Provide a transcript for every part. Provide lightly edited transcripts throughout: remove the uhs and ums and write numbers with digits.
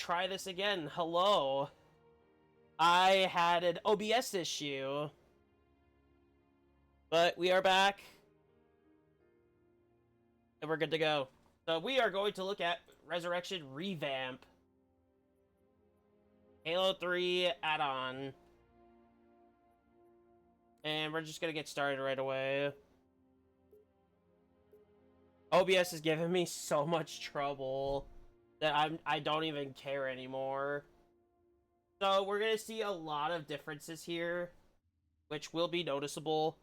try this again. Hello. I had an OBS issue. But we are back. And we're good to go. So we are going to look at Resurrection Revamp. Halo 3 add-on. And we're just gonna get started right away. OBS is giving me so much trouble that I don't even care anymore. So we're gonna see a lot of differences here, which will be noticeable.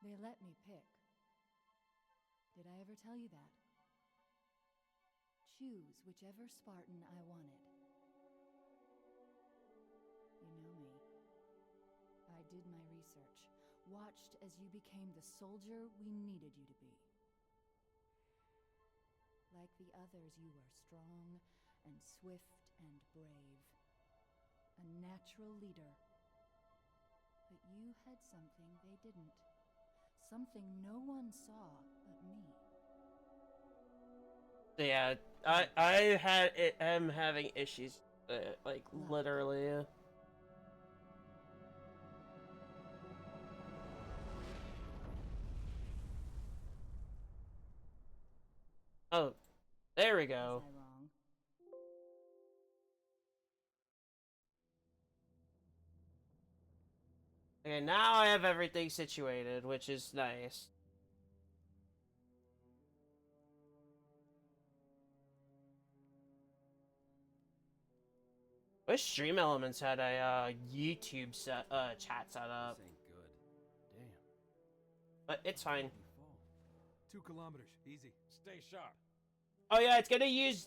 They let me pick. Did I ever tell you that? Choose whichever Spartan I wanted. You know me. I did my research, watched as you became the soldier we needed you to be. Like the others, you were strong and swift and brave. A natural leader. But you had something they didn't. Something no one saw but me. Yeah, am having issues, like literally. Oh, there we go. Was I wrong? Okay, now I have everything situated, which is nice. Wish Stream Elements had a YouTube chat set up. This ain't good. Damn. But it's fine. 2 kilometers, easy. Stay sharp. Oh yeah, it's gonna use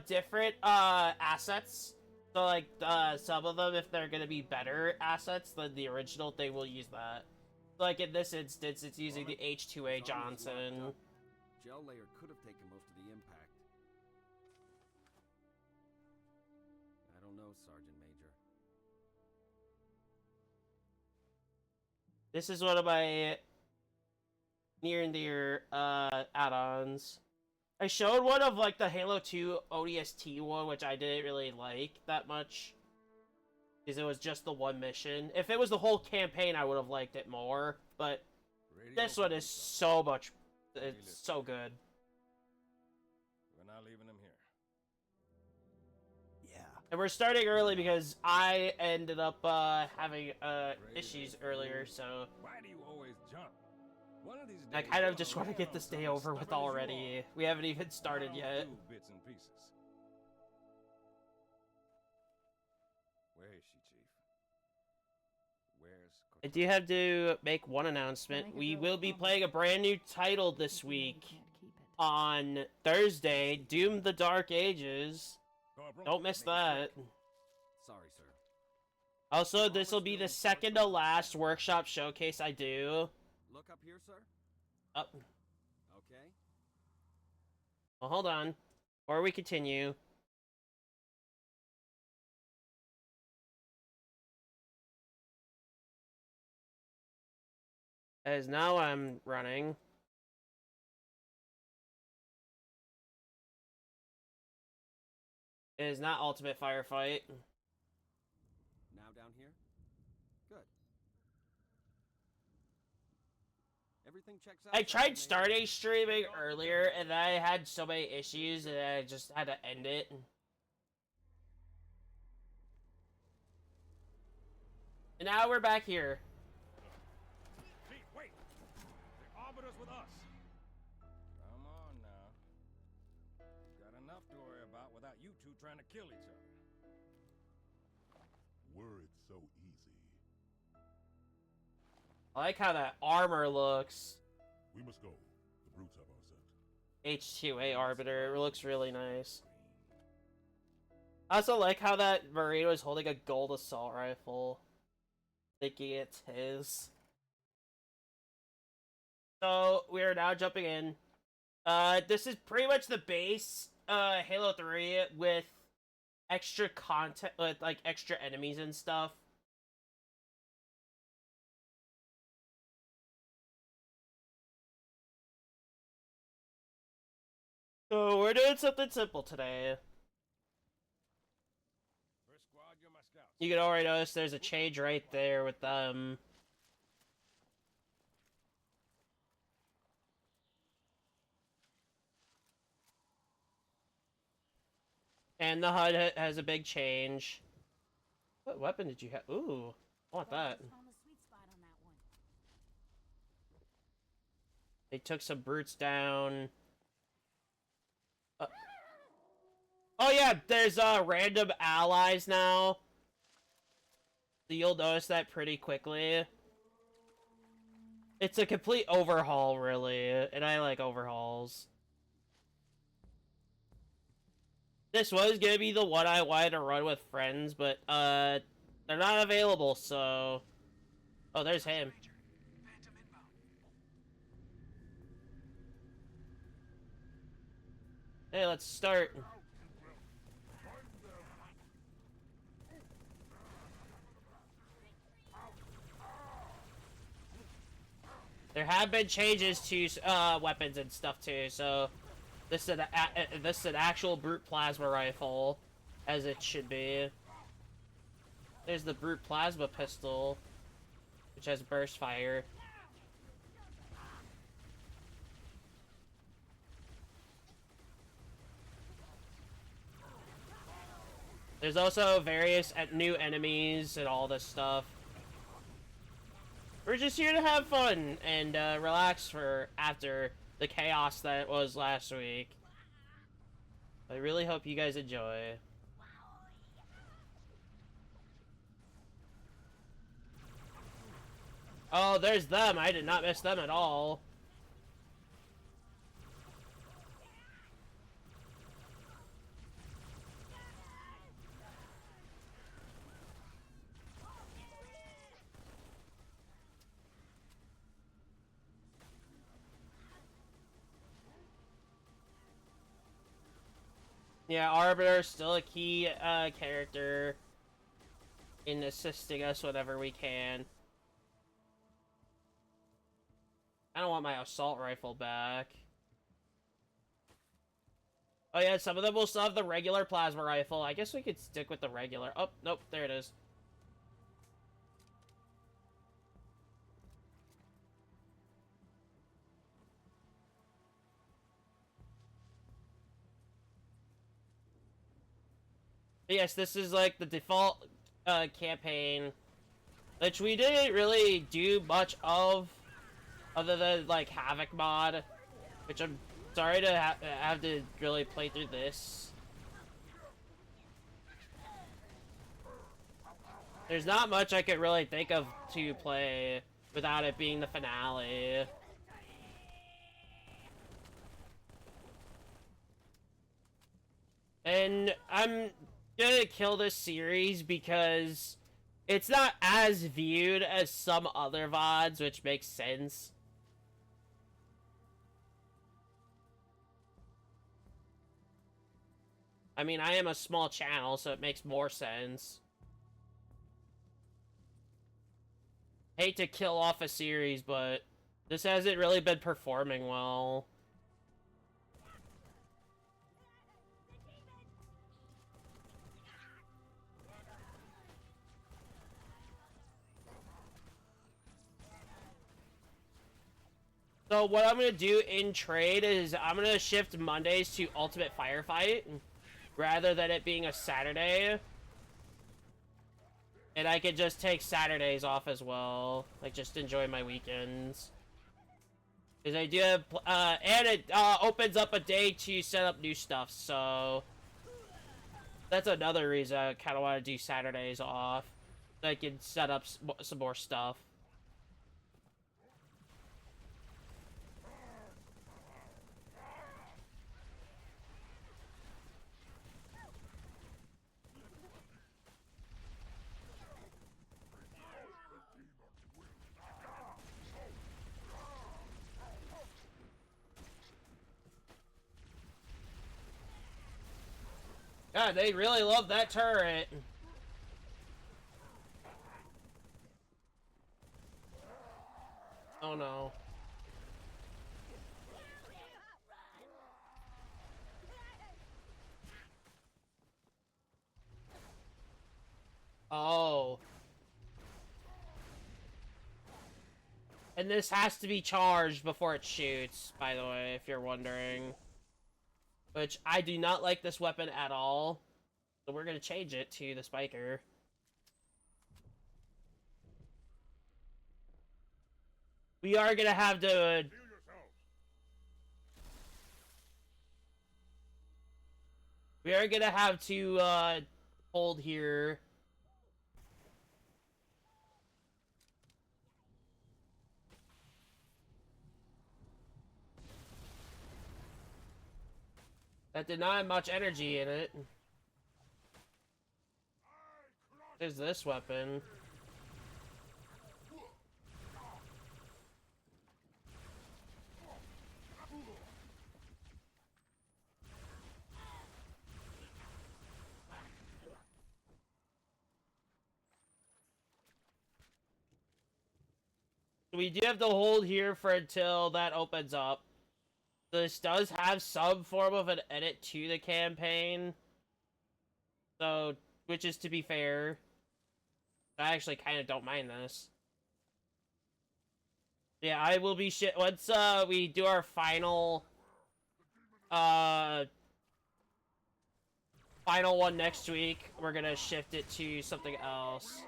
different assets. So like some of them, if they're gonna be better assets than the original, they will use that. Like in this instance, it's using the H2A Johnson. Gel layer could have taken most of the impact. I don't know, Sergeant Major. This is one of my near and dear add-ons. I showed one of like the Halo 2 ODST one, which I didn't really like that much. Because it was just the one mission. If it was the whole campaign, I would have liked it more. But this one is so much... It's so good. We're not leaving him here. Yeah. And we're starting early because I ended up having issues earlier, so... Why do you always jump? One of these days, I kind of just want to get this day over with already. We haven't even started yet. Bits and pieces. Where is she, Chief? Where's I do have to make one announcement. We will be playing a brand new title this week on Thursday, Doom the Dark Ages. Don't miss that. Sorry, sir. Also, this will be the second to last workshop showcase I do. Look up here, sir. Up. Okay. Well, hold on. Before we continue. As now I'm running. It is not Ultimate Firefight. Now down here. Good. Everything checks out. I tried starting streaming earlier, and I had so many issues, and I just had to end it. And now we're back here. Chief, wait! The arbiter's with us. Come on now. Got enough to worry about without you two trying to kill each other. Were it so easy. I like how that armor looks. We must go. The brutes have our scent. H2A Arbiter. It looks really nice. I also like how that Marino is holding a gold assault rifle. Thinking it's his. So, we are now jumping in. This is pretty much the base Halo 3 with extra content with like extra enemies and stuff. So we're doing something simple today. First squad, you're my scouts. You can already notice there's a change right there with them. And the HUD has a big change. What weapon did you have? Ooh, I want that. Found the sweet spot on that one. They took some brutes down. Oh yeah, there's random allies now. So you'll notice that pretty quickly. It's a complete overhaul, really, and I like overhauls. This was gonna be the one I wanted to run with friends, but they're not available, so... Oh, there's him. Hey, let's start. There have been changes to weapons and stuff too, so this is an actual brute plasma rifle, as it should be. There's the brute plasma pistol, which has burst fire. There's also various new enemies and all this stuff. We're just here to have fun and relax for after the chaos that was last week. I really hope you guys enjoy. Oh, there's them. I did not miss them at all. Yeah, Arbiter's still a key character in assisting us whenever we can. I don't want my assault rifle back. Oh yeah, some of them will still have the regular plasma rifle. I guess we could stick with the regular. Oh, nope, there it is. Yes, this is like the default campaign, which we didn't really do much of, other than like Havoc mod, which I'm sorry to have to really play through this. There's not much I could really think of to play without it being the finale. And I'm gonna kill this series because it's not as viewed as some other VODs, which makes sense. I mean, I am a small channel, so it makes more sense. Hate to kill off a series, but this hasn't really been performing well. So what I'm going to do in trade is I'm going to shift Mondays to Ultimate Firefight rather than it being a Saturday. And I could just take Saturdays off as well. Like, just enjoy my weekends. Because I do have, and it opens up a day to set up new stuff, so that's another reason I kind of want to do Saturdays off. So I can set up some more stuff. Yeah, they really love that turret. Oh no. Oh. And this has to be charged before it shoots, by the way, if you're wondering. Which, I do not like this weapon at all. So we're gonna change it to the spiker. We are gonna have to... We are gonna have to, hold here. That did not have much energy in it. There's this weapon. We do have to hold here for until that opens up. This does have some form of an edit to the campaign. So, which is to be fair. I actually kind of don't mind this. Yeah, I will be once we do our final final one next week, we're gonna shift it to something else.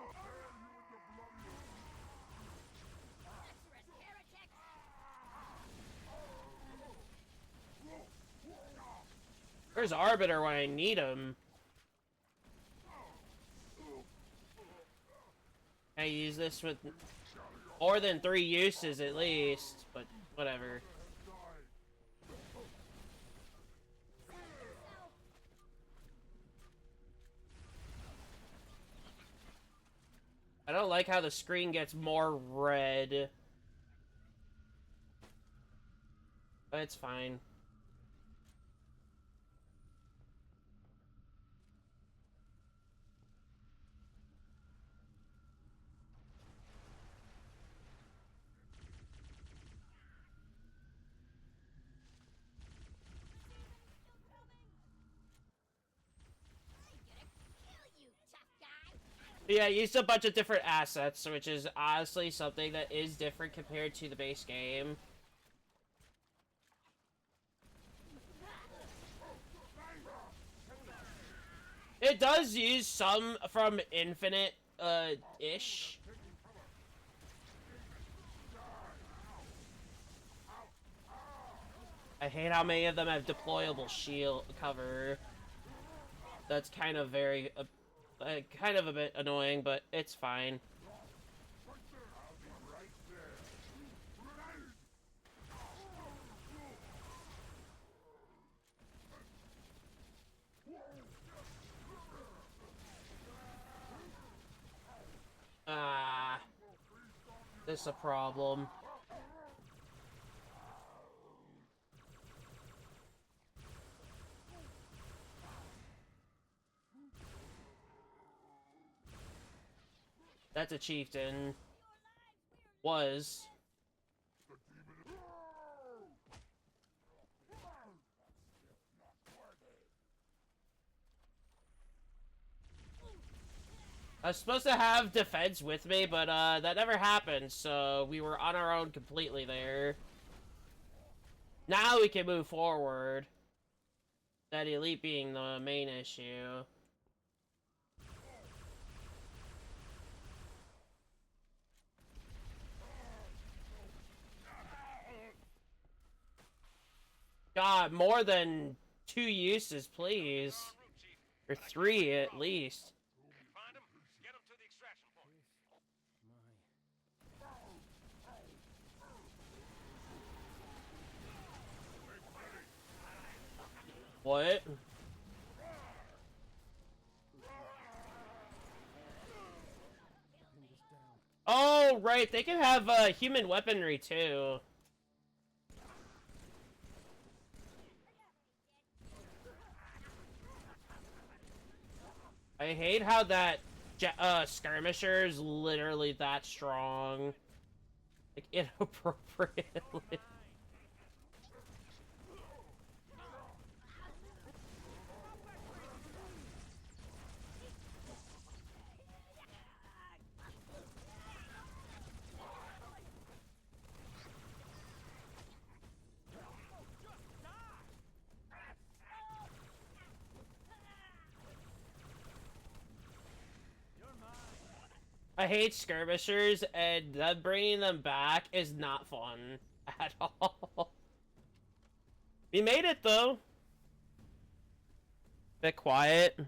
Where's Arbiter when I need him? I use this with more than 3 uses at least, but whatever. I don't like how the screen gets more red. But it's fine. Yeah, I used a bunch of different assets, which is honestly something that is different compared to the base game. It does use some from Infinite, ish. I hate how many of them have deployable shield cover. That's kind of kind of a bit annoying, but it's fine. This is a problem. That's a chieftain. Was. I was supposed to have defense with me, but that never happened, so we were on our own completely there. Now we can move forward. That elite being the main issue. God, more than 2 uses, please. Or 3 at least. Find him, get him to the extraction point. What? Oh, right, they can have human weaponry too. I hate how that skirmisher is literally that strong. Like, inappropriately. I hate skirmishers, and them bringing them back is not fun at all. We made it, though. Bit quiet.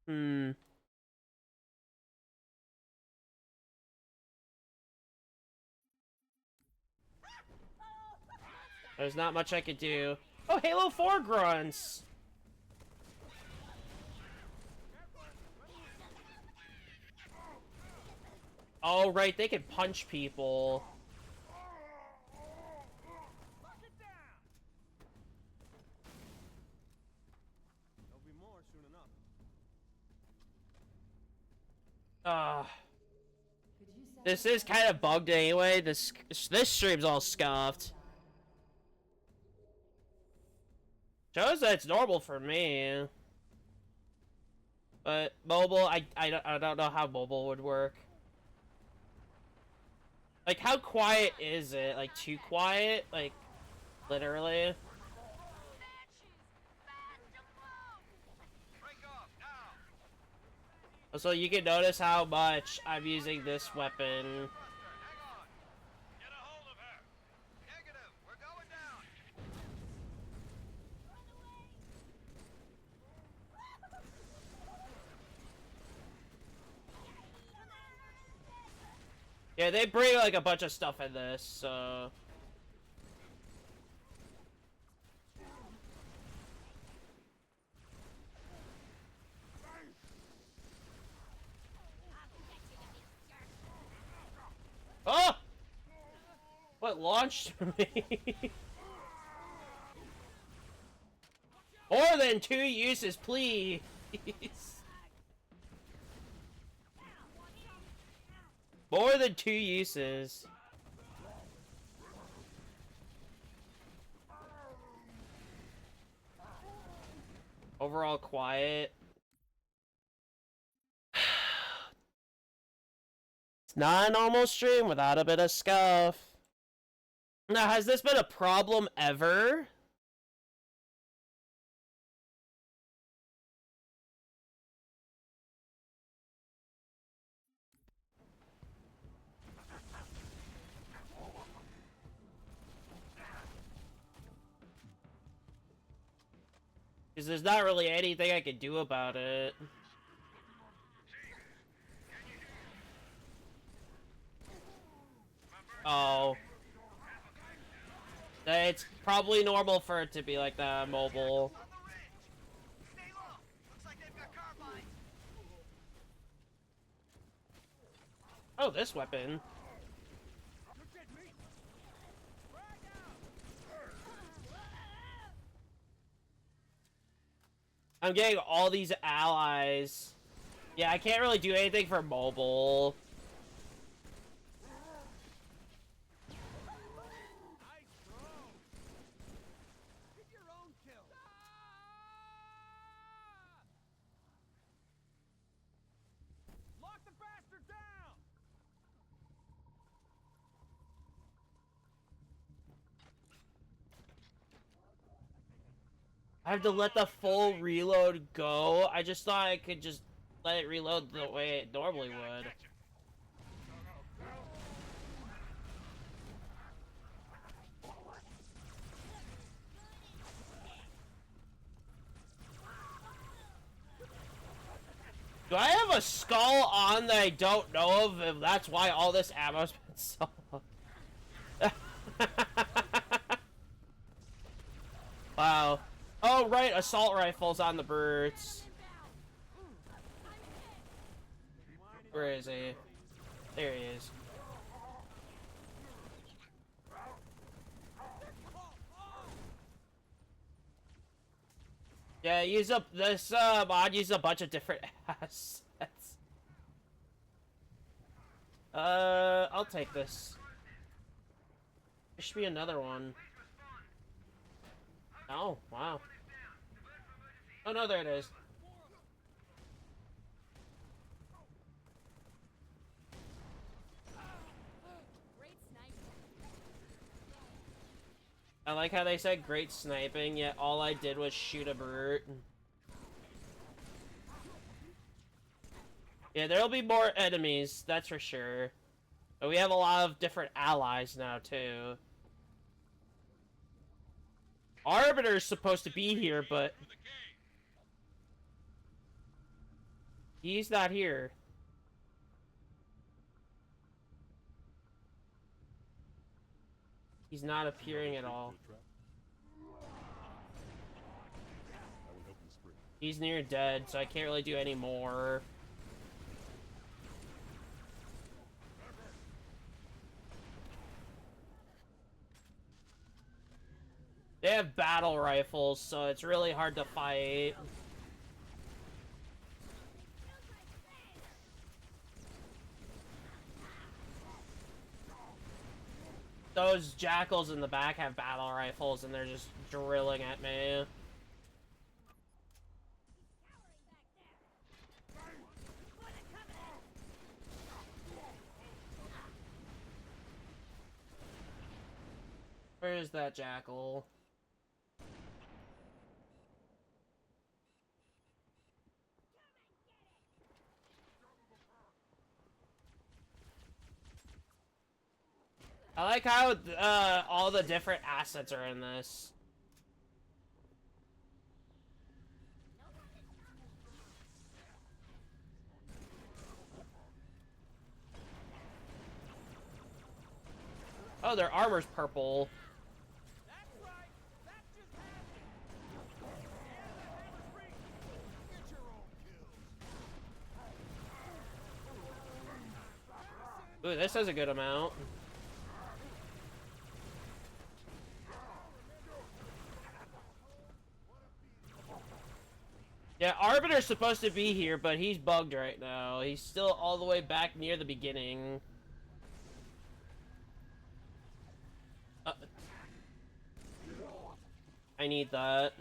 There's not much I could do. Oh, Halo 4 grunts! Oh, right, they can punch people. This is kind of bugged anyway. This stream's all scuffed. Shows that it's normal for me. But mobile, I don't know how mobile would work. Like, how quiet is it? Like, too quiet? Like, literally? So you can notice how much I'm using this weapon. Yeah, they bring like a bunch of stuff in this, so... Oh! What launched me? More than 2 uses, please! More than 2 uses. Overall quiet. It's not a normal stream without a bit of scuff. Now, has this been a problem ever? Because there's not really anything I can do about it. Oh. It's probably normal for it to be like that, mobile. Oh, this weapon. I'm getting all these allies. Yeah, I can't really do anything for mobile. I have to let the full reload go. I just thought I could just let it reload the way it normally would. Do I have a skull on that I don't know of? If that's why all this ammo's been sold. Wow. Oh, right, assault rifles on the birds. Where is he? There he is. Yeah, use up this mod. Use a bunch of different assets. I'll take this. There should be another one. Oh, wow. Oh no, there it is. I like how they said great sniping, yet all I did was shoot a brute. Yeah, there'll be more enemies, that's for sure. But we have a lot of different allies now, too. Arbiter's supposed to be here, but... he's not here. He's not appearing at all. He's near dead, so I can't really do any more. They have battle rifles, so it's really hard to fight. Those jackals in the back have battle rifles, and they're just drilling at me. Where is that jackal? I like how all the different assets are in this. Oh, their armor's purple. That's right. That just happened. Get your own kills. Ooh, this has a good amount. Yeah, Arbiter's supposed to be here, but he's bugged right now. He's still all the way back near the beginning. I need that.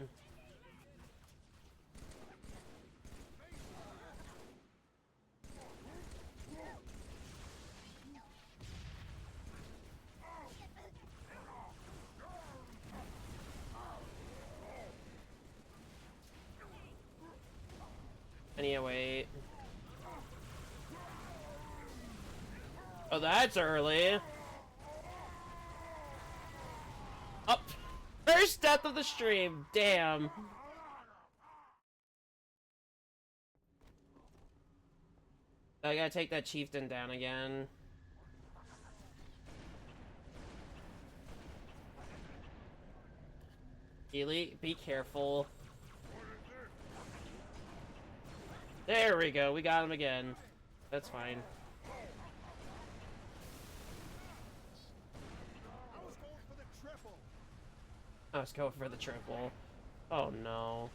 Anyway. Oh, that's early. Up. First death of the stream. Damn. I gotta take that chieftain down again. Elite, be careful. There we go. We got him again. That's fine. I was going for the triple. Oh no.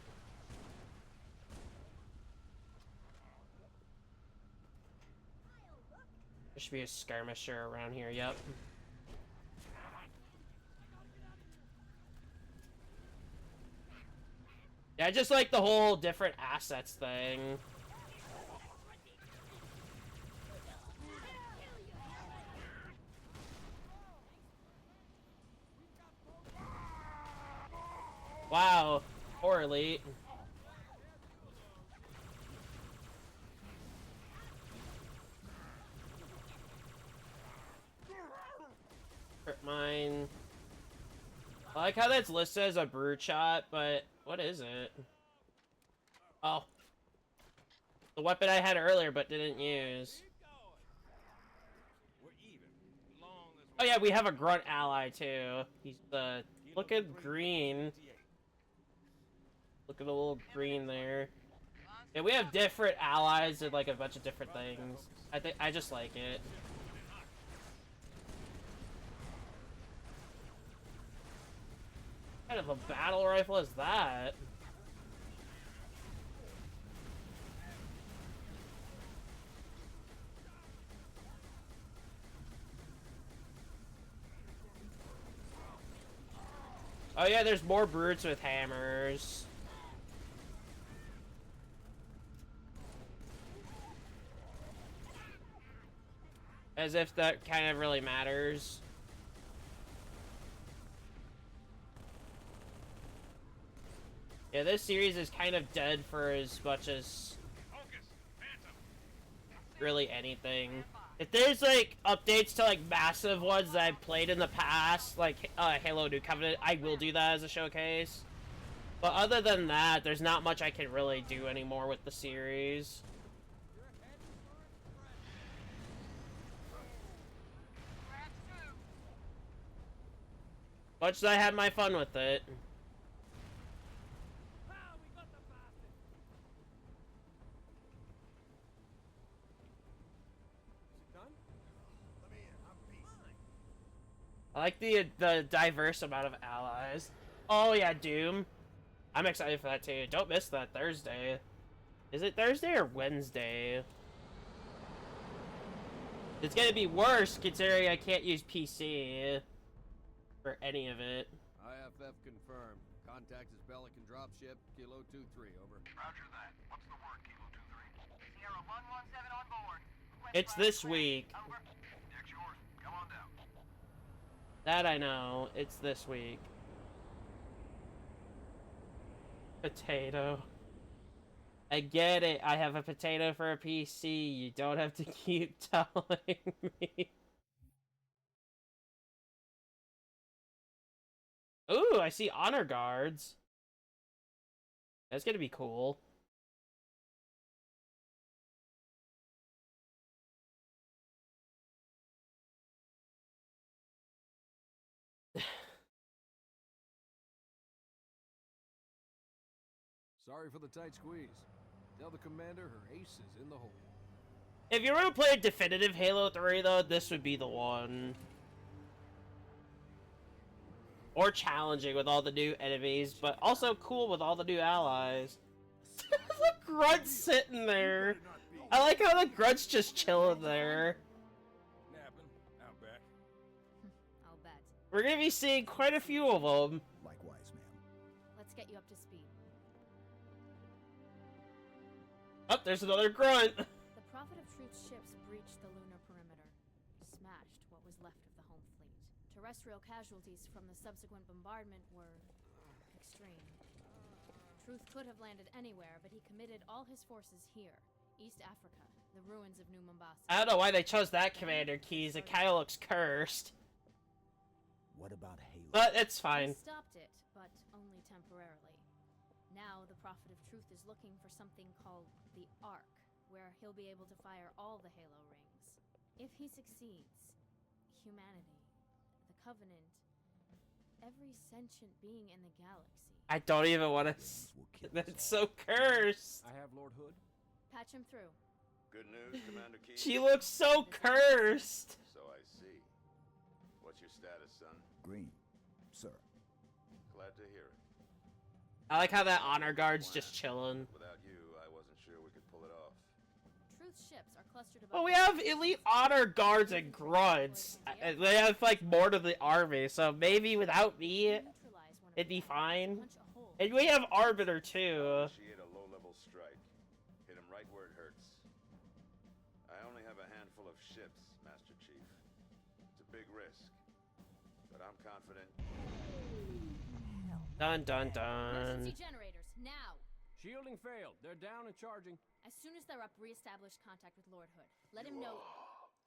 There should be a skirmisher around here, yep. Yeah, I just like the whole different assets thing. Wow, poor elite. Mine. I like how that's listed as a brute shot, but what is it? Oh. The weapon I had earlier but didn't use. Oh yeah, we have a grunt ally too. He's the look at green. Look at the little green there. Yeah, we have different allies and like a bunch of different things. I just like it. What kind of a battle rifle is that? Oh yeah, there's more brutes with hammers. As if that kind of really matters. Yeah, this series is kind of dead for as much as really anything. If there's like updates to like massive ones that I've played in the past, like Halo New Covenant, I will do that as a showcase. But other than that, there's not much I can really do anymore with the series. Much as I had my fun with it. I like the diverse amount of allies. Oh yeah, Doom. I'm excited for that too. Don't miss that Thursday. Is it Thursday or Wednesday? It's gonna be worse considering I can't use PC for any of it. IFF confirmed. Contact is Pelican dropship, Kilo 23, over. Roger that. What's the word, Kilo 23? Sierra 117 on board. It's this week. Over. Deck's yours. Come on down. That I know. It's this week. Potato. I get it. I have a potato for a PC. You don't have to keep telling me. Ooh, I see honor guards. That's gonna be cool. Sorry for the tight squeeze. Tell the commander her ace is in the hole. If you were to play a definitive Halo 3, though, this would be the one. Or challenging with all the new enemies, but also cool with all the new allies. The grunt's sitting there. I like how the grunt's just chilling there. Napping out back. I'll bet. We're gonna be seeing quite a few of them. Likewise, ma'am. Let's get you up to speed. Oh, there's another grunt. The Prophet of Truth's ships breached the lunar perimeter, smashed what was left of the home fleet. Terrestrial casualties from the subsequent bombardment were extreme. Truth could have landed anywhere, but he committed all his forces here, East Africa, the ruins of New Mombasa. I don't know why they chose that commander keys. It kind of looks cursed. What about Halo? But it's fine. He stopped it, but only temporarily. Now the Prophet of Truth is looking for something called the Ark, where he'll be able to fire all the Halo rings. If he succeeds, humanity, the Covenant, every sentient being in the galaxy. I don't even want to. That's so cursed. I have Lord Hood. Patch him through. Good news, Commander Key. She looks so cursed. So I see. What's your status, son? Green, sir. Glad to hear it. I like how that honor guard's just chilling. Without you, I wasn't sure we could pull it off. Truth's ships are clustered above. Well, we have elite honor guards and grunts. They have like more to the army, so maybe without me, it'd be fine. And we have Arbiter too. Initiate a low-level strike. Hit him right where it hurts. I only have a handful of ships, Master Chief. It's a big risk, but I'm confident. Dun dun dun. Emergency generators, now! Shielding failed. They're down and charging. As soon as they're up, re-establish contact with Lord Hood. Let him know.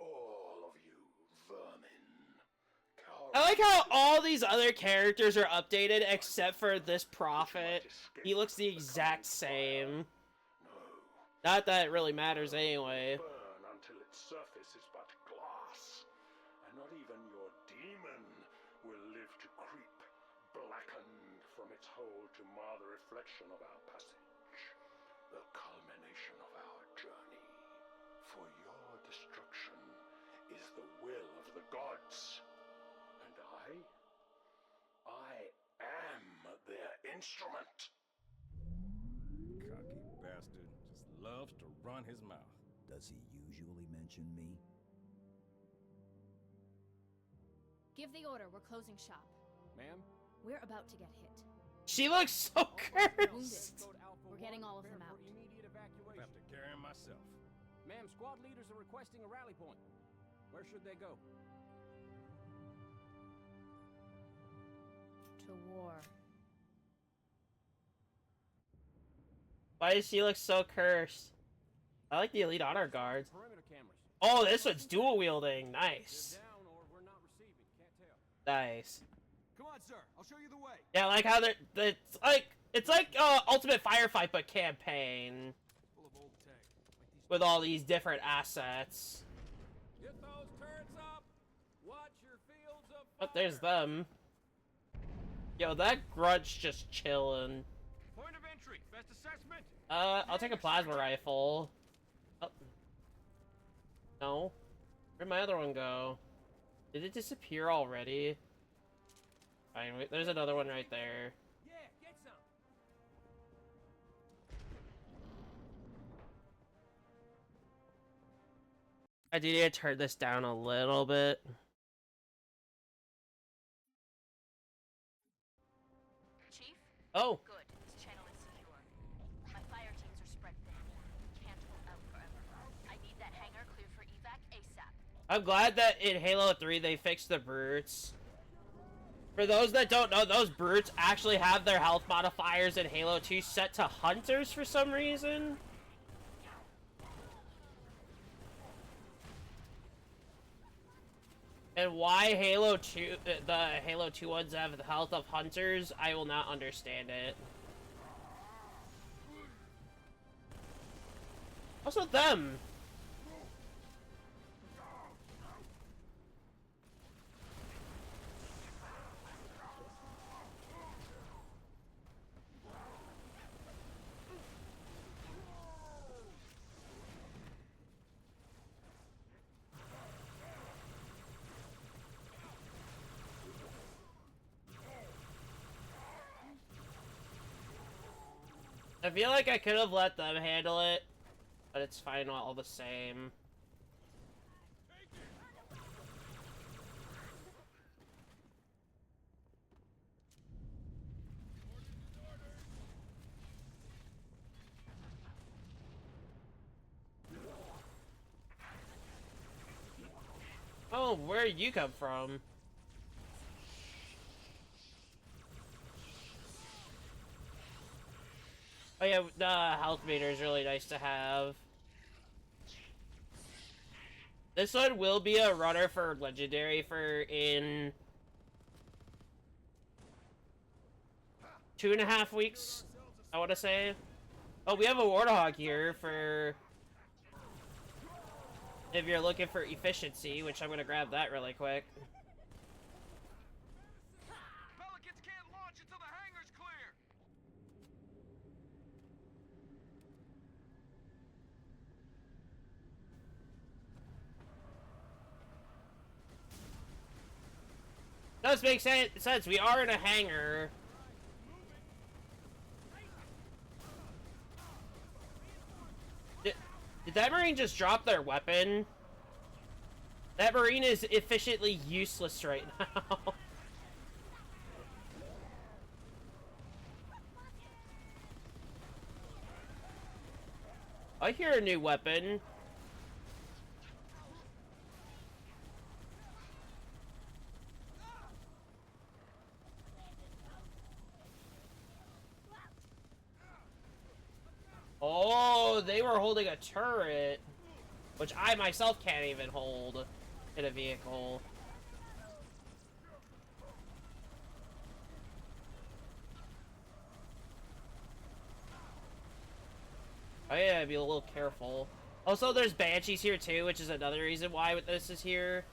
All of you vermin. I like how all these other characters are updated except for this prophet. He looks the exact same. Not that it really matters anyway. Burn until its surface is but glass, and not even your demon will live to creep, blackened from its hole to mar the reflection of our passage, the culmination of our journey. For your destruction is the will of the gods, and I am their instrument. Cocky bastard just loves to run his mouth. Does he usually mention me? Give the order, we're closing shop. Ma'am, We're about to get hit. She looks so Wounded. cursed. We're getting all of them out. I have to carry him myself. Ma'am, squad leaders are requesting a rally point. Where should they go? To war. Why does she look so cursed? I like the elite honor guards. Perimeter cameras. Oh, this one's dual wielding. Nice. They're down or we're not receiving. Can't tell. Nice. Come on, sir. I'll show you the way. Yeah, like how it's like Ultimate Firefight but campaign Full of old tech. Like these with all these different assets. Get those turrets up. Watch your fields of fire. But there's them. Yo, that grudge just chilling. Point of entry. Best assessment. I'll take a plasma rifle. Oh. No. Where'd my other one go? Did it disappear already? Fine, wait, there's another one right there. Yeah, get some. I do need to turn this down a little bit. Chief? Oh. Good. This channel is secure. My fire teams are spread thin. Can't hold out forever. I need that hangar cleared for evac ASAP. I'm glad that in Halo 3 they fixed the brutes. For those that don't know, those brutes actually have their health modifiers in Halo 2 set to hunters for some reason. And why Halo 2, the Halo 2 ones have the health of hunters, I will not understand it. What's with them? I feel like I could have let them handle it, but it's fine all the same. Oh, where you come from? Oh yeah, the health meter is really nice to have. This one will be a runner for Legendary for in 2.5 weeks, I want to say. Oh, we have a Warthog here for if you're looking for efficiency, which I'm going to grab that really quick. Pelicans can't launch until the hangar's clear. Does make sense. We are in a hangar. Did that Marine just drop their weapon? That Marine is efficiently useless right now. I hear a new weapon. Oh, they were holding a turret, which I myself can't even hold in a vehicle. Oh yeah, be a little careful. Also, there's Banshees here too, which is another reason why this is here.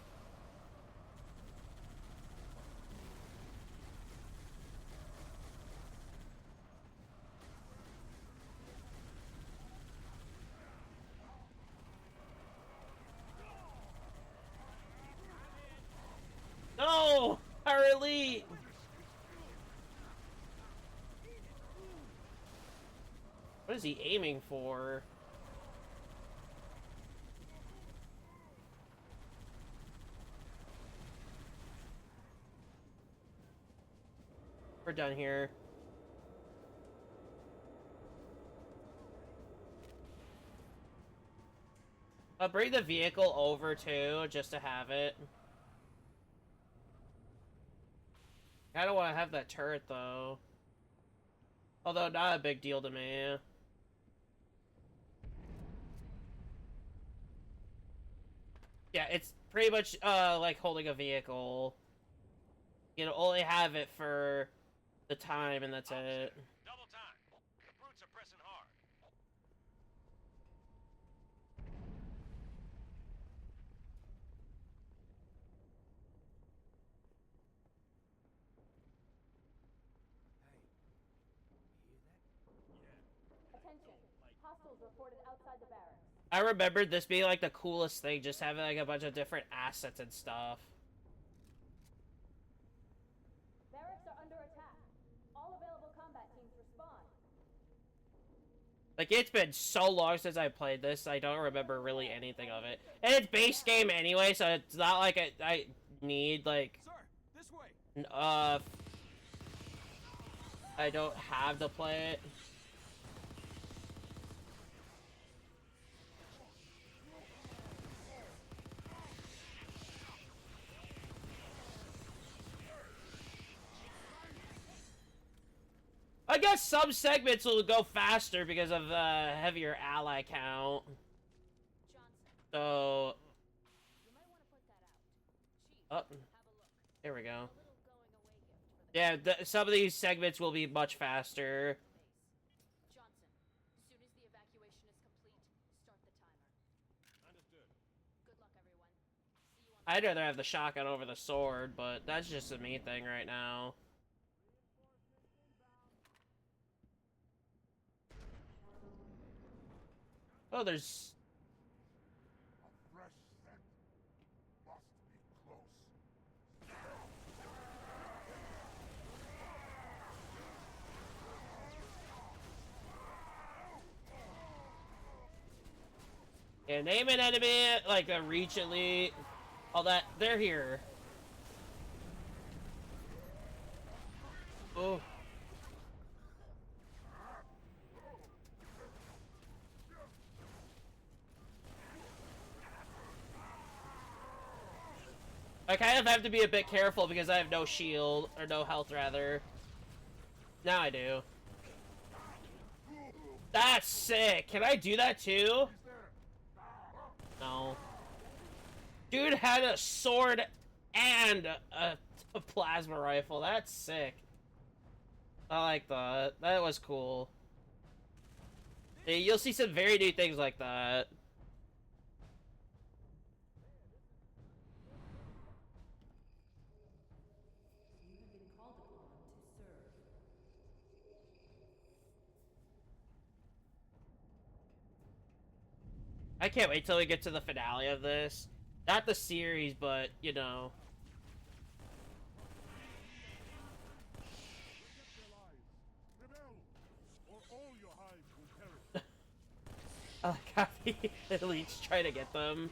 No! Our elite! What is he aiming for? We're done here. I'll bring the vehicle over too, just to have it. I don't want to have that turret though. Although not a big deal to me. Yeah, it's pretty much like holding a vehicle. You know, only have it for the time and that's it. Double time. The brutes are pressing hard. Attention. Hostiles reported outside the barracks. I remembered this being like the coolest thing, just having like a bunch of different assets and stuff. Barracks are under attack. All available combat teams respond. Like, it's been so long since I played this, I don't remember really anything of it. And it's base game anyway, so it's not like I need, like... Sir, this way. I don't have to play it. I guess some segments will go faster because of heavier ally count. So, oh, there we go. Yeah, some of these segments will be much faster. Johnson, as soon as the evacuation is complete, start the timer. Understood. Good luck, everyone. See you on I'd rather have the shotgun over the sword, but that's just a me thing right now. Oh, there's... A fresh scent must be close. Yeah, name an enemy, like a reach elite, all that. They're here. Oh. I kind of have to be a bit careful because I have no shield, or no health rather. Now I do. That's sick! Can I do that too? No. Dude had a sword and a plasma rifle. That's sick. I like that. That was cool. Yeah, you'll see some very new things like that. I can't wait till we get to the finale of this. Not the series, but, you know. I like how the elites try to get them.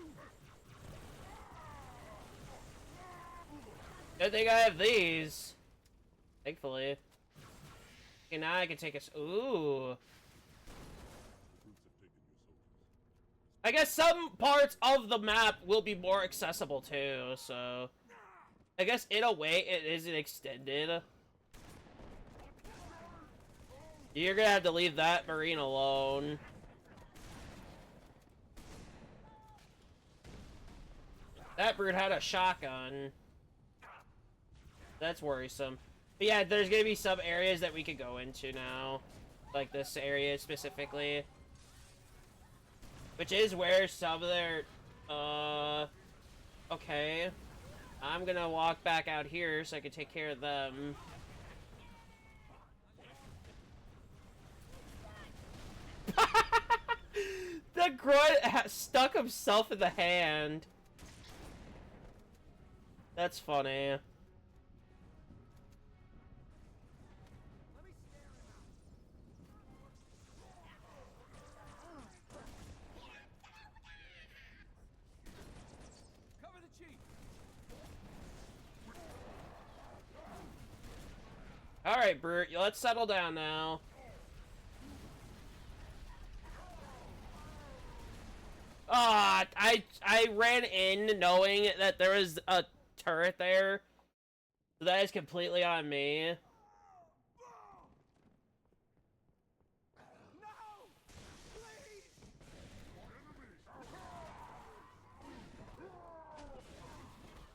Good thing I have these. Thankfully. Okay, now I can take us. Ooh. I guess some parts of the map will be more accessible too, so... I guess in a way it isn't extended. You're gonna have to leave that Marine alone. That brute had a shotgun. That's worrisome. But yeah, there's gonna be some areas that we could go into now. Like this area specifically. Which is where some of their, okay. I'm gonna walk back out here so I can take care of them. The grunt stuck himself in the hand. That's funny. Alright, Alright, Brute, let's settle down now. I ran in knowing that there was a turret there. So that is completely on me.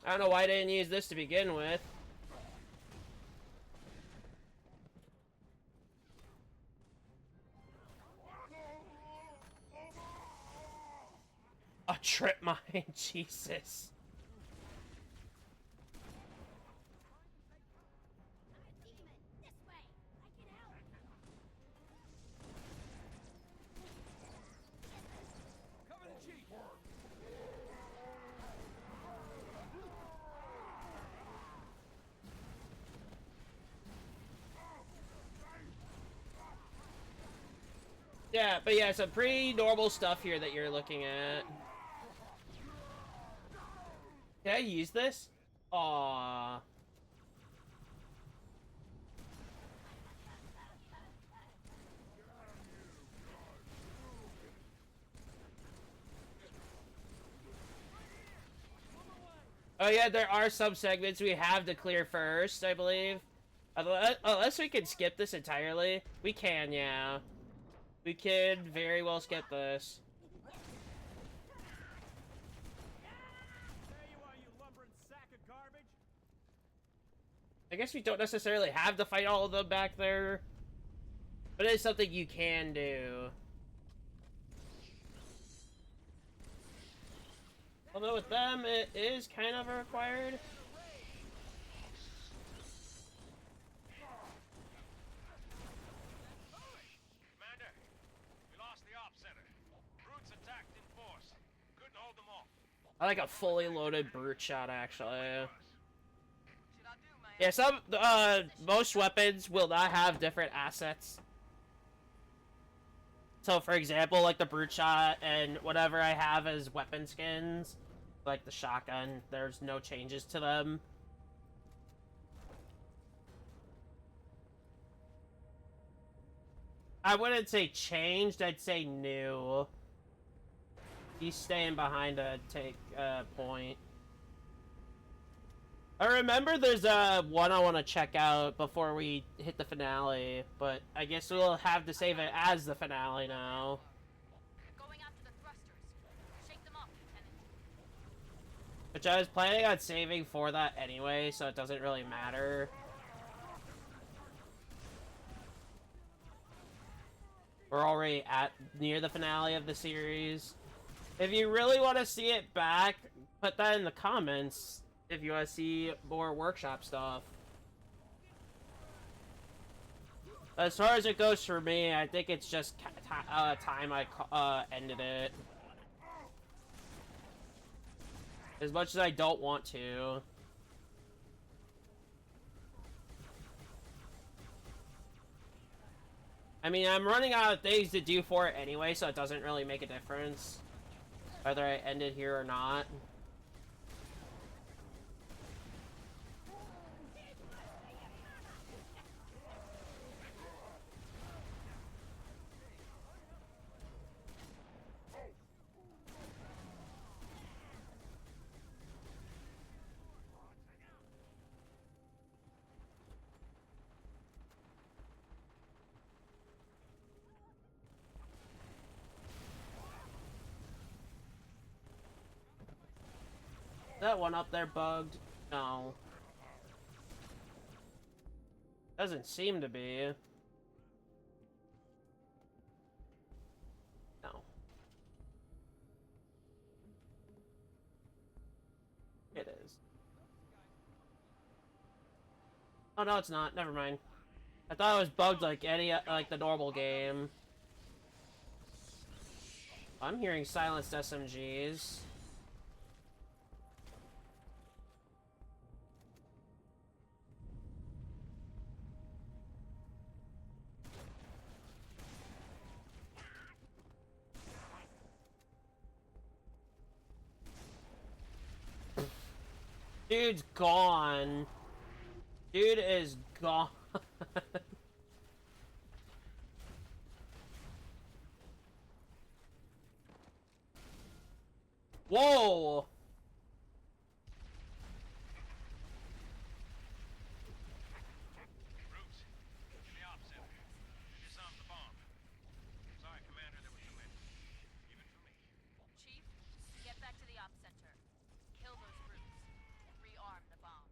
I don't know why I didn't use this to begin with. A trip mine, Jesus. Yeah, but yeah, some pretty normal stuff here that you're looking at. Can I use this? Aww. Oh yeah, there are some segments we have to clear first, I believe. Unless we can skip this entirely. We can, yeah. We could very well skip this. I guess we don't necessarily have to fight all of them back there. But it's something you can do. Although with them, it is kind of required. Commander, we lost the op center. Brutes attacked in force. Couldn't hold them off. I like a fully loaded brute shot, actually. Yeah, most weapons will not have different assets. So, for example, like the brute shot and whatever I have as weapon skins, like the shotgun, there's no changes to them. I wouldn't say changed, I'd say new. He's staying behind to take a point. I remember there's one I want to check out before we hit the finale, but I guess we'll have to save it as the finale now. Going after the thrusters. Shake them off, Lieutenant. Which I was planning on saving for that anyway, so it doesn't really matter. We're already near the finale of the series. If you really want to see it back, put that in the comments. If you want to see more workshop stuff. As far as it goes for me, I think it's just time I ended it. As much as I don't want to. I mean, I'm running out of things to do for it anyway, so it doesn't really make a difference whether I end it here or not. That one up there bugged? No. Doesn't seem to be. No. It is. Oh no, it's not. Never mind. I thought it was bugged like any like the normal game. I'm hearing silenced SMGs. Dude's gone. Dude is gone. Whoa! Chief, get back to the ops center. Kill those brutes. Rearm the bomb.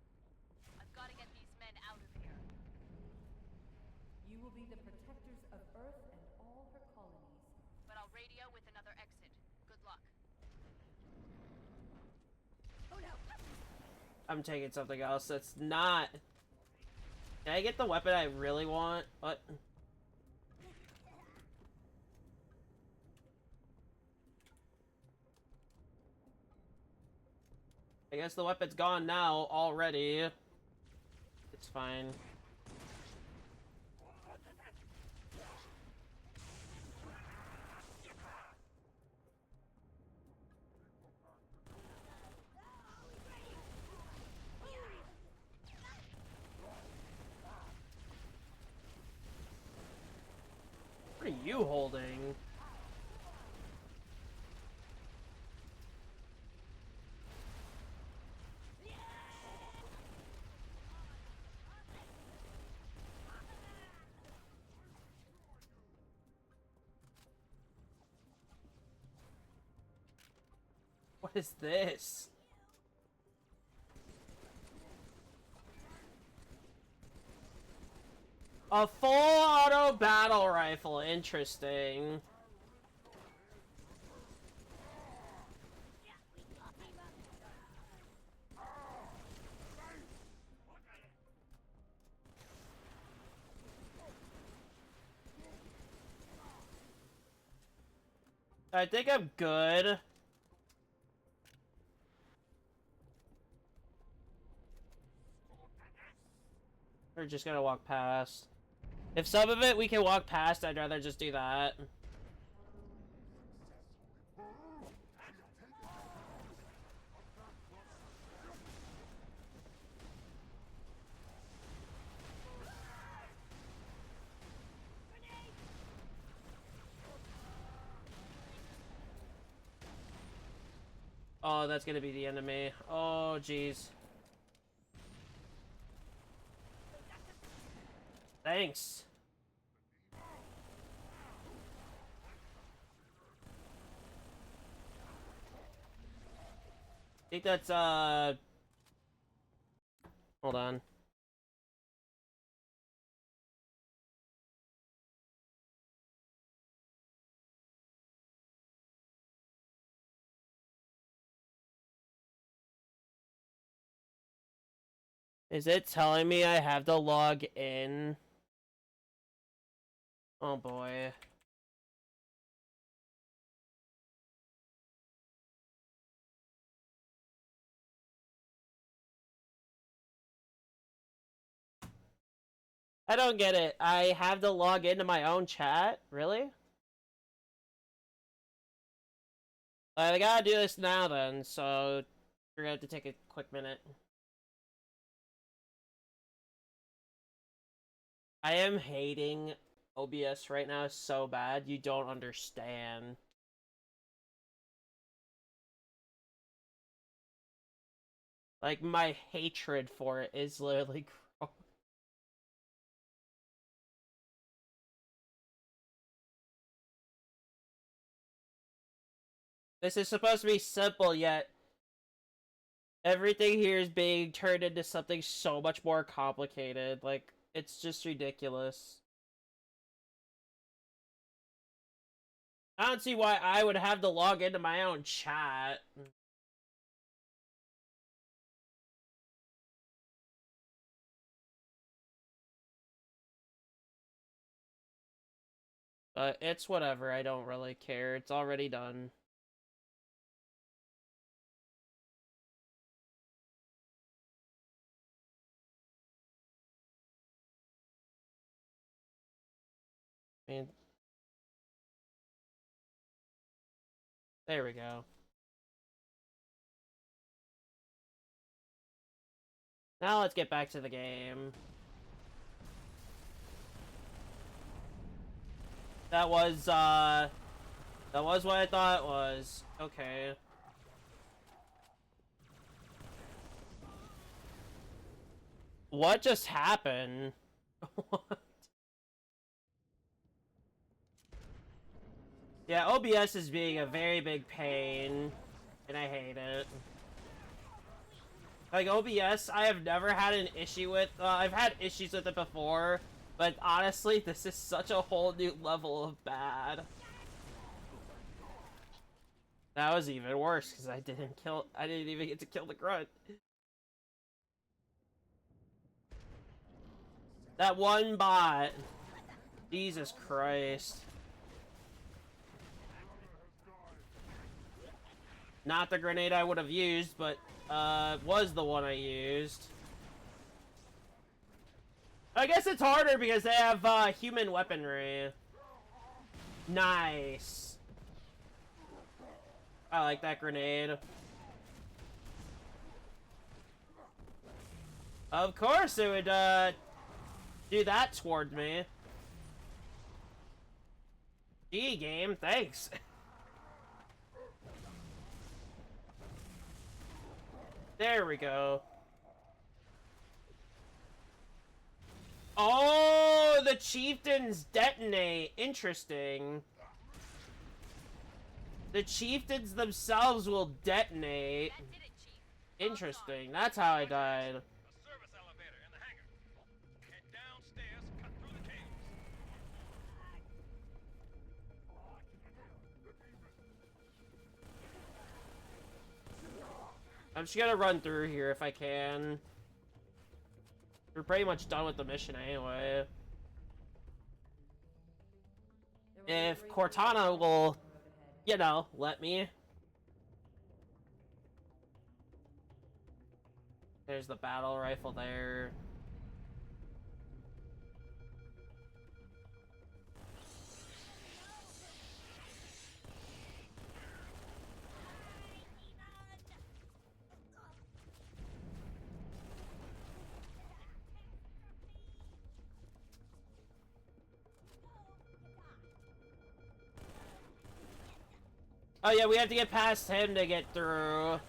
I've got to get these men out of here. You will be the protectors of Earth and all her colonies. But I'll radio with another exit. Good luck. Oh no! I'm taking something else that's not... Can I get the weapon I really want? What? I guess the weapon's gone now already. It's fine. What are you holding? What is this? A full auto battle rifle, interesting. I think I'm good. We're just gonna walk past. If some of it we can walk past, I'd rather just do that. Oh, that's gonna be the enemy. Oh, jeez. Thanks. I think that's, hold on. Is it telling me I have to log in? Oh boy. I don't get it. I have to log into my own chat? Really? I gotta do this now then, so we're gonna have to take a quick minute. I am hating OBS right now so bad, you don't understand. Like, my hatred for it is literally growing. This is supposed to be simple, yet everything here is being turned into something so much more complicated. Like, it's just ridiculous. I don't see why I would have to log into my own chat. But it's whatever, I don't really care. It's already done. I mean, there we go. Now let's get back to the game. That was what I thought it was. Okay. What just happened? What? Yeah, OBS is being a very big pain, and I hate it. Like, OBS, I have never had an issue with. I've had issues with it before, but honestly, this is such a whole new level of bad. That was even worse, because I didn't even get to kill the grunt. That one bot. Jesus Christ. Not the grenade I would have used, but was the one I used. I guess it's harder because they have human weaponry. Nice. I like that grenade. Of course it would do that toward me. Gee, game, thanks. There we go. Oh, the chieftains detonate. Interesting. The chieftains themselves will detonate. Interesting. That's how I died. I'm just gonna run through here if I can. We're pretty much done with the mission anyway. If Cortana will, you know, let me. There's the battle rifle there. Oh yeah, we have to get past him to get through.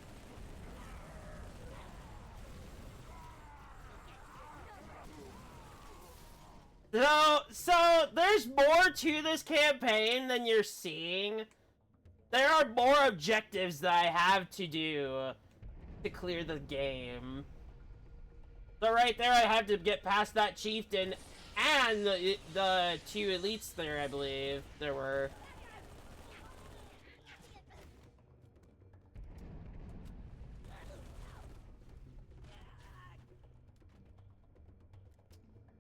So there's more to this campaign than you're seeing. There are more objectives that I have to do to clear the game. So right there, I have to get past that chieftain and the two elites there, I believe there were.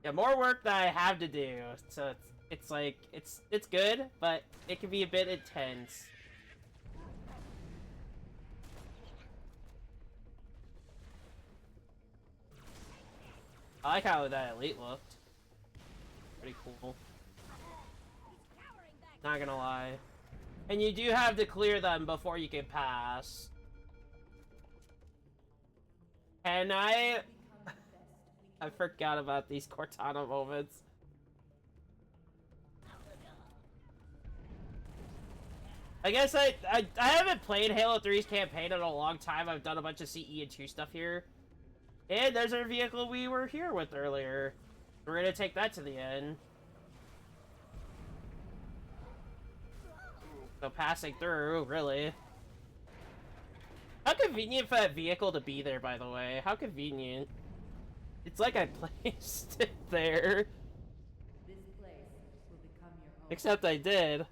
Yeah, more work that I have to do. So it's like it's good, but it can be a bit intense. I like how that elite looked. Pretty cool. Not gonna lie. And you do have to clear them before you can pass. And I forgot about these Cortana moments. I guess I haven't played Halo 3's campaign in a long time. I've done a bunch of CE and 2 stuff here. And there's our vehicle we were here with earlier. We're gonna take that to the end. So passing through, really. How convenient for that vehicle to be there, by the way. How convenient. It's like I placed it there. This place will become your home. Except I did.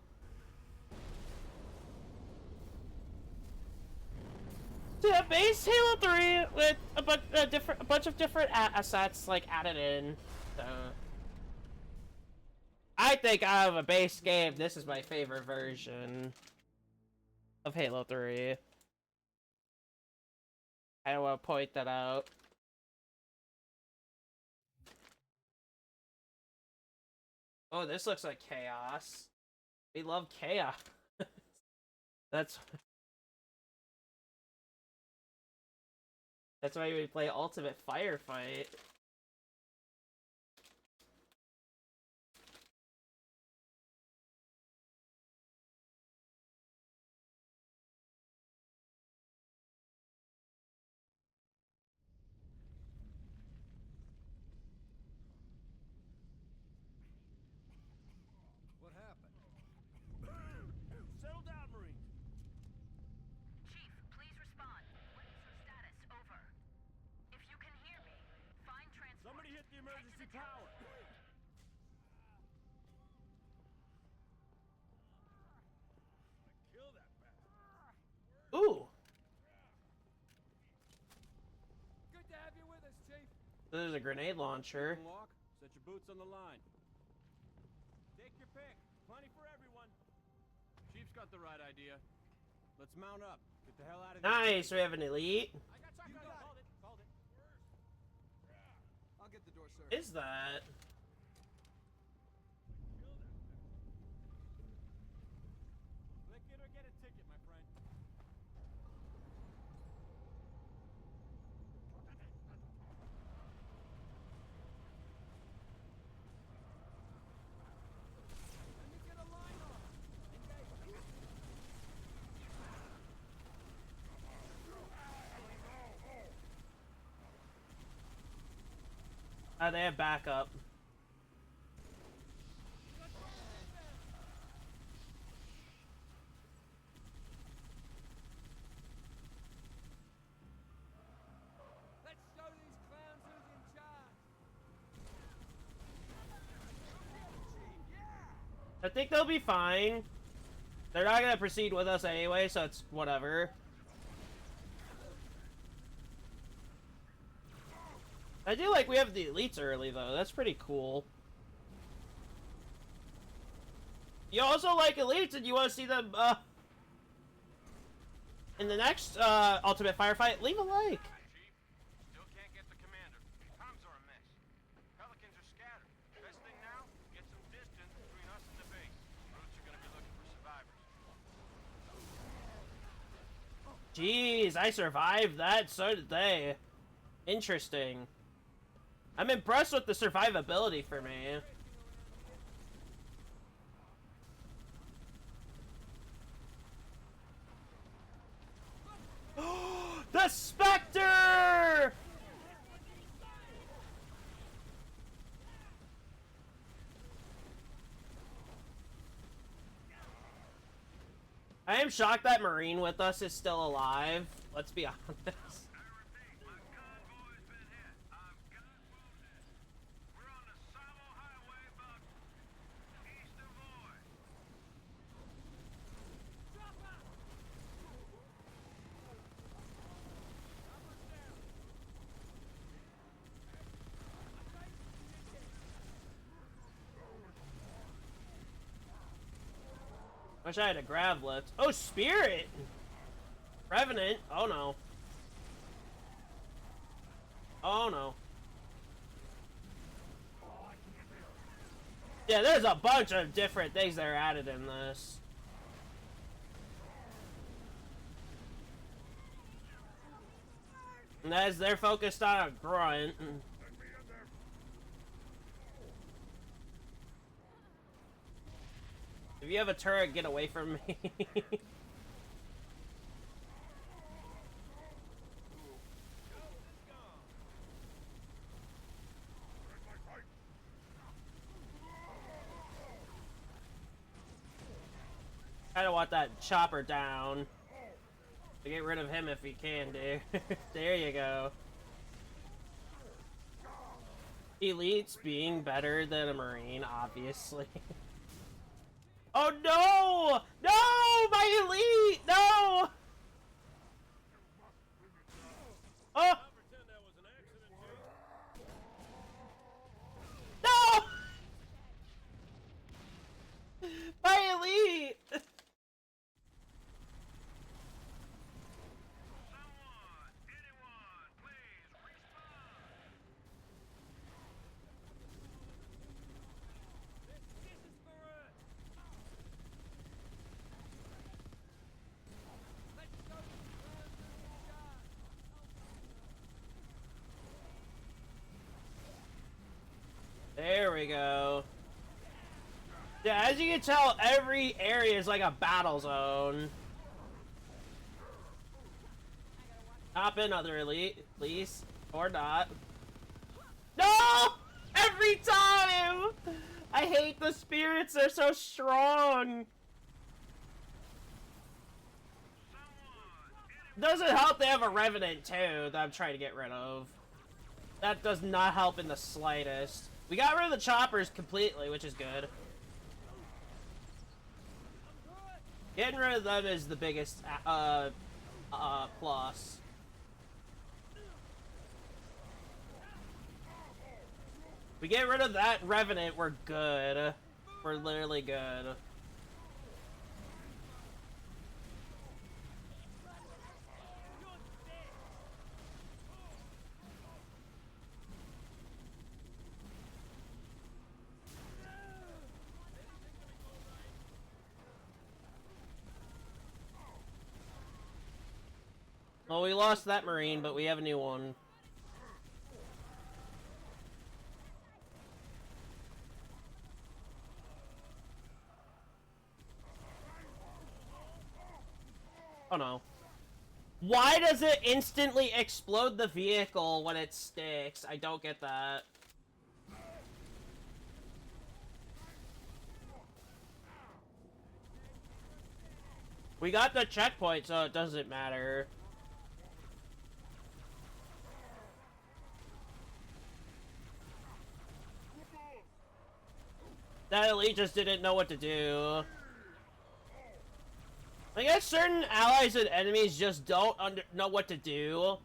So yeah, base Halo 3 with a bunch of different assets like added in. So I think out of a base game, this is my favorite version of Halo 3. I want to point that out. Oh, this looks like chaos. We love chaos. That's why we play Ultimate Firefight. Ooh. Good to have you with us, Chief. There's a grenade launcher. You can walk. Set your boots on the line. Take your pick. Plenty for everyone. Chief's got the right idea. Let's mount up. Get the hell out of here. Nice, we have an elite. I got you. Hold it. Hold it. I'll get the door, sir. Is that? Lick it or get a ticket, my friend. Let me get a line off. Engage. They have backup. Let's show these clowns who's in charge. I think they'll be fine. They're not gonna proceed with us anyway, so it's whatever. I do like we have the elites early, though. That's pretty cool. You also like elites, and you want to see them, in the next, Ultimate Firefight? Leave a like. Chief, still can't get the commander. Comms are a mess. Pelicans are scattered. Best thing now, get some distance between us and the base. Brutes are gonna be looking for survivors. Jeez, I survived that. So did they. Interesting. I'm impressed with the survivability for me. The Spectre! I am shocked that Marine with us is still alive. Let's be honest. Wish I had a grab lift. Oh, Spirit! Revenant. Oh no. Oh no. Yeah, there's a bunch of different things that are added in this. And as they're focused on a grunt. If you have a turret, get away from me. I don't want that chopper down. To get rid of him if you can, dude. There you go. Elites being better than a Marine, obviously. Oh no! No! My elite! No! Oh! No! My elite! There we go. Yeah, as you can tell, every area is like a battle zone. Hop in, other elite, please. Or not. No! Every time! I hate the spirits, they're so strong. Doesn't help they have a Revenant too that I'm trying to get rid of. That does not help in the slightest. We got rid of the choppers completely, which is good. Getting rid of them is the biggest plus. We get rid of that Revenant, we're good. We're literally good. Well, we lost that Marine, but we have a new one. Oh no. Why does it instantly explode the vehicle when it sticks? I don't get that. We got the checkpoint, so it doesn't matter. That elite just didn't know what to do. I guess certain allies and enemies just don't know what to do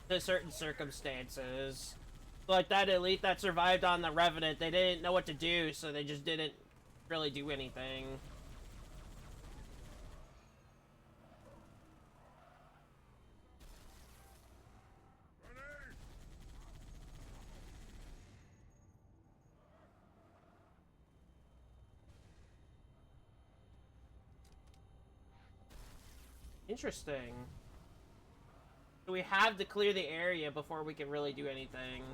in certain circumstances. Like that elite that survived on the Revenant, they didn't know what to do, so they just didn't really do anything. Interesting. So we have to clear the area before we can really do anything.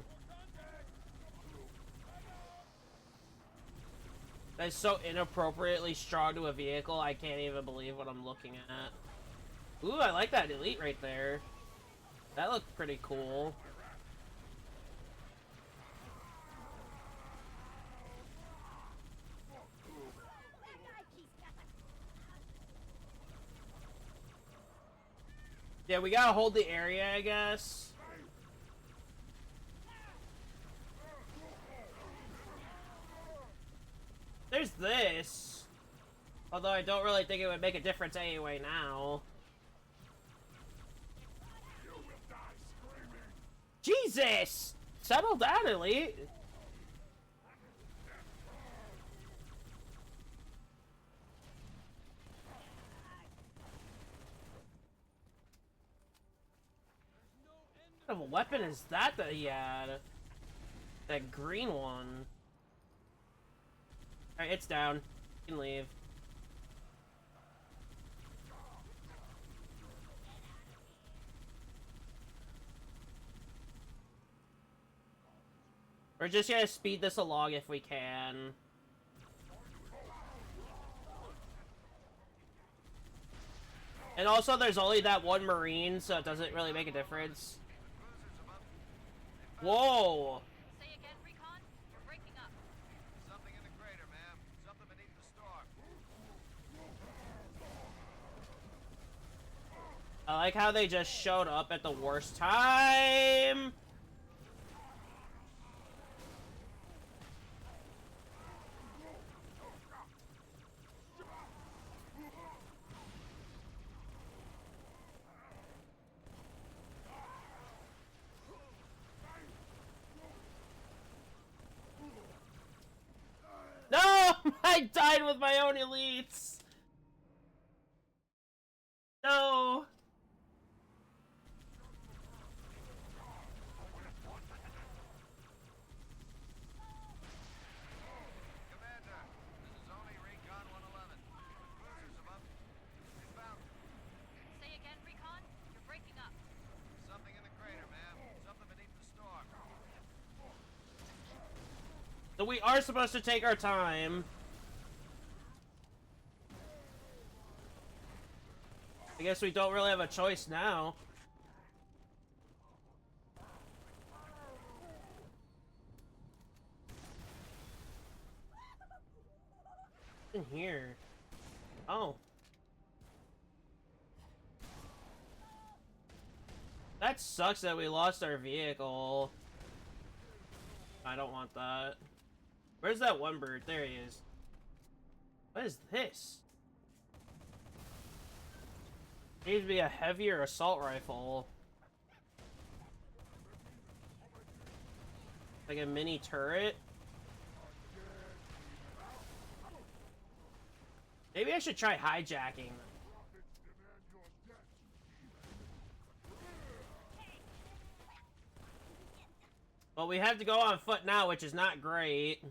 That's so inappropriately strong to a vehicle, I can't even believe what I'm looking at. Ooh, I like that elite right there. That looked pretty cool. Yeah, we gotta hold the area, I guess. There's this. Although I don't really think it would make a difference anyway now. Jesus! Settle down, elite. What kind of a weapon is that he had? That green one. Alright, it's down. You can leave. We're just gonna speed this along if we can. And also, there's only that one Marine, so it doesn't really make a difference. Whoa! Say again, Recon? You're breaking up. Something in the crater, ma'am. Something beneath the storm. I like how they just showed up at the worst time! No! I died with my own elites! No! Commander, this is only Recon 111. Cruisers above. Inbound. Say again, Recon? You're breaking up. Something in the crater, ma'am. Something beneath the storm. So we are supposed to take our time. I guess we don't really have a choice now. In here. Oh. That sucks that we lost our vehicle. I don't want that. Where's that one bird? There he is. What is this? Needs to be a heavier assault rifle. Like a mini turret. Maybe I should try hijacking. But we have to go on foot now, which is not great.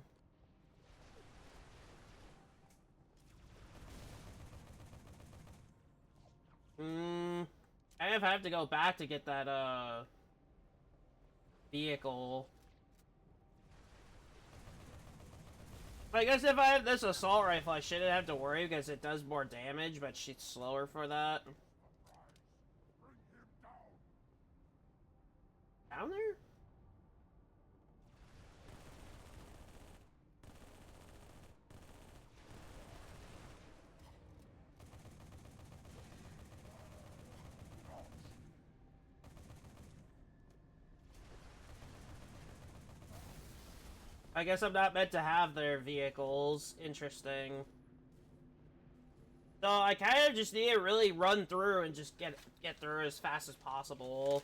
I have to go back to get that, vehicle. I guess if I have this assault rifle, I shouldn't have to worry because it does more damage, but she's slower for that. Down there? I guess I'm not meant to have their vehicles. Interesting. So I kind of just need to really run through and just get through as fast as possible.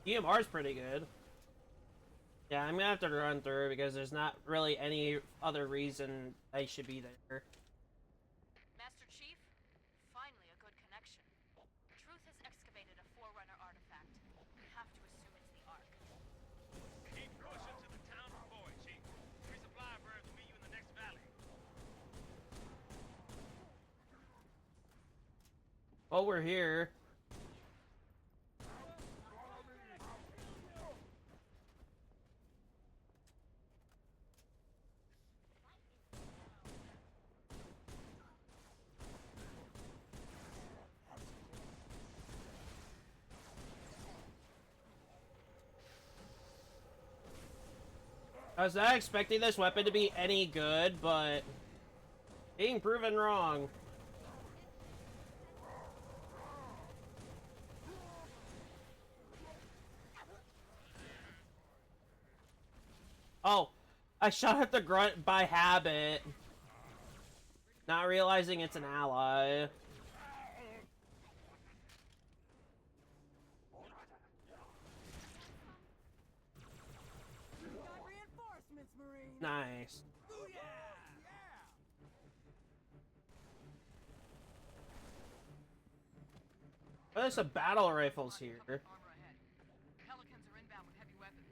EMR's pretty good. Yeah, I'm gonna have to run through because there's not really any other reason I should be there. Master Chief, finally a good connection. Truth has excavated a Forerunner artifact. We have to assume it's the Ark. Keep pushing to the town of Boy, Chief. Resupply birds will meet you in the next valley. Oh, we're here. I was not expecting this weapon to be any good, but being proven wrong. Oh, I shot at the grunt by habit, not realizing it's an ally. Nice. Oh, there's some battle rifles here. Pelicans are inbound with heavy weapons.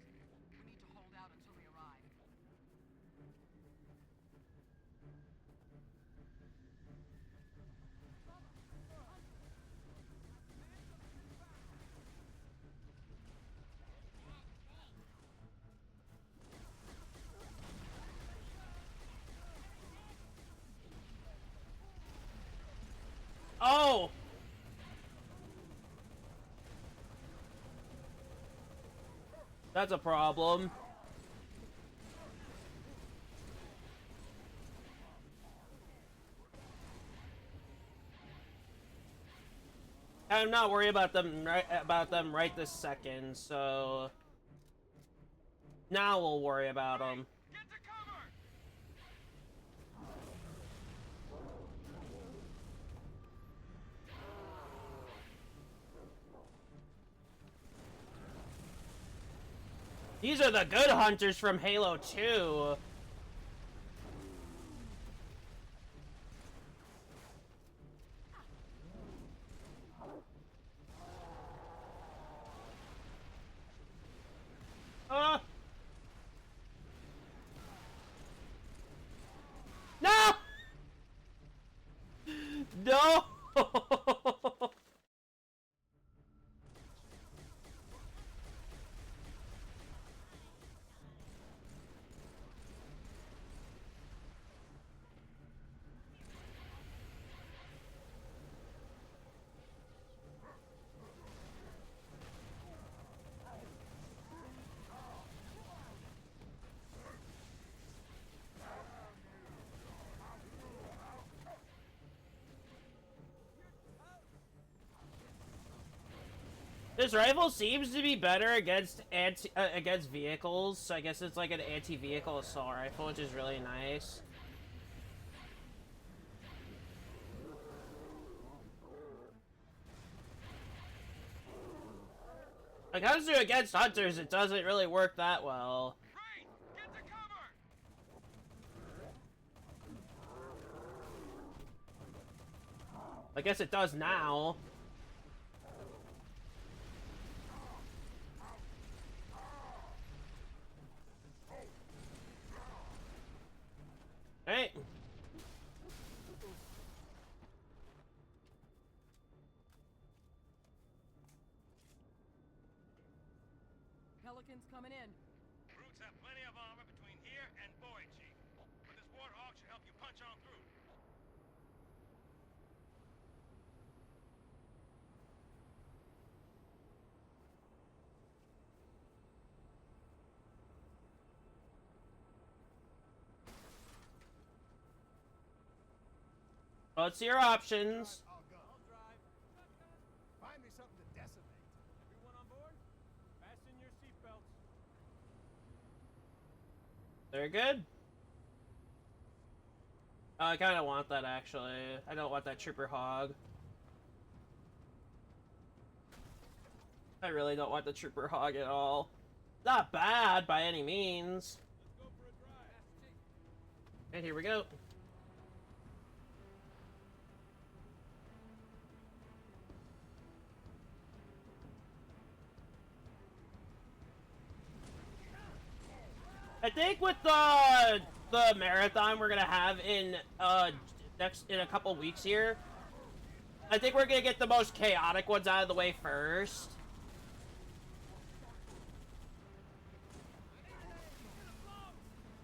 We need to hold out until they arrive. Oh! That's a problem. I'm not worried about them right this second, so now we'll worry about them. Get to cover! These are the good hunters from Halo 2. No! No! This rifle seems to be better against against vehicles, so I guess it's like an anti-vehicle assault rifle, which is really nice. When it comes to against hunters, it doesn't really work that well. Great! Get to cover! I guess it does now. Hey. Pelicans coming in. Brutes have plenty of armor between here and Boyd, Chief. But this Warthog should help you punch on through. What's your options? I'll go. Find me something to decimate. Everyone on board? Fasten your seatbelts. They're good. I kind of want that, actually. I don't want that trooper hog. I really don't want the trooper hog at all. Not bad by any means. Let's go for a drive. And here we go. I think with the marathon we're gonna have in in a couple weeks here, I think we're gonna get the most chaotic ones out of the way first.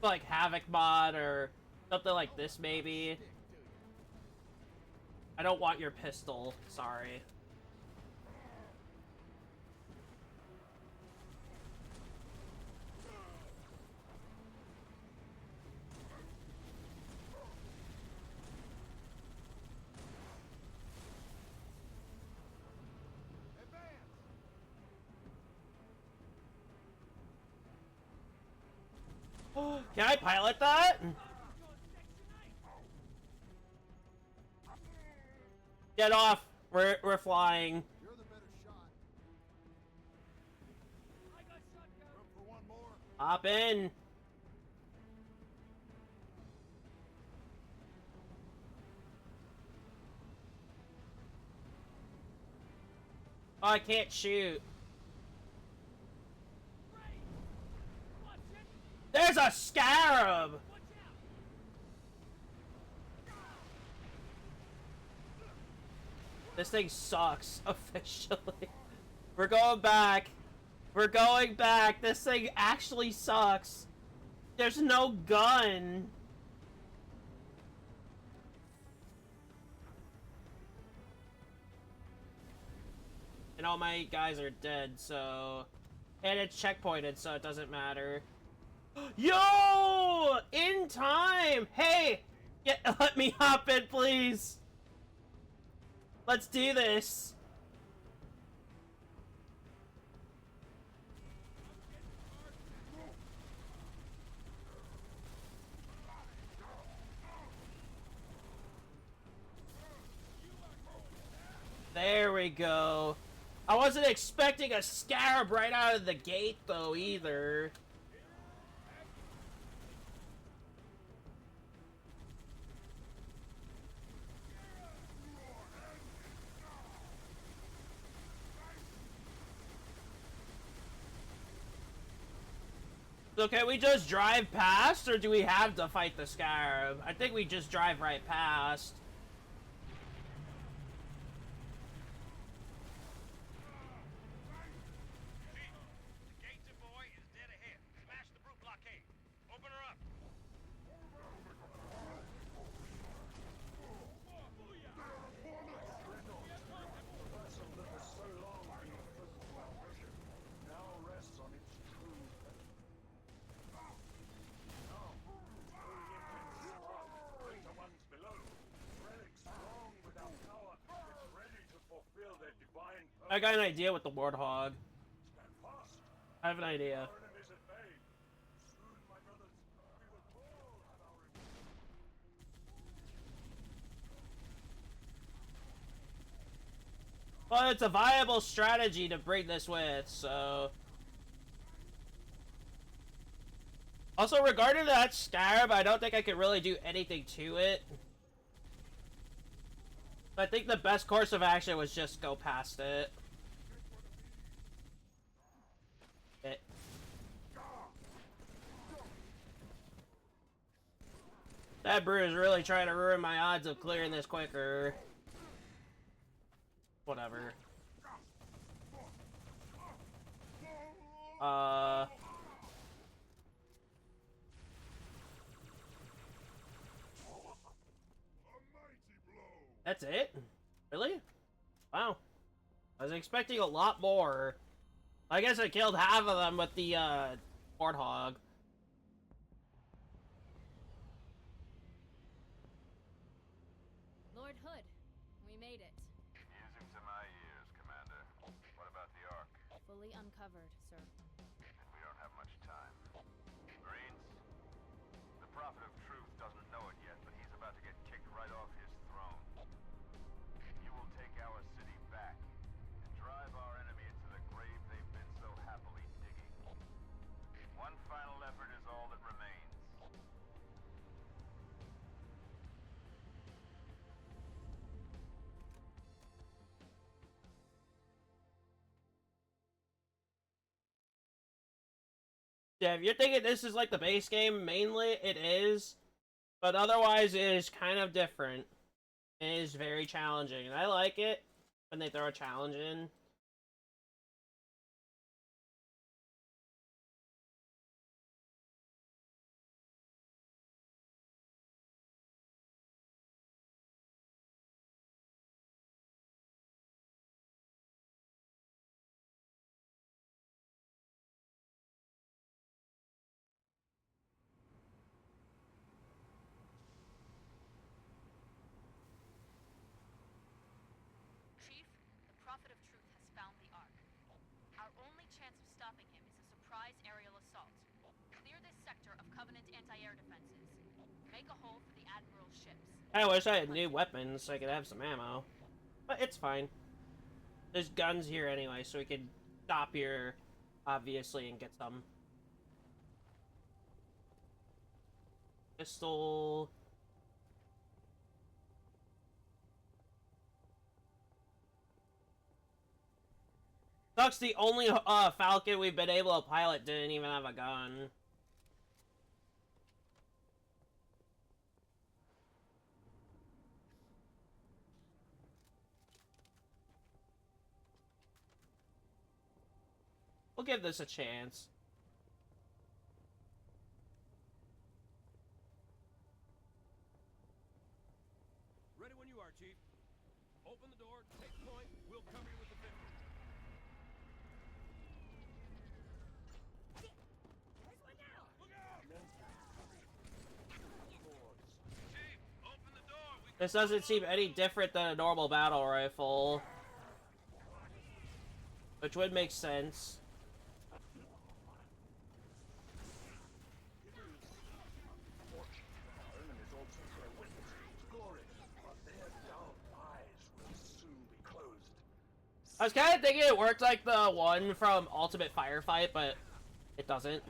Like Havoc mod or something like this, maybe. I don't want your pistol, sorry. Can I pilot that? Get off! We're flying. You're the better shot. I got shotgun. Room for one more. Hop in. Oh, I can't shoot. There's a scarab! This thing sucks, officially. We're going back. We're going back. This thing actually sucks. There's no gun. And all my guys are dead, so... And it's checkpointed, so it doesn't matter. Yo! In time! Hey! Let me hop in, please! Let's do this! There we go. I wasn't expecting a scarab right out of the gate, though, either. So can we just drive past, or do we have to fight the scarab? I think we just drive right past. Chief, the gate to Boy is dead ahead. Smash the brute blockade. Open her up. I got an idea with the Warthog. I have an idea. Well, it's a viable strategy to bring this with, so... Also, regarding that Scarab, I don't think I could really do anything to it. I think the best course of action was just go past it. That brew is really trying to ruin my odds of clearing this quicker. Whatever. That's it? Really? Wow. I was expecting a lot more. I guess I killed half of them with the, Warthog. Lord Hood, we made it. Music to my ears, Commander. What about the Ark? Fully uncovered, sir. And we don't have much time. Marines, the Prophet of Truth doesn't know it yet, but he's about to get kicked right off his throne. You will take our city back and drive our enemy into the grave they've been so happily digging. One final effort is all that remains. Yeah, if you're thinking this is like the base game, mainly it is. But otherwise, it is kind of different. It is very challenging. And I like it when they throw a challenge in. Chief, the Prophet of Truth has found the Ark. Our only chance of stopping him is a surprise aerial assault. Clear this sector of Covenant anti-air defenses. Make a hole for the Admiral's ships. I wish I had new weapons so I could have some ammo. But it's fine. There's guns here anyway, so we can stop here, obviously, and get some. Pistol. Sucks the only Falcon we've been able to pilot didn't even have a gun. We'll give this a chance. Ready when you are, Chief. Open the door, take point, we'll cover you with the 50. There's one now! Look out! Chief, open the door! This doesn't seem any different than a normal battle rifle. Which would make sense. I was kind of thinking it worked like the one from Ultimate Firefight, but it doesn't.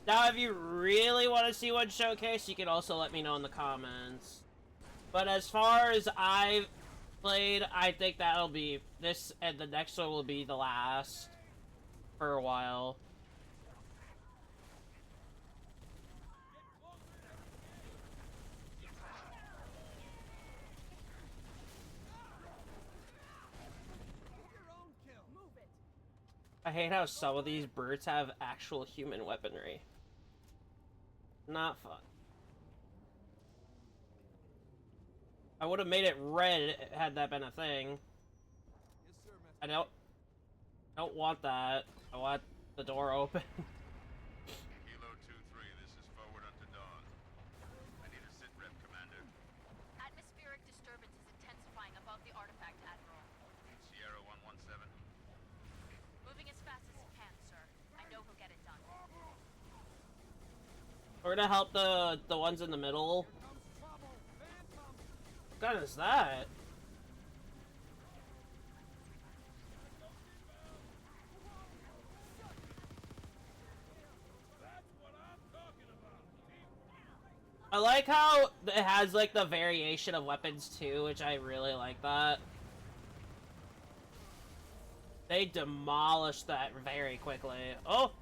Now, if you really want to see one showcase, you can also let me know in the comments. But as far as I've played, I think that'll be this, and the next one will be the last for a while. I hate how some of these birds have actual human weaponry. Not fun. I would have made it red had that been a thing. Yes, sir, Master. I don't want that. I want the door open. Kilo 2-3, this is forward unto dawn. I need a sit rep, Commander. Atmospheric disturbance is intensifying above the artifact, Admiral. Sierra 117. Moving as fast as he can, sir. I know he'll get it done. We're gonna help the ones in the middle. What gun is that? I like how it has like the variation of weapons too, which I really like that. They demolished that very quickly. Oh!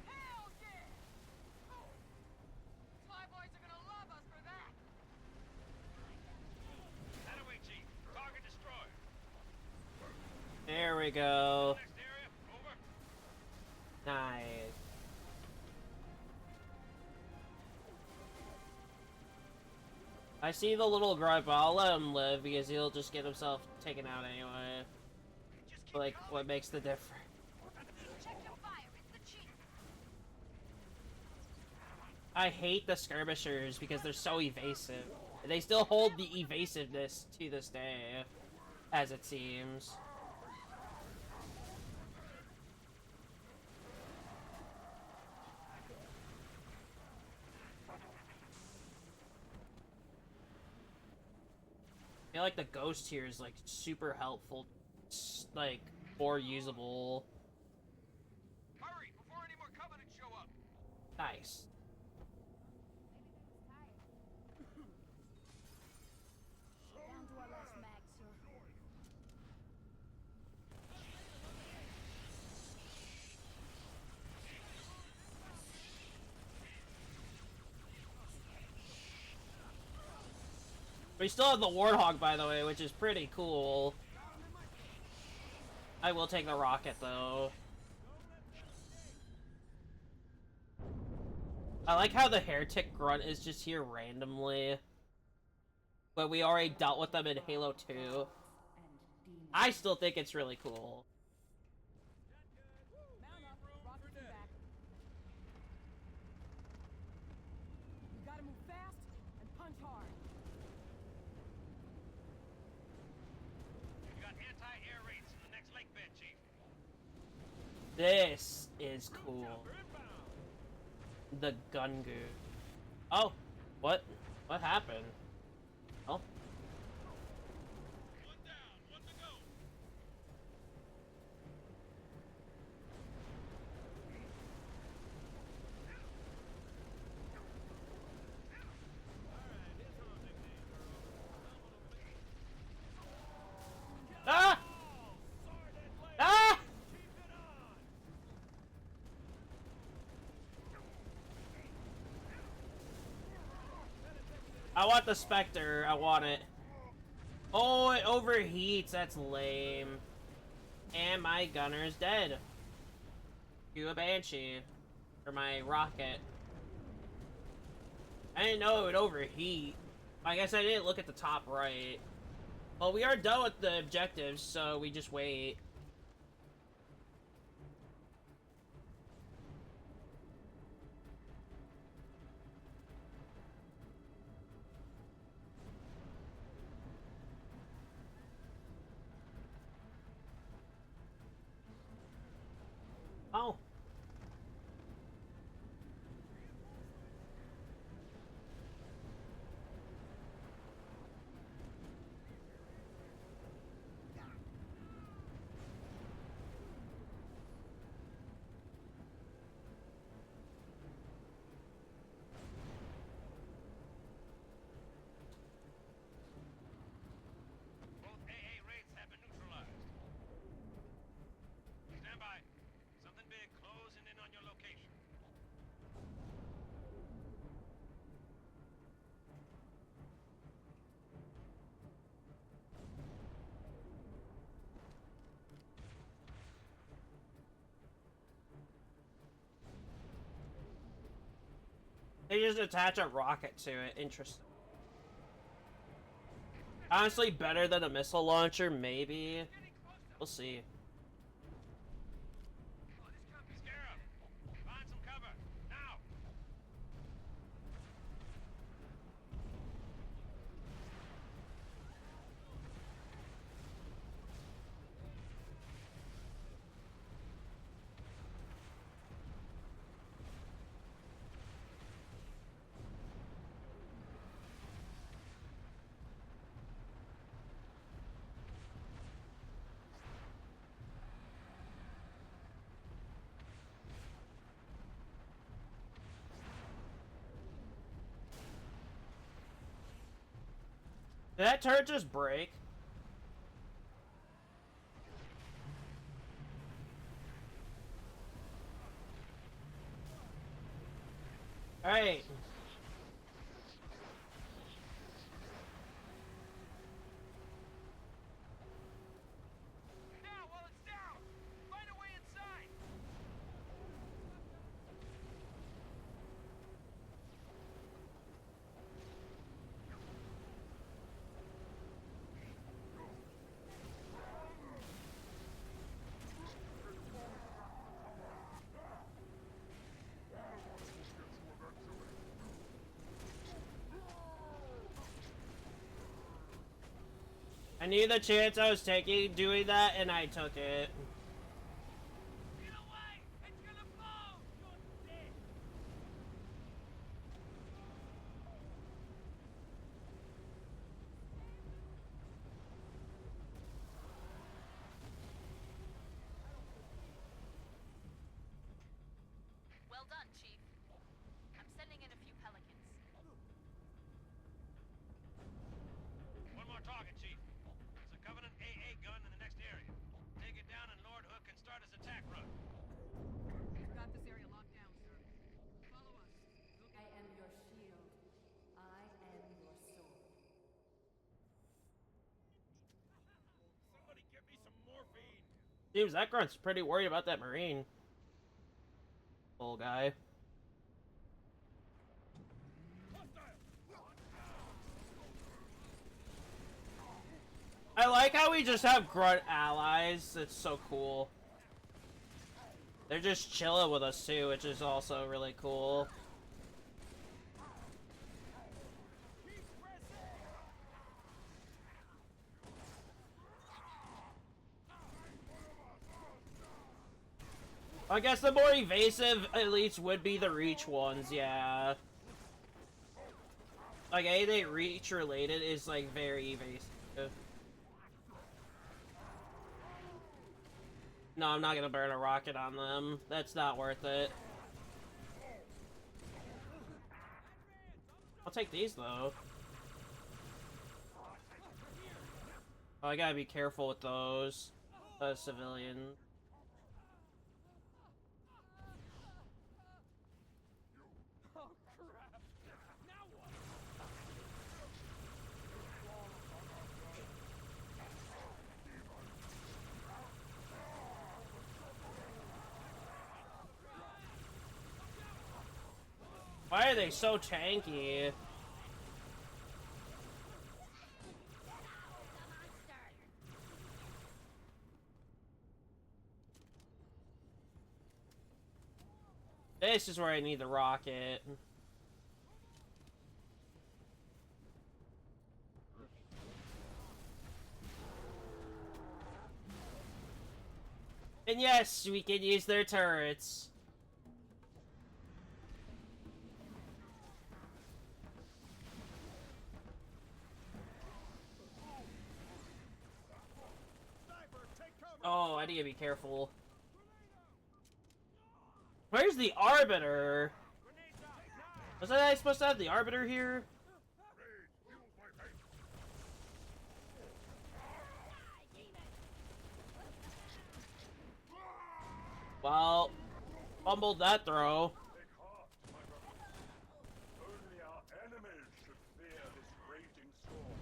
Hell yeah! Fly boys are gonna love us for that. Attaway, Chief. Target destroyed. There we go. Next area. Over. Nice. I see the little grunt, but I'll let him live because he'll just get himself taken out anyway. Like, what makes the difference? Check your fire. It's the chief. I hate the skirmishers because they're so evasive. They still hold the evasiveness to this day, as it seems. I feel like the ghost here is like super helpful, like more usable. Hurry before any more Covenant show up. Nice. Down to our last mag, sir. We still have the Warthog, by the way, which is pretty cool. I will take the rocket, though. I like how the Heretic Grunt is just here randomly. But we already dealt with them in Halo 2. I still think it's really cool. Mount up, rockets in back. You gotta move fast and punch hard. You got anti-air raids in the next lake bed, Chief. This is cool. The Gungu. Oh, what? What happened? Oh. One down, one to go. Ah! Ah! I want the Spectre. I want it. Oh, it overheats. That's lame. And my gunner's dead. Do a Banshee. For my rocket. I didn't know it would overheat. I guess I didn't look at the top right. Well, we are done with the objectives, so we just wait. Oh. They just attach a rocket to it. Interesting. Honestly, better than a missile launcher, maybe. We'll see. Scarab, find some cover, now! Did that turret just break? Alright. Now, while it's down! Find a way inside! I knew the chance I was taking doing that, and I took it. Get away! It's gonna blow! You're dead! Well done, Chief. I'm sending in a few Pelicans. One more target, Chief. There's a Covenant AA gun in the next area. Take it down and Lord Hook can start his attack run. We've got this area locked down, sir. Follow us. I am your shield. I am your sword. Somebody give me some morphine! Seems that grunt's pretty worried about that Marine. Old guy. I like how we just have grunt allies. It's so cool. They're just chilling with us too, which is also really cool. I guess the more evasive elites would be the Reach ones, yeah. Like, anything Reach related is, like, very evasive. No, I'm not gonna burn a rocket on them. That's not worth it. I'll take these, though. Oh, I gotta be careful with those. Civilian. Why are they so tanky? This is where I need the rocket. And yes, we can use their turrets. Oh, I need to be careful. Where's the Arbiter? Wasn't I supposed to have the Arbiter here? Well, fumbled that throw. Only our enemies should fear this raging storm.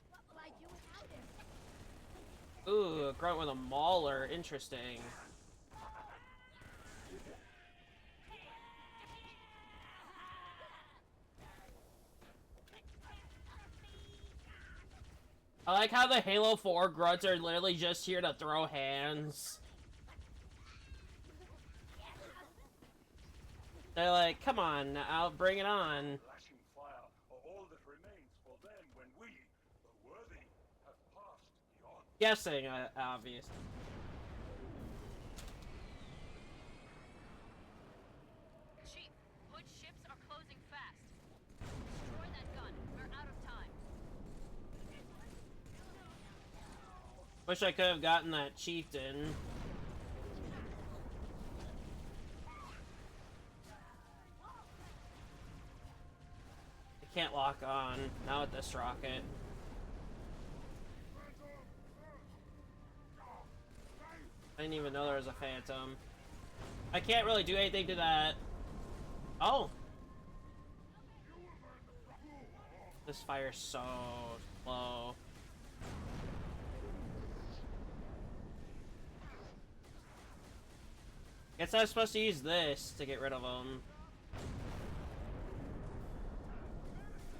What will I do without him? Ooh, grunt with a mauler. Interesting. I like how the Halo 4 grunts are literally just here to throw hands. They're like, come on, I'll bring it on. Flashing fire are all that remains for them when we, the worthy, have passed beyond. Guessing, obvious. Chief, Hood's ships are closing fast. Destroy that gun. We're out of time. Wish I could have gotten that chieftain. I can't lock on. Now with this rocket. I didn't even know there was a phantom. I can't really do anything to that. Oh! This fire's so slow. Guess I was supposed to use this to get rid of them.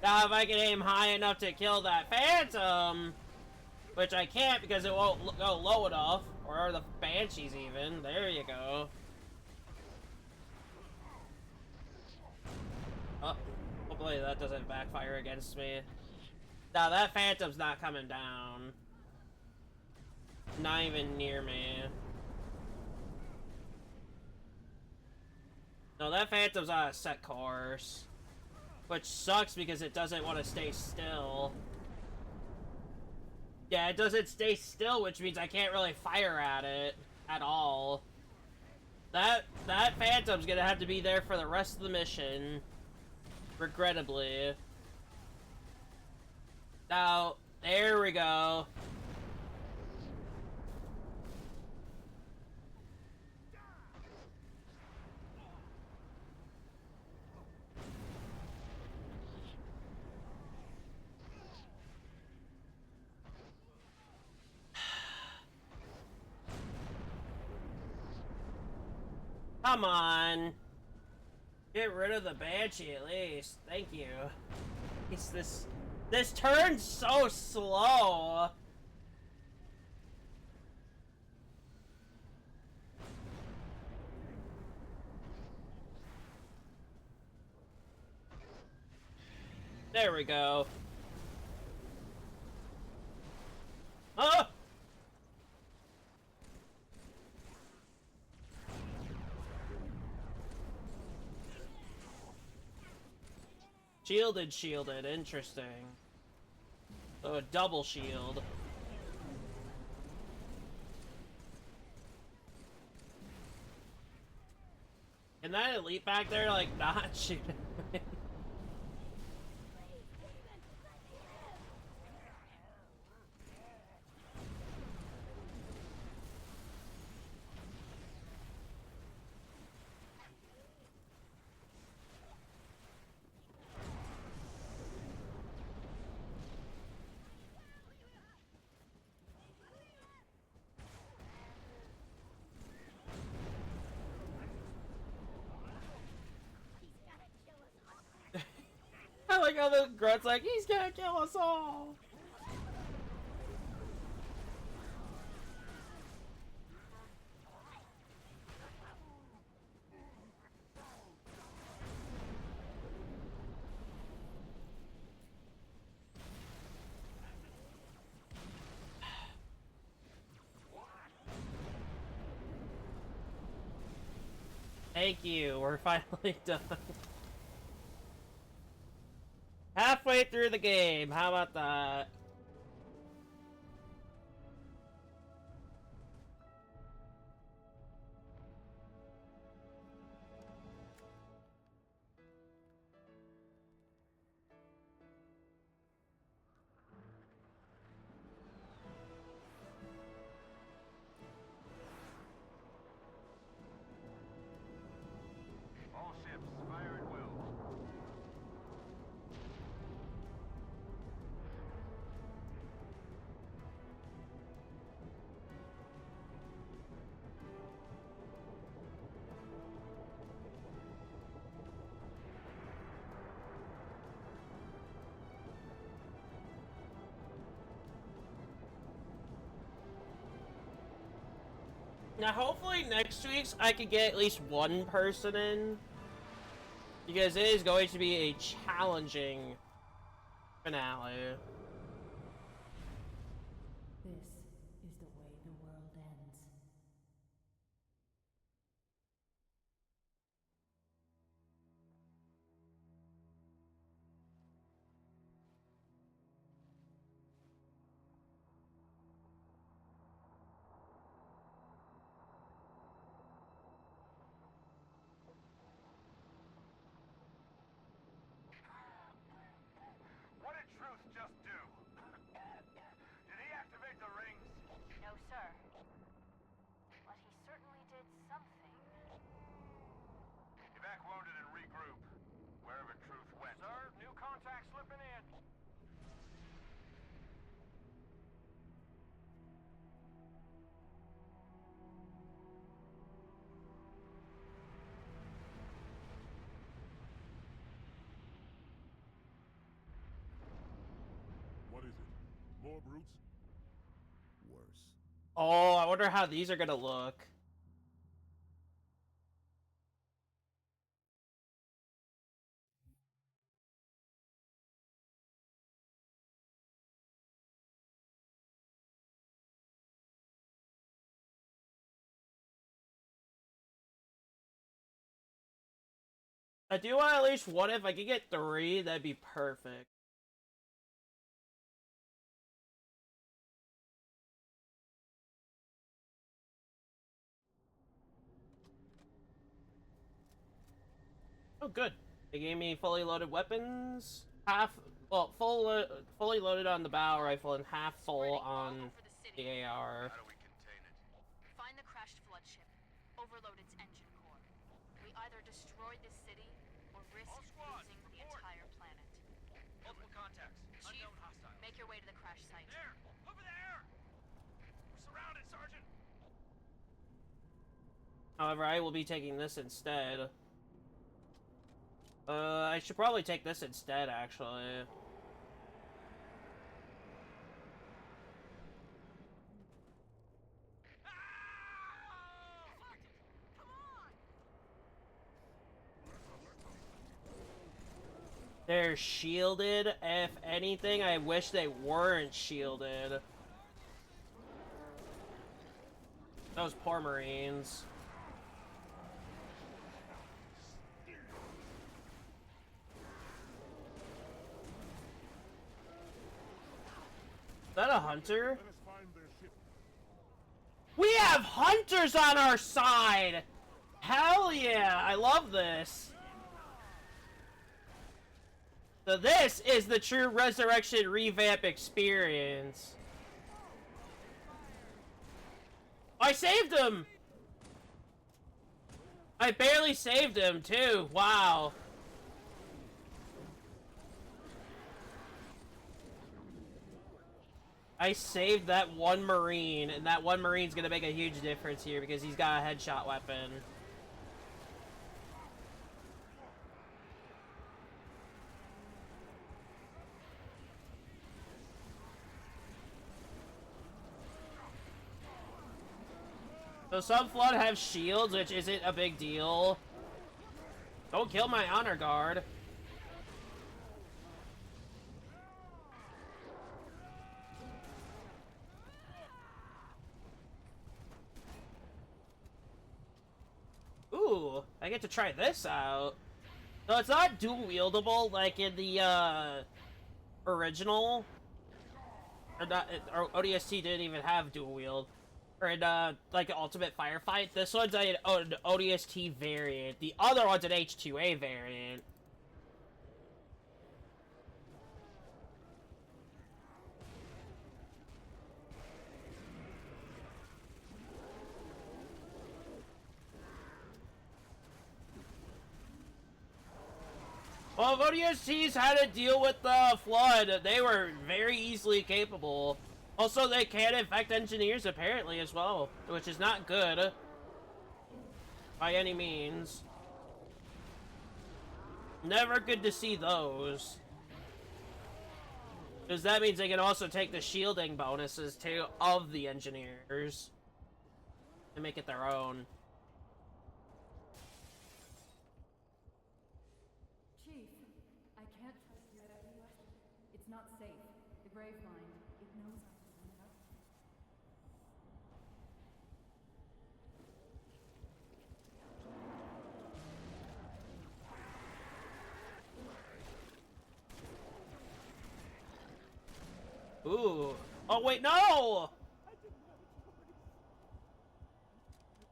Now if I can aim high enough to kill that phantom, which I can't because it won't go low enough, or the banshees even. There you go. Oh, hopefully that doesn't backfire against me. Now that phantom's not coming down. Not even near me. No, that phantom's on a set course. Which sucks because it doesn't want to stay still. Yeah, it doesn't stay still, which means I can't really fire at it at all. That phantom's gonna have to be there for the rest of the mission. Regrettably. Now, there we go. Come on. Get rid of the Banshee at least. Thank you. This turn's so slow. There we go. Oh! Shielded, interesting. So a double shield. Can that elite back there, like, not shoot him? I like how the grunt's like, he's gonna kill us all! Thank you, we're finally done. Halfway through the game, how about that? All ships, fire at will. Now, hopefully next week's I could get at least one person in. Because it is going to be a challenging finale. This is the way the world ends. What did Truth just do? Did he activate the rings? No, sir. But he certainly did something. Evac wounded and regroup. Wherever Truth went. Sir, new contact slipping in. What is it? More brutes? Worse. Oh, I wonder how these are gonna look. I do want at least one. If I could get 3, that'd be perfect. Oh, good. They gave me fully loaded weapons. Fully loaded on the bow rifle and half full on the AR. How do we contain it? Find the crashed flood ship. Overload its engine core. We either destroy this city or risk losing the entire planet. Multiple contacts. Chief, Unknown hostiles. make your way to the crash site. There! Over there! We're surrounded, Sergeant! However, I will be taking this instead. I should probably take this instead, actually. They're shielded. If anything, I wish they weren't shielded. Those poor Marines. Is that a hunter? Let us find their ship. We have hunters on our side! Hell yeah! I love this! So this is the true Resurrection Revamp experience. I saved him! I barely saved him, too. Wow. I saved that one Marine, and that one Marine's gonna make a huge difference here because he's got a headshot weapon. So some Flood have shields, which isn't a big deal. Don't kill my honor guard. Ooh, I get to try this out. So it's not dual wieldable like in the original. Or not, or ODST didn't even have dual wield. Or in like an Ultimate Firefight. This one's an ODST variant. The other one's an H2A variant. Well, if ODSTs had to deal with the Flood, they were very easily capable. Also, they can infect engineers, apparently, as well. Which is not good. By any means. Never good to see those. Because that means they can also take the shielding bonuses, too, of the engineers. and make it their own. Chief, I can't trust your idea. It's not safe. The Grave Mind, it knows I'm coming up. Ooh. Oh, wait, no! I didn't have a choice.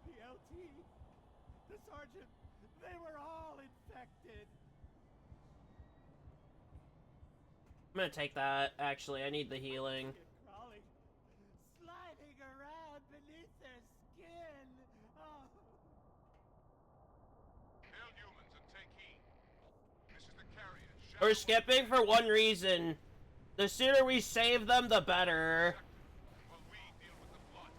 The LT, the sergeant, they were all infected. I'm gonna take that, actually. I need the healing. Crawling, sliding around beneath their skin. Oh. Hail humans and take heed. This is the carrier. We're skipping for one reason. The sooner we save them, the better. While we deal with the flood.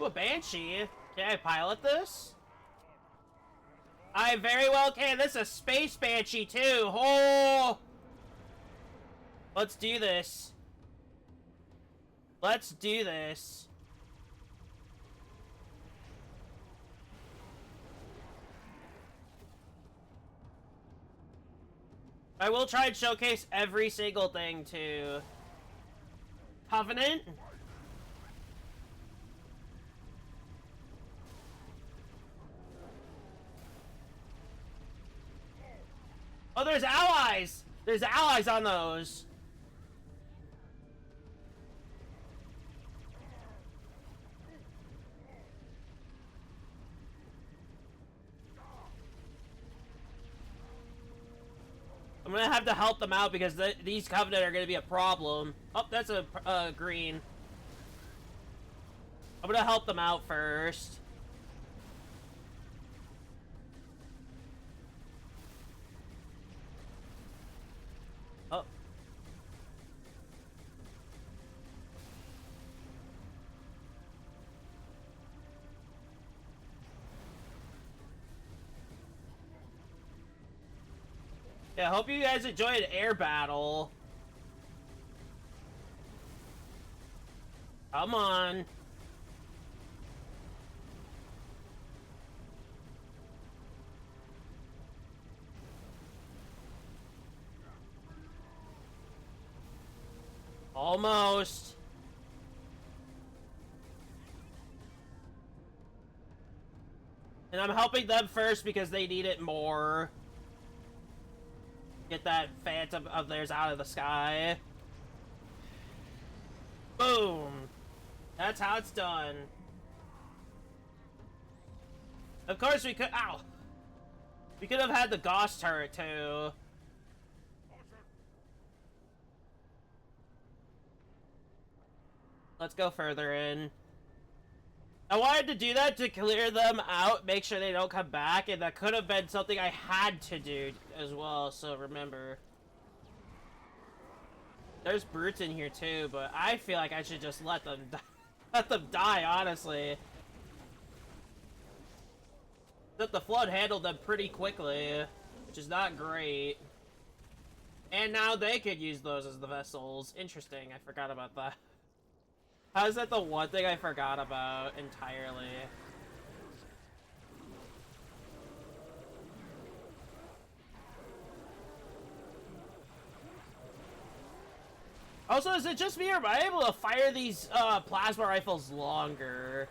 Ooh, a Banshee. Can I pilot this? I very well can. This is a Space Banshee, too. Oh! Let's do this. Let's do this. I will try and showcase every single thing, too. Covenant? Oh, there's allies! There's allies on those. I'm gonna have to help them out because these Covenant are gonna be a problem. Oh, that's a green. I'm gonna help them out first. Oh. Yeah, hope you guys enjoyed Air Battle. Come on. Almost. And I'm helping them first because they need it more. Get that phantom of theirs out of the sky. Boom. That's how it's done. Of course we could... Ow! We could have had the Gauss turret, too. Let's go further in. I wanted to do that to clear them out, make sure they don't come back, and that could have been something I had to do as well, so remember. There's brutes in here too, but I feel like I should just let them die, honestly. That the flood handled them pretty quickly, which is not great. And now they could use those as the vessels. Interesting, I forgot about that. How is that the one thing I forgot about entirely? Also, is it just me or am I able to fire these plasma rifles longer?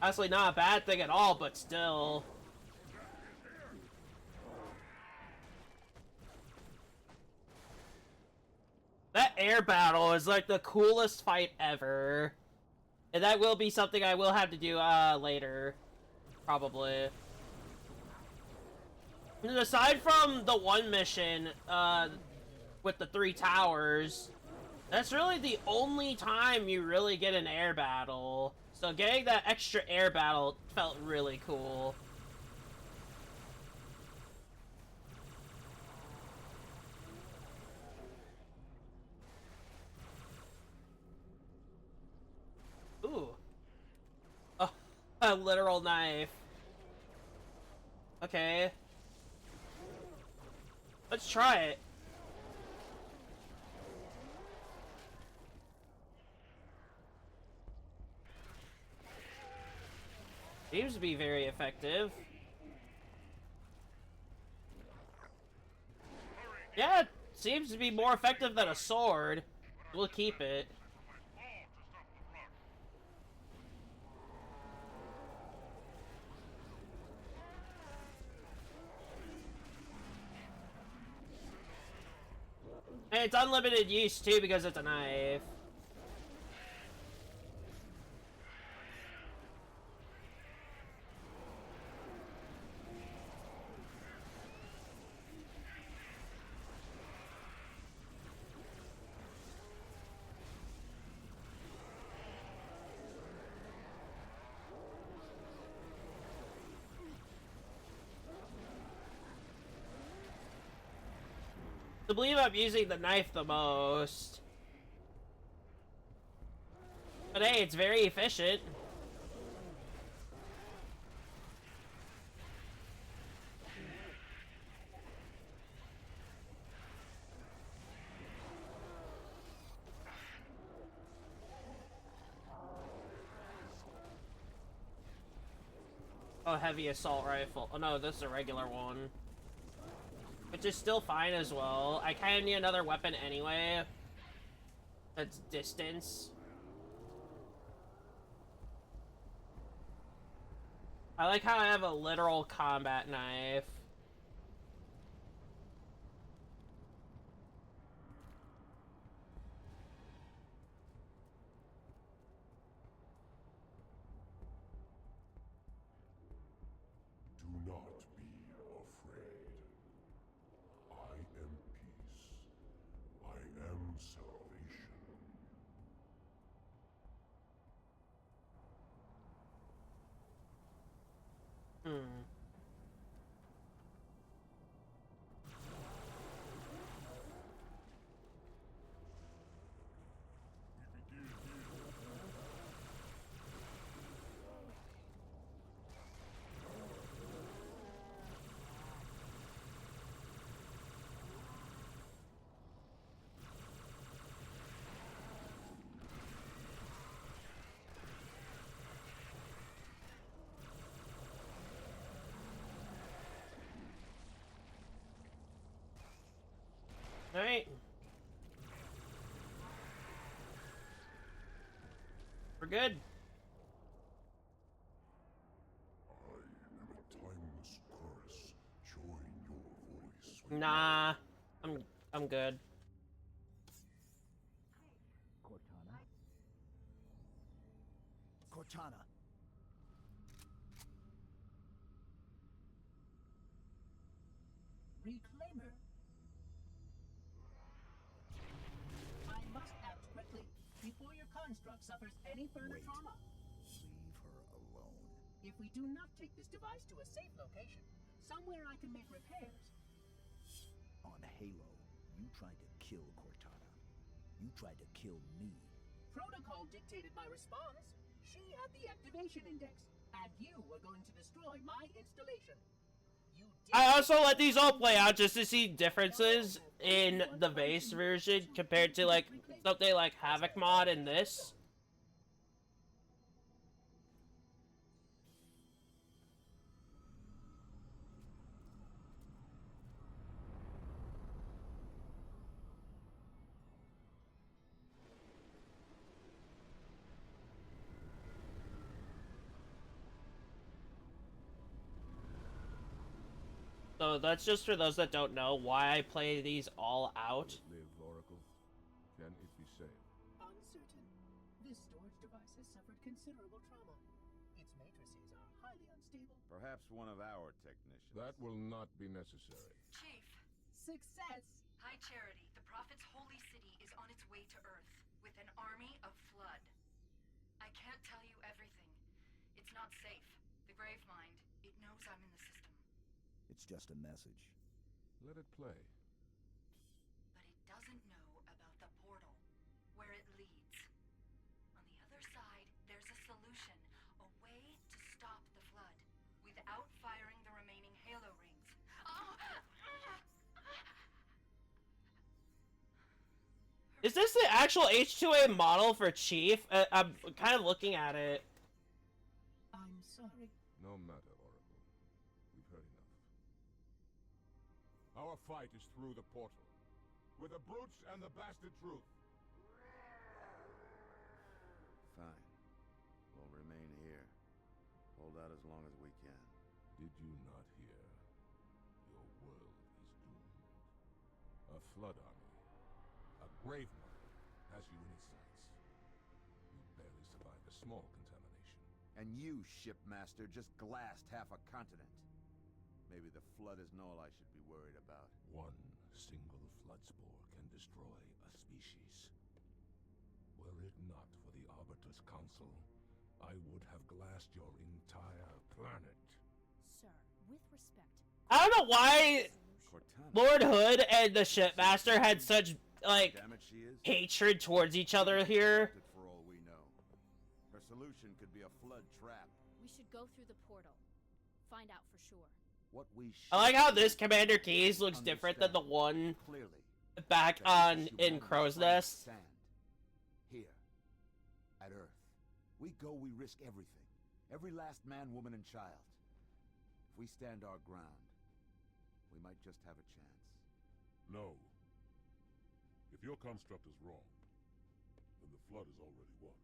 Honestly, not a bad thing at all, but still. That air battle is like the coolest fight ever. And that will be something I will have to do later. Probably. And aside from the one mission with the 3 towers, that's really the only time you really get an air battle. So getting that extra air battle felt really cool. A literal knife. Okay. Let's try it. Seems to be very effective. Yeah, it seems to be more effective than a sword. We'll keep it. And it's unlimited use too because it's a knife. I believe I'm using the knife the most. But hey, it's very efficient. Oh, heavy assault rifle. Oh no, this is a regular one. Which is still fine as well. I kind of need another weapon anyway. That's distance. I like how I have a literal combat knife. Do not be afraid. I am peace. I am salvation. Alright. We're good. I am a timeless chorus. Join your voice. Nah. I'm good. Cortana? Cortana. Reclaimer. I must act quickly before your construct suffers any further trauma. Leave her alone. If we do not take this device to a safe location, somewhere I can make repairs. On Halo, you tried to kill Cortana. You tried to kill me. Protocol dictated my response. She had the activation index, and you were going to destroy my installation. You did. I also let these all play out just to see differences in the base version compared to like something like Havoc mod and this. So that's just for those that don't know why I play these all out. Live, Oracle. Can it be saved? Uncertain. This storage device has suffered considerable trauma. Its matrices are highly unstable. Perhaps one of our technicians. That will not be necessary. Chief, Success! High Charity, the Prophet's holy city is on its way to Earth with an army of Flood. I can't tell you everything. It's not safe. The Gravemind, it knows I'm in the system. It's just a message. Let it play. But it doesn't know about the portal, where it leads. On the other side, there's a solution, a way to Is this the actual H2A model for Chief? I'm kind of looking at it. I'm sorry. No matter, Oracle. We've heard enough. Our fight is through the portal. With the brutes and the bastard truth. Fine. We'll remain here. Hold out as long as we can. Did you not hear? Your world is doomed. A flood army, a grave mother, has you in its sights. You barely survived a small contamination. And you, shipmaster, just glassed half a continent. Maybe the flood isn't all I should be worried about. One single flood spore can destroy a species. Were it not for the Arbiter's Council, I would have glassed your entire planet. Sir, with respect. I don't know why Cortana. Lord Hood and the Shipmaster had such, like, Damn it, she is. hatred towards each other here. For all we know. Her solution could be a flood trap. We should go through the portal. Find out for sure. What we I like how this Commander Keys looks different than the one clearly back on in Crow's Nest. sand. Here, at Earth, we go, we risk everything. Every last man, woman, and child. If we stand our ground, we might just have a chance. No. If your construct is wrong, then the flood is already won.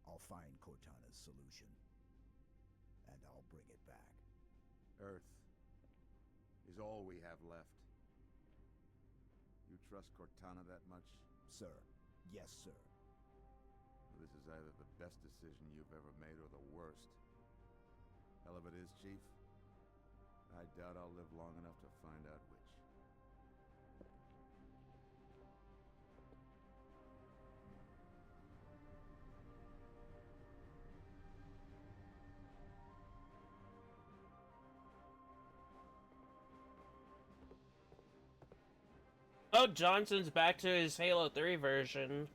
I'll find Cortana's solution. And I'll bring it back. Earth is all we have left. You trust Cortana that much? Sir. Yes, sir. This is either the best decision you've ever made or the worst. Hell of it is, Chief. I doubt I'll live long enough to find out which. Oh, Johnson's back to his Halo 3 version.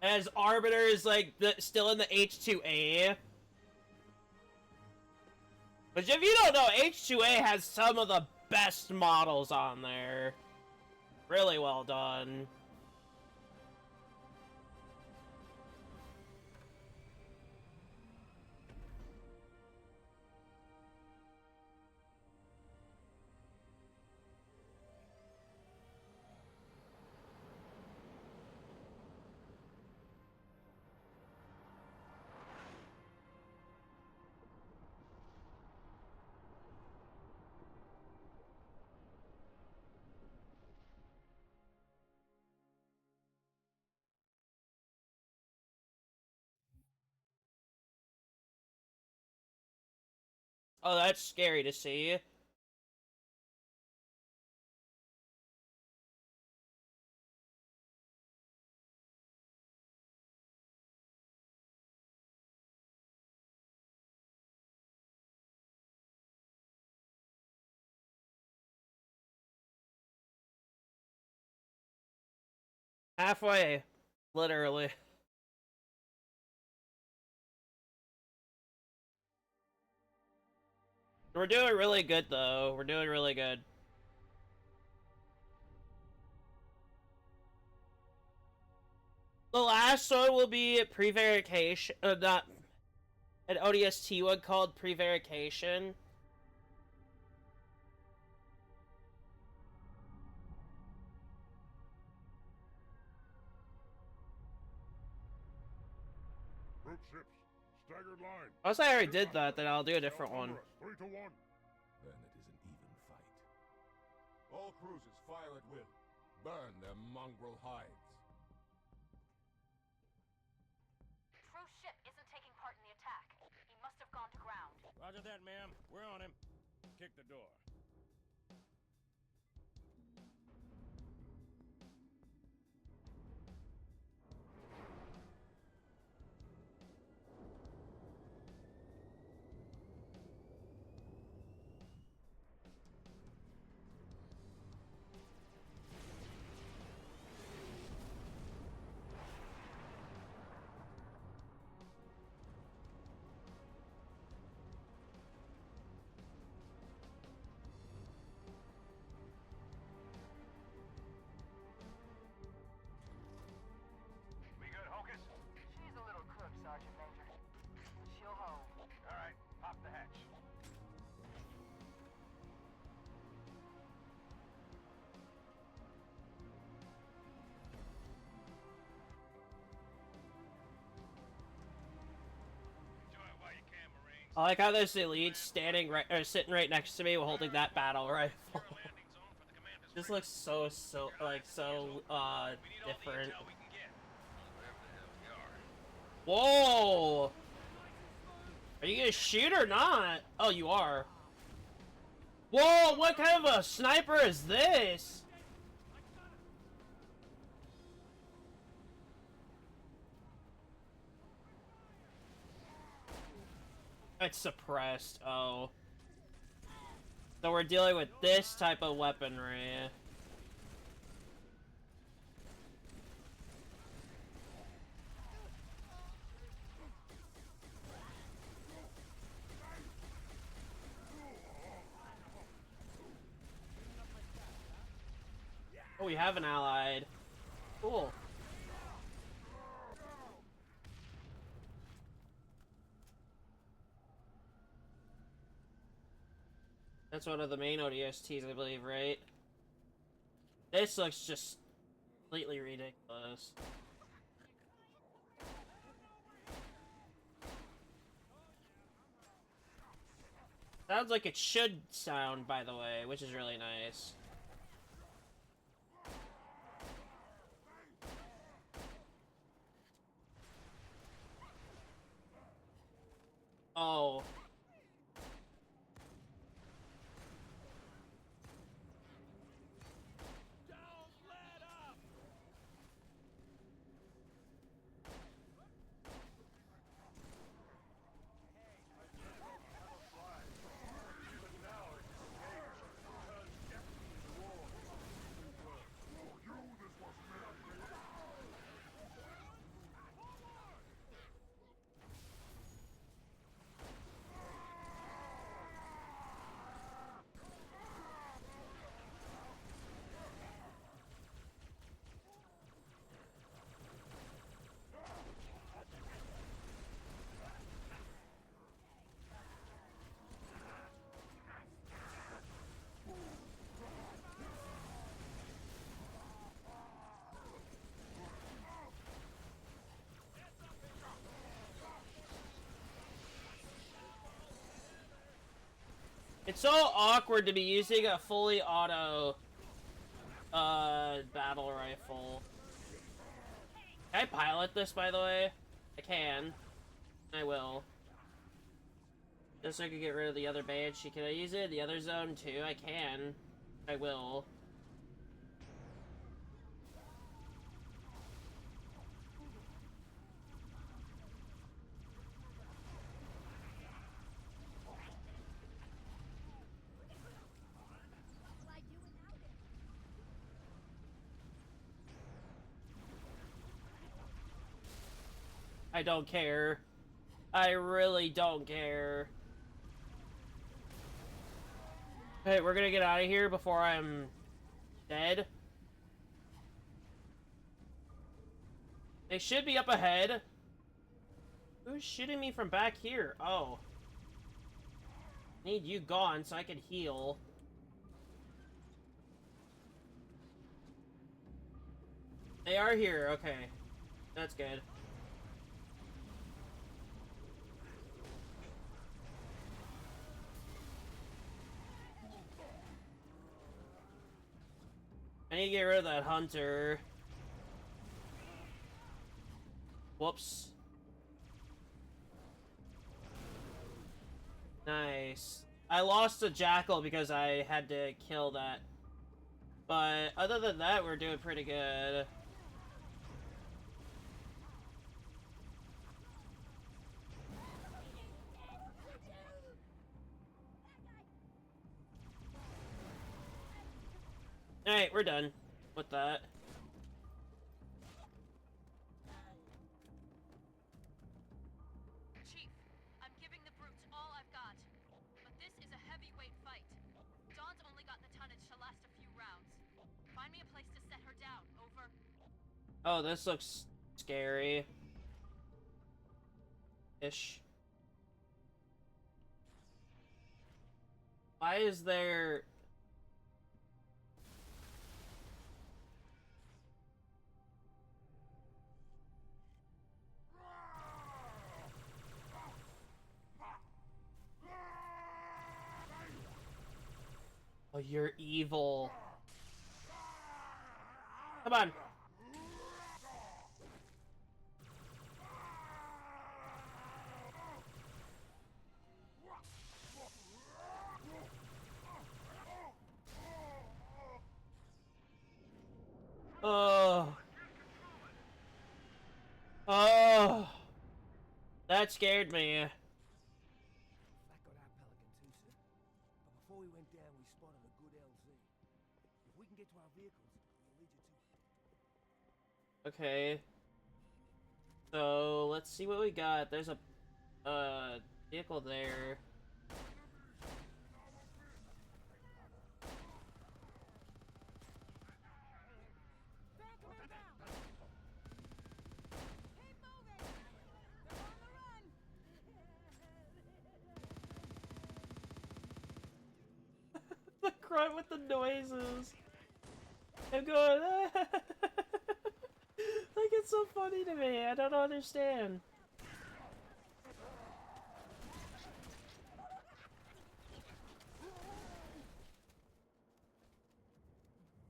As Arbiter is like still in the H2A. Which, if you don't know, H2A has some of the best models on there. Really well done. Oh, that's scary to see. Halfway, literally. We're doing really good, though. We're doing really good. The last one will be pre-verification, not an ODST one called pre-verification. Brute ships, staggered line. Unless I already did that, then I'll do a different one. 3 to 1. Then it is an even fight. All cruisers fire at will. Burn their mongrel hides. True ship isn't taking part in the attack. He must have gone to ground. Roger that, ma'am. We're on him. Kick the door. I like how there's the elite standing right or sitting right next to me while holding that battle rifle. This looks so different. Whoa! Are you gonna shoot or not? Oh, you are. Whoa! What kind of a sniper is this? It's suppressed. Oh. So we're dealing with this type of weaponry. Oh, we have an allied. Cool. That's one of the main ODSTs, I believe, right? This looks just completely ridiculous. Sounds like it should sound, by the way, which is really nice. Oh. It's so awkward to be using a fully auto battle rifle. Can I pilot this, by the way? I can. I will. Just so I can get rid of the other banshee. Can I use it in the other zone too? I can. I will. I don't care. I really don't care. Hey, we're gonna get out of here before I'm dead. They should be up ahead. Who's shooting me from back here? Oh. Need you gone so I can heal. They are here, okay. That's good. I need to get rid of that hunter. Whoops. Nice. I lost a jackal because I had to kill that. But other than that, we're doing pretty good. Alright, we're done with that. Chief, I'm giving the brutes all I've got. But this is a heavyweight fight. Dawn's only got the tonnage to last a few rounds. Find me a place to set her down. Over. Oh, this looks scary. Ish. Why is there... Oh, you're evil. Come on. Oh. Oh. That scared me. That got our Pelican too, sir. But before we went down, we spotted a good LZ. If we can get to our vehicles, we'll lead you to it. Okay. So, let's see what we got. There's a vehicle there. The grunt with the noises. I'm going. Like, it's so funny to me. I don't understand.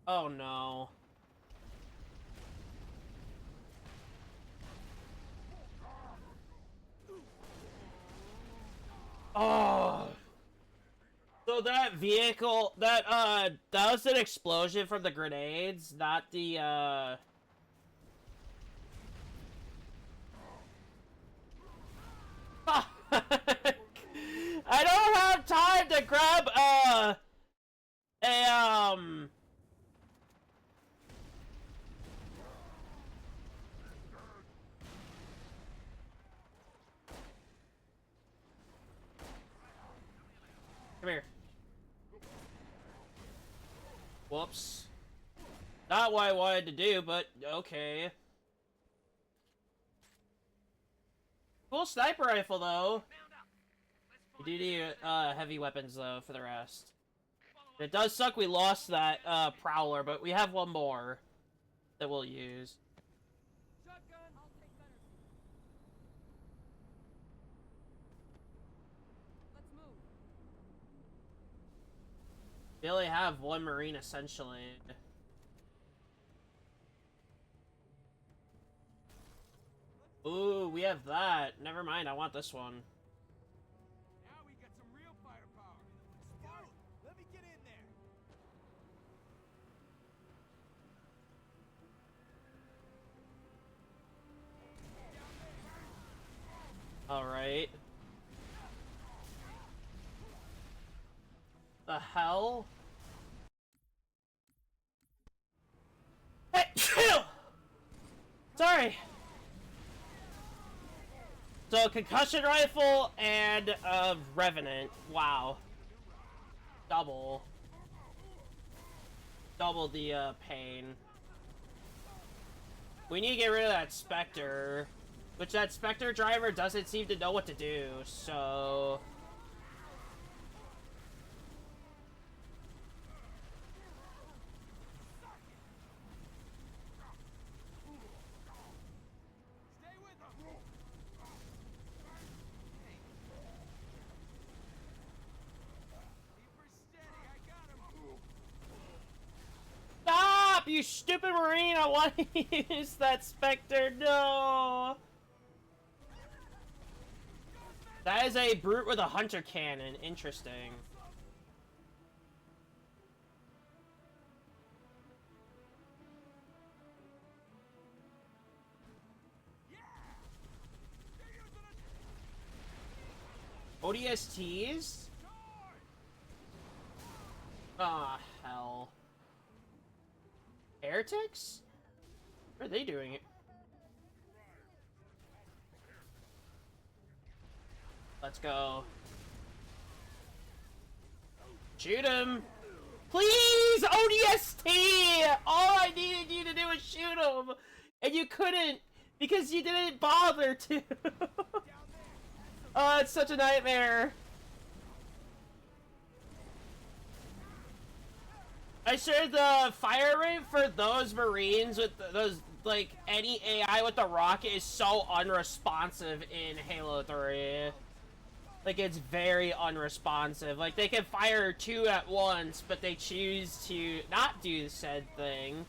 Oh no. Oh. So that vehicle, that was an explosion from the grenades, not the, I don't have time to grab, Come here. Whoops. Not what I wanted to do, but okay. Cool sniper rifle, though. You do need, heavy weapons, though, for the rest. It does suck we lost that, Prowler, but we have one more that we'll use. We only have one Marine, essentially. Ooh, we have that. Never mind, I want this one. Now we got some real firepower. Scout, let me get in there. Alright. The hell? Hey, chill! Sorry. So, concussion rifle and Revenant. Wow. Double the pain. We need to get rid of that Spectre, which that Spectre driver doesn't seem to know what to do. So. Stop, you stupid Marine! I want to use that Spectre. No. That is a brute with a hunter cannon. Interesting. ODSTs? Ah, hell. Heretics? What are they doing? Let's go. Shoot him! Please, ODST! All I needed you to do was shoot him! And you couldn't, because you didn't bother to. Oh, it's such a nightmare. I sure the fire rate for those Marines with those, like, any AI with the rocket is so unresponsive in Halo 3. Like, it's very unresponsive. Like, they can fire 2 at once, but they choose to not do said thing.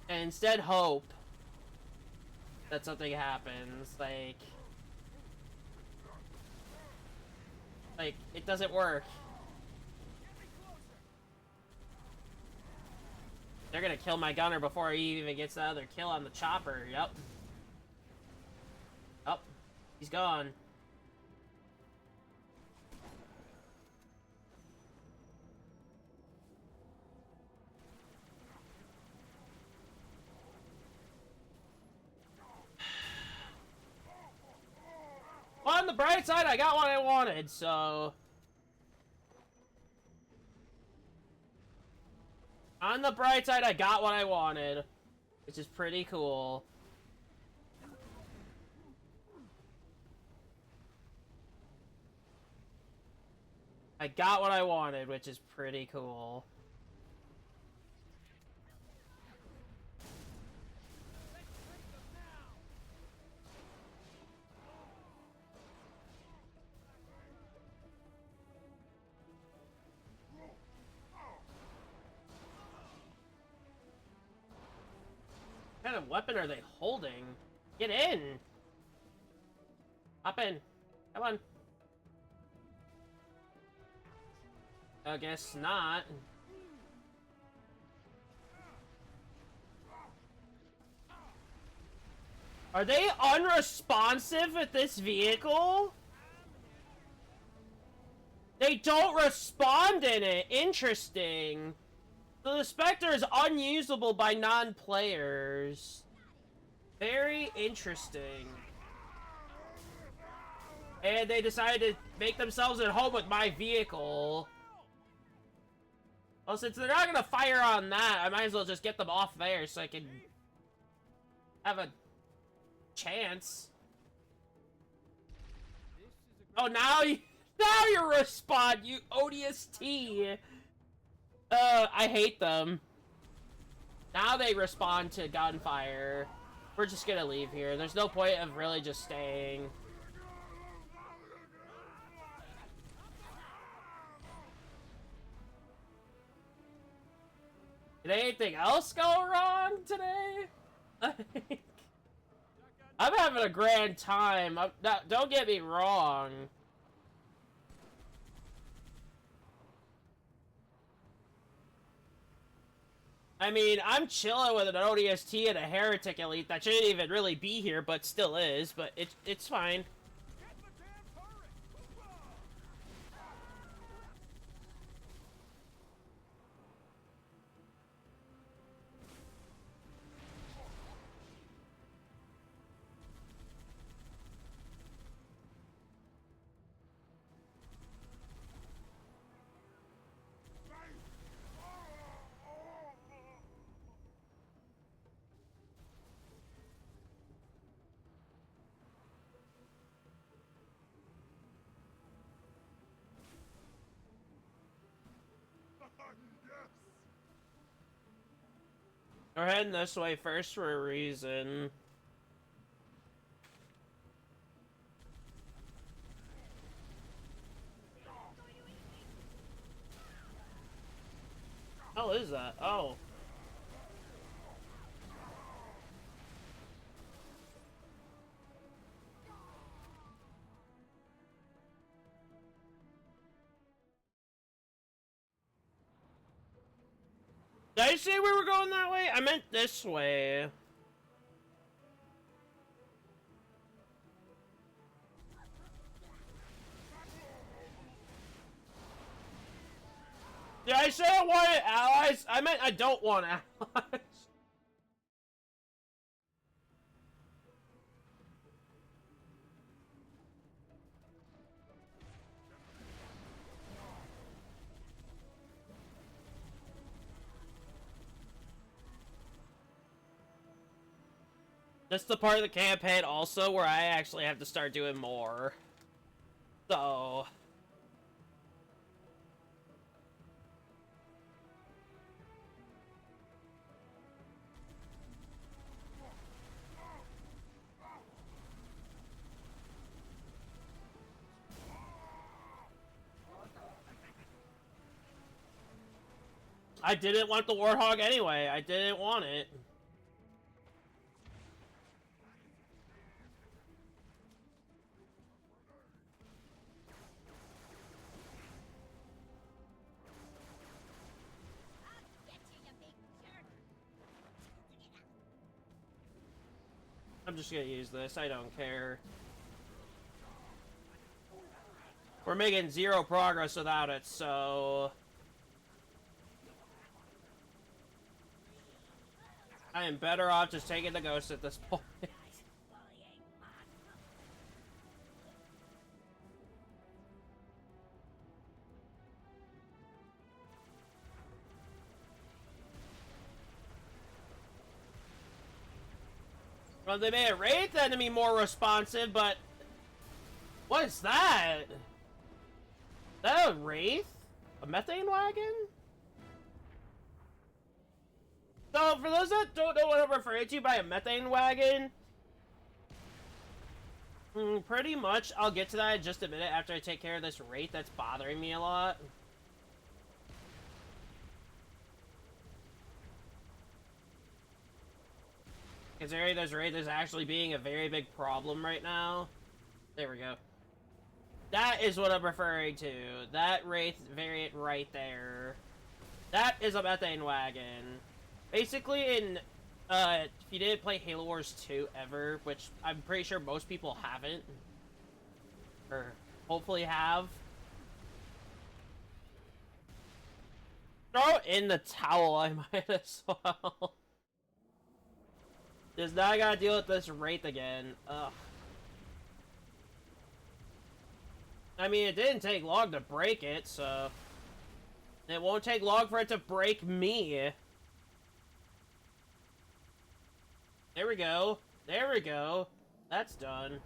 And instead hope that something happens. Like, it doesn't work. They're gonna kill my gunner before he even gets another kill on the chopper. Yep. Oh, he's gone. On the bright side, I got what I wanted, so... On the bright side, I got what I wanted, which is pretty cool. I got what I wanted, which is pretty cool. What kind of weapon are they holding? Get in! Hop in. Come on. I guess not. Are they unresponsive with this vehicle? They don't respond in it. Interesting. So the Spectre is unusable by non-players. Very interesting. And they decided to make themselves at home with my vehicle. Well, since they're not gonna fire on that, I might as well just get them off there so I can have a chance. Oh, now you respond, you ODST. I hate them. Now they respond to gunfire. We're just gonna leave here. There's no point of really just staying. Did anything else go wrong today? I'm having a grand time. Don't get me wrong. I mean, I'm chilling with an ODST and a Heretic Elite that shouldn't even really be here, but still is. But it's fine. We're heading this way first for a reason. How is that? Oh. Did I say we were going that way? I meant this way. Did I say I wanted allies? I meant I don't want allies. This is the part of the campaign also where I actually have to start doing more. So... I didn't want the Warthog anyway. I didn't want it. I'm just gonna use this. I don't care. We're making zero progress without it, so... I am better off just taking the ghost at this point. Well, they made a Wraith enemy more responsive, but... What is that? Is that a Wraith? A methane wagon? So, for those that don't know what I'm referring to by a methane wagon... pretty much, I'll get to that in just a minute after I take care of this Wraith that's bothering me a lot. Considering this Wraith is actually being a very big problem right now. There we go. That is what I'm referring to. That Wraith variant right there. That is a methane wagon. Basically, if you didn't play Halo Wars 2 ever, which I'm pretty sure most people haven't, or hopefully have, throw in the towel, I might as well. Because now I gotta deal with this Wraith again. Ugh. I mean, it didn't take long to break it, so... It won't take long for it to break me. There we go. There we go. That's done.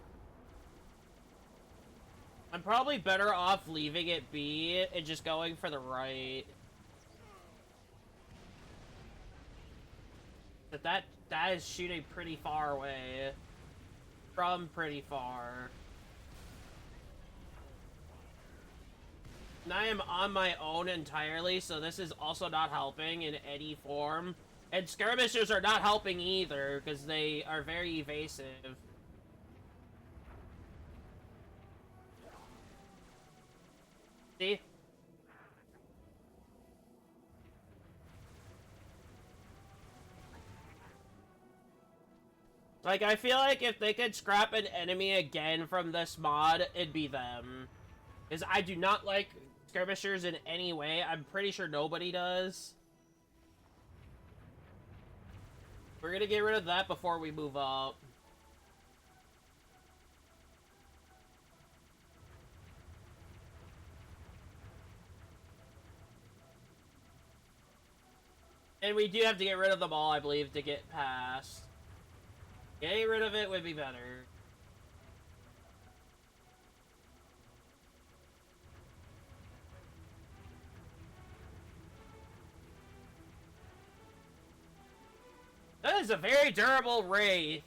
I'm probably better off leaving it be and just going for the right. But that is shooting pretty far away. From pretty far. And I am on my own entirely, so this is also not helping in any form. And skirmishers are not helping either, because they are very evasive. See? Like, I feel like if they could scrap an enemy again from this mod, it'd be them. Because I do not like skirmishers in any way. I'm pretty sure nobody does. We're gonna get rid of that before we move up. And we do have to get rid of them all, I believe, to get past. Getting rid of it would be better. That is a very durable Wraith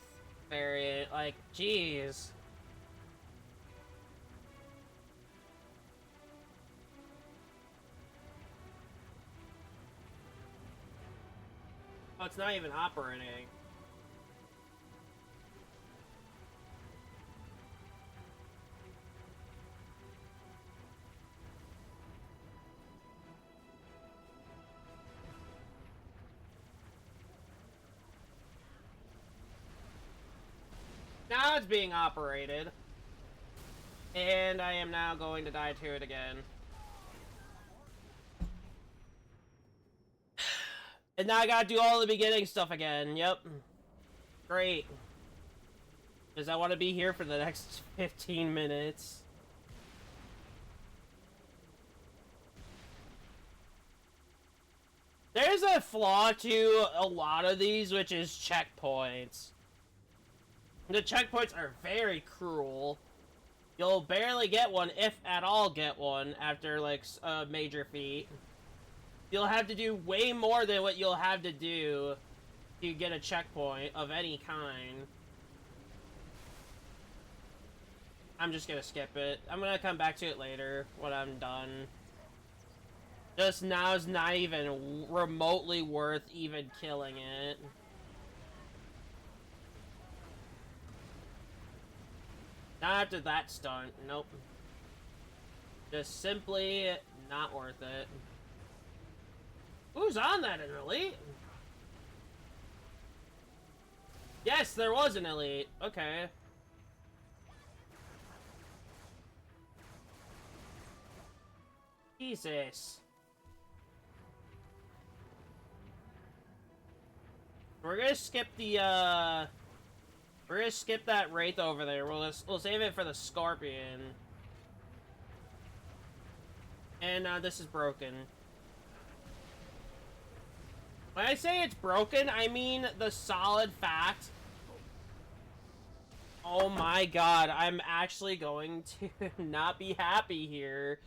variant. Like, jeez. Oh, it's not even operating. Now it's being operated. And I am now going to die to it again. And now I gotta do all the beginning stuff again. Yep. Great. Because I want to be here for the next 15 minutes. There's a flaw to a lot of these, which is checkpoints. The checkpoints are very cruel. You'll barely get one, if at all get one, after, like, a major feat. You'll have to do way more than what you'll have to do to get a checkpoint of any kind. I'm just gonna skip it. I'm gonna come back to it later, when I'm done. Just now is not even remotely worth even killing it. Not after that stunt. Nope. Just simply not worth it. Who's on that, an elite? Yes, there was an elite. Okay. Jesus. We're gonna skip the, we're gonna skip that Wraith over there. We'll save it for the Scorpion. And, this is broken. When I say it's broken, I mean the solid fact. Oh my god, I'm actually going to not be happy here.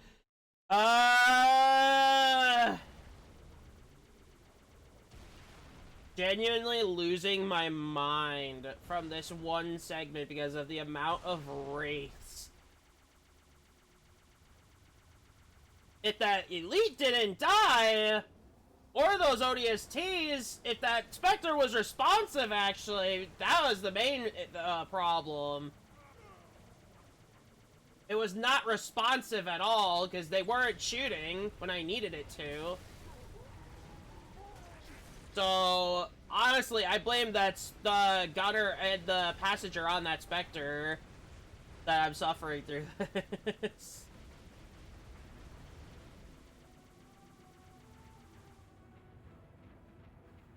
Genuinely losing my mind from this one segment because of the amount of wraiths. If that elite didn't die, or those ODSTs, if that Spectre was responsive, actually, that was the main problem. It was not responsive at all, because they weren't shooting when I needed it to. So, honestly, I blame the gunner and the passenger on that Spectre that I'm suffering through this.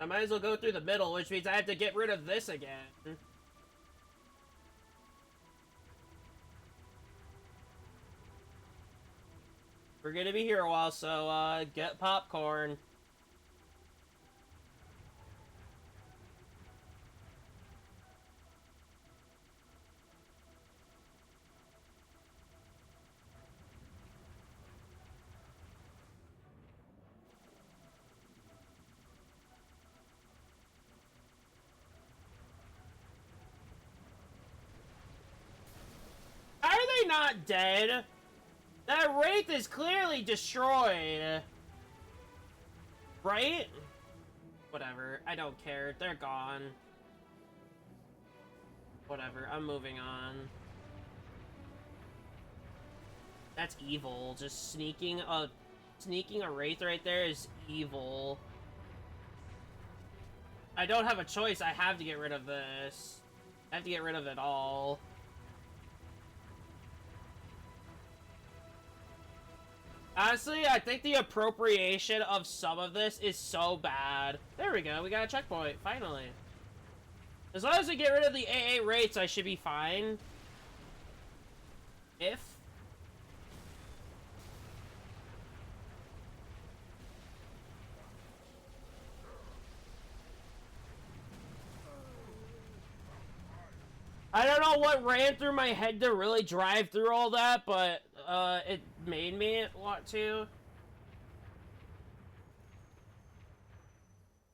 I might as well go through the middle, which means I have to get rid of this again. We're gonna be here a while, so, get popcorn. How are they not dead? That Wraith is clearly destroyed. Right? Whatever. I don't care. They're gone. Whatever. I'm moving on. That's evil. Just sneaking a Wraith right there is evil. I don't have a choice. I have to get rid of this. I have to get rid of it all. Honestly, I think the appropriation of some of this is so bad. There we go, we got a checkpoint, finally. As long as we get rid of the AA rates, I should be fine. If. I don't know what ran through my head to really drive through all that, but it made me want to.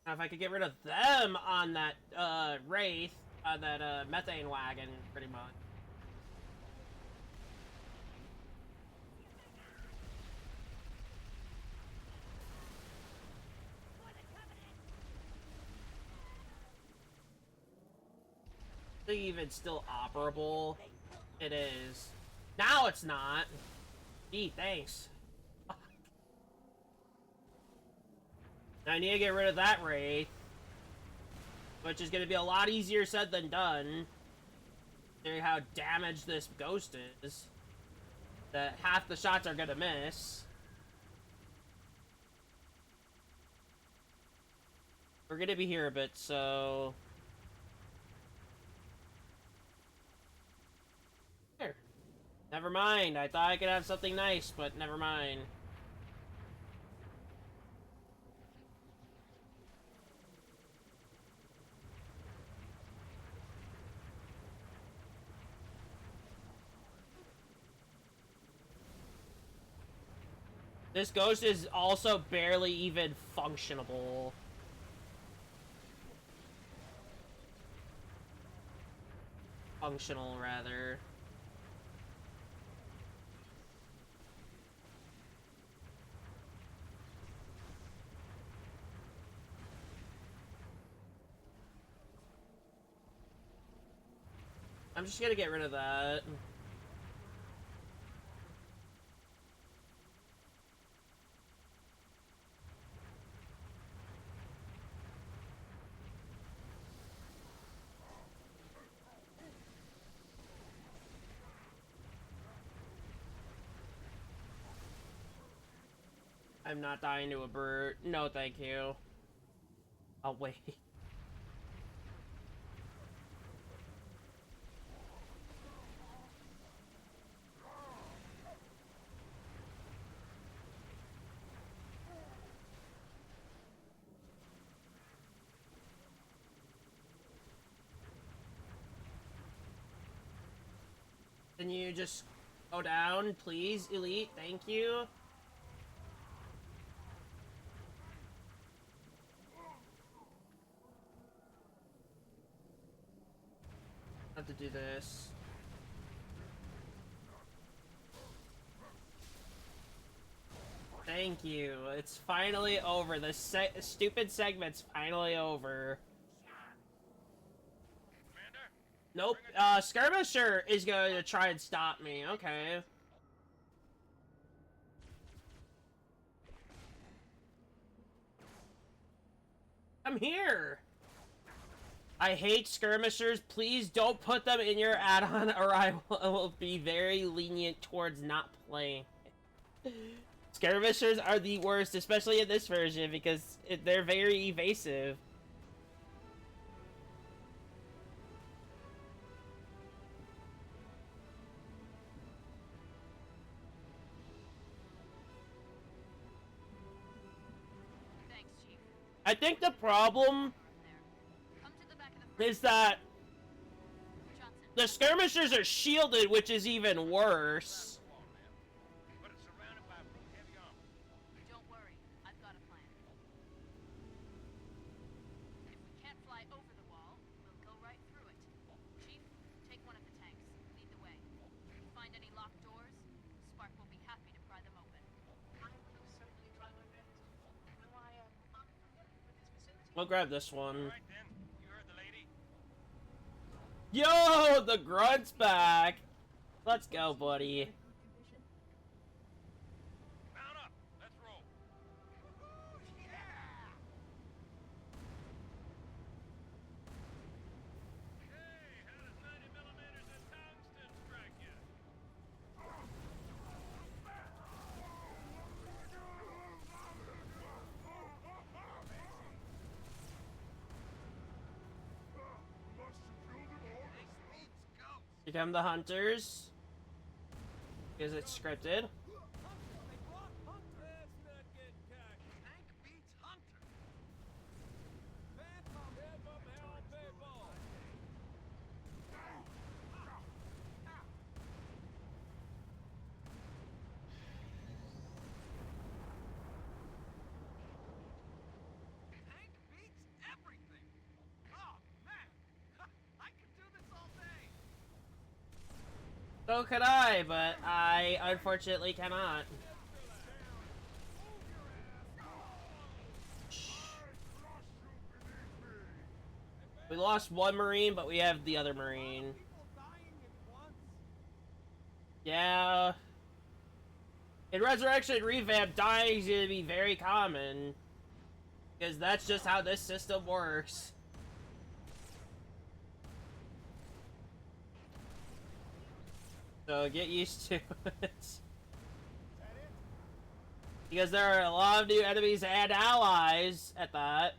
Now, if I could get rid of them on that Wraith, that methane wagon, pretty much. I think even still operable. It is. Now it's not. Gee, thanks. Fuck. Now I need to get rid of that Wraith. Which is going to be a lot easier said than done. Considering how damaged this ghost is. That half the shots are going to miss. We're going to be here a bit, so... There. Never mind. I thought I could have something nice, but never mind. This ghost is also barely even functionable. Functional, rather. I'm just gonna get rid of that. I'm not dying to a bird. No, thank you. I'll wait. Can you just go down, please, Elite? Thank you. I have to do this. Thank you. It's finally over. The stupid segment's finally over. Nope. Skirmisher is going to try and stop me. Okay. I'm here. I hate skirmishers. Please don't put them in your add-on, or I will be very lenient towards not playing. Skirmishers are the worst, especially in this version, because they're very evasive. Thanks, Chief. I think the problem is that the skirmishers are shielded, which is even worse. Don't worry, I've got a plan. If we can't fly over the wall, we'll go right through it. Chief, take one of the tanks. Lead the way. If you find any locked doors, Spark will be happy to pry them open. I will certainly try my best. Am I unfamiliar with this facility? We'll grab this one. Right then, you heard the lady. Yo, the grunt's back. Let's go, buddy. Mount up. Let's roll. Hey, how does 90 millimeters of tungsten strike you? Become the hunters. Because it's scripted. Tank beats Hunter. Tank beats everything. Oh, man. I could do this all day. So could I, but I unfortunately cannot. We lost one Marine, but we have the other Marine. Yeah. In Resurrection Revamp, dying is going to be very common. Because that's just how this system works. So get used to it. Because there are a lot of new enemies and allies at that.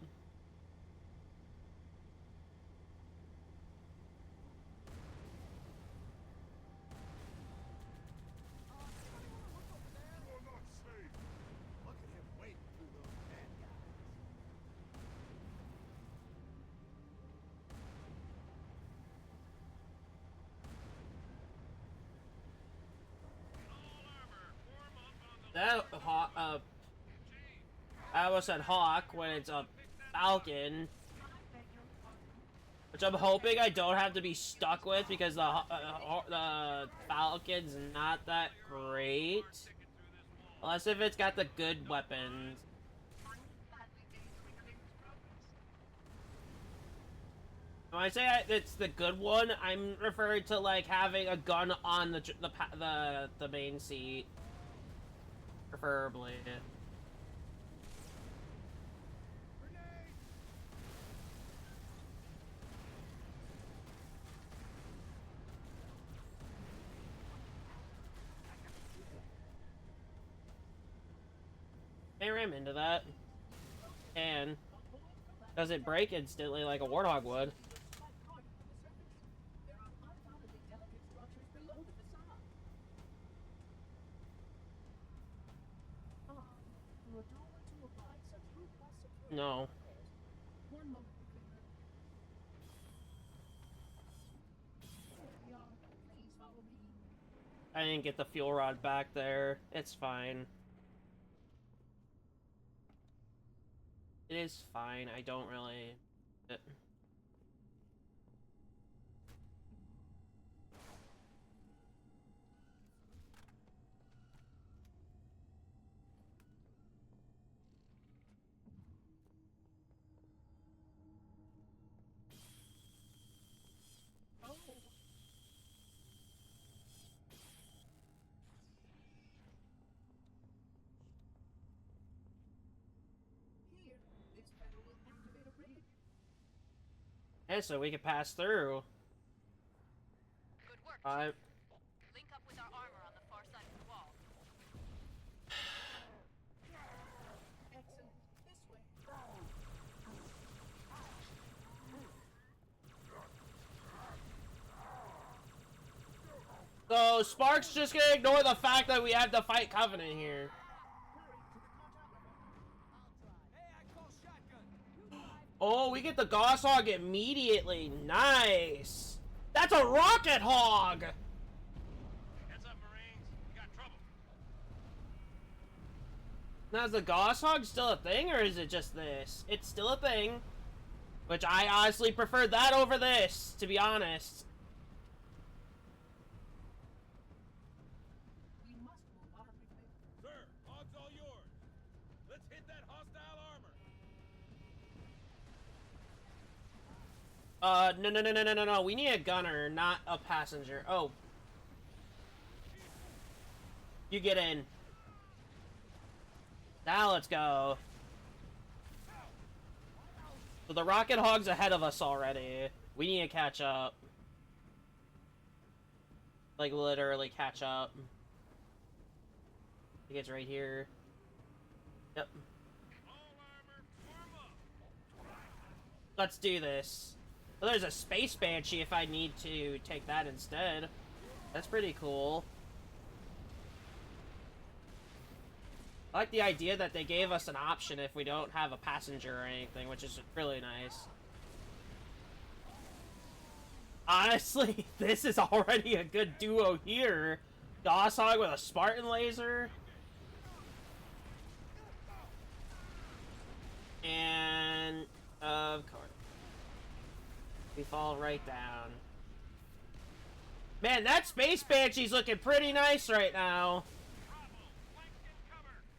Look at him wading through those bad guys. That I almost said hawk when it's a falcon, which I'm hoping I don't have to be stuck with because the falcon's not that great, unless if it's got the good weapons. When I say it's the good one, I'm referring to like having a gun on the main seat, preferably. I ram into that. And does it break instantly like a Warthog would? No. I didn't get the fuel rod back there. It's fine. It is fine. I don't really... Yeah, so we can pass through. Good work, Chief. Link up with our armor on the far side of the wall. So, Spark's just gonna ignore the fact that we have to fight Covenant here. Oh, we get the Gauss Hog immediately. Nice. That's a rocket hog. Heads up, Marines. We got trouble. Now, is the Gauss Hog still a thing, or is it just this? It's still a thing. Which I honestly prefer that over this, to be honest. Sir, hog's all yours. Let's hit that hostile armor. No. We need a gunner, not a passenger. Oh. You get in. Now let's go. So the rocket hog's ahead of us already. We need to catch up. Like, literally catch up. I think it's right here. Yep. Let's do this. Well, there's a space banshee if I need to take that instead. That's pretty cool. I like the idea that they gave us an option if we don't have a passenger or anything, which is really nice. Honestly, this is already a good duo here. Gauss Hog with a Spartan laser. And, of course, we fall right down. Man, that Space Banshee's looking pretty nice right now.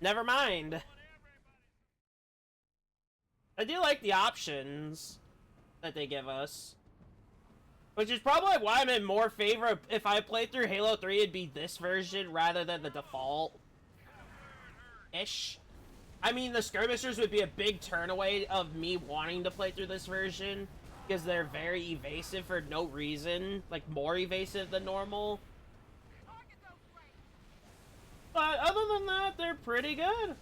Never mind. I do like the options that they give us. Which is probably why I'm in more favor of, if I play through Halo 3, it'd be this version rather than the default-ish. I mean, the skirmishers would be a big turn away of me wanting to play through this version, because they're very evasive for no reason. Like, more evasive than normal. But other than that, they're pretty good.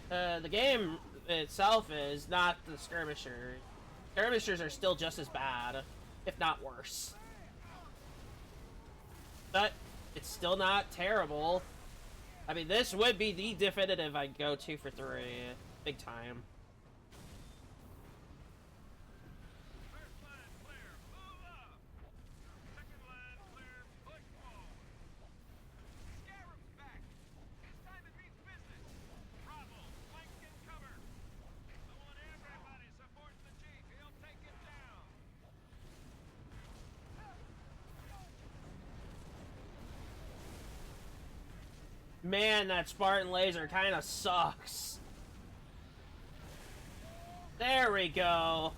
The game itself is not the skirmishers. Skirmishers are still just as bad, if not worse. But it's still not terrible. I mean, this would be the definitive I'd go 2 for 3. Big time. Man, that Spartan laser kind of sucks. There we go.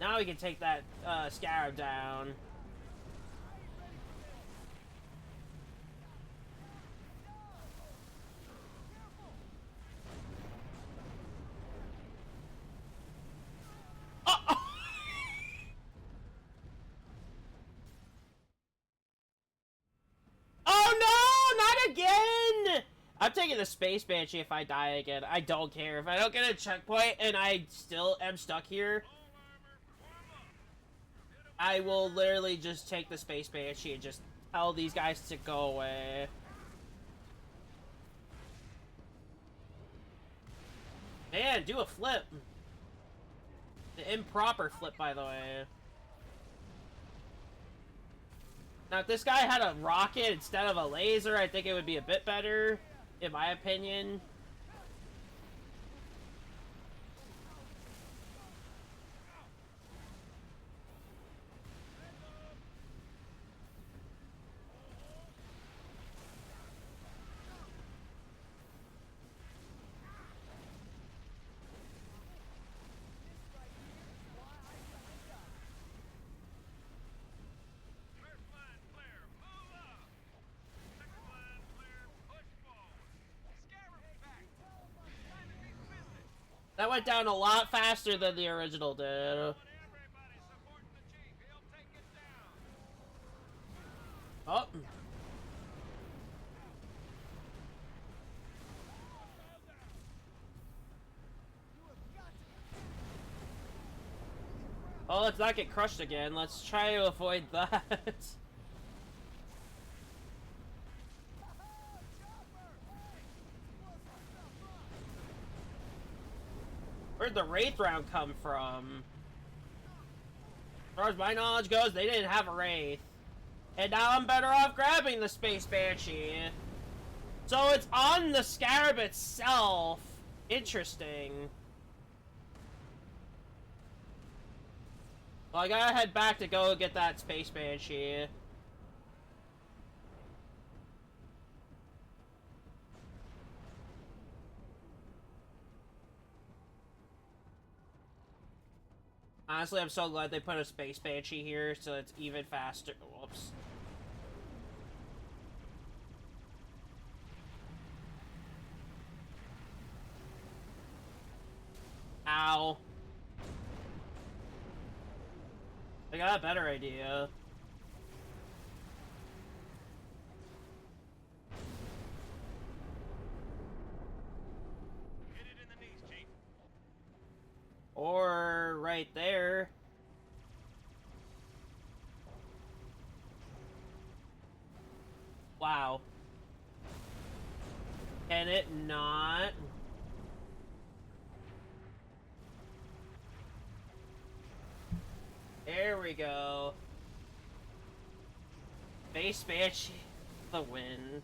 Now we can take that scarab down. Oh no, not again! I'm taking the Space Banshee if I die again. I don't care. If I don't get a checkpoint and I still am stuck here, I will literally just take the Space Banshee and just tell these guys to go away. Man, do a flip. The improper flip, by the way. Now, if this guy had a rocket instead of a laser, I think it would be a bit better, in my opinion. That went down a lot faster than the original did. Oh. Oh, let's not get crushed again. Let's try to avoid that. Where'd the Wraith round come from? As far as my knowledge goes, they didn't have a Wraith. And now I'm better off grabbing the Space Banshee. So it's on the Scarab itself. Interesting. Well, I gotta head back to go get that Space Banshee. Honestly, I'm so glad they put a Space Banshee here, so it's even faster. Whoops. Ow. I got a better idea. Hit it in the knees, Chief. Or right there. Wow. Can it not? There we go. Space Banshee, the win.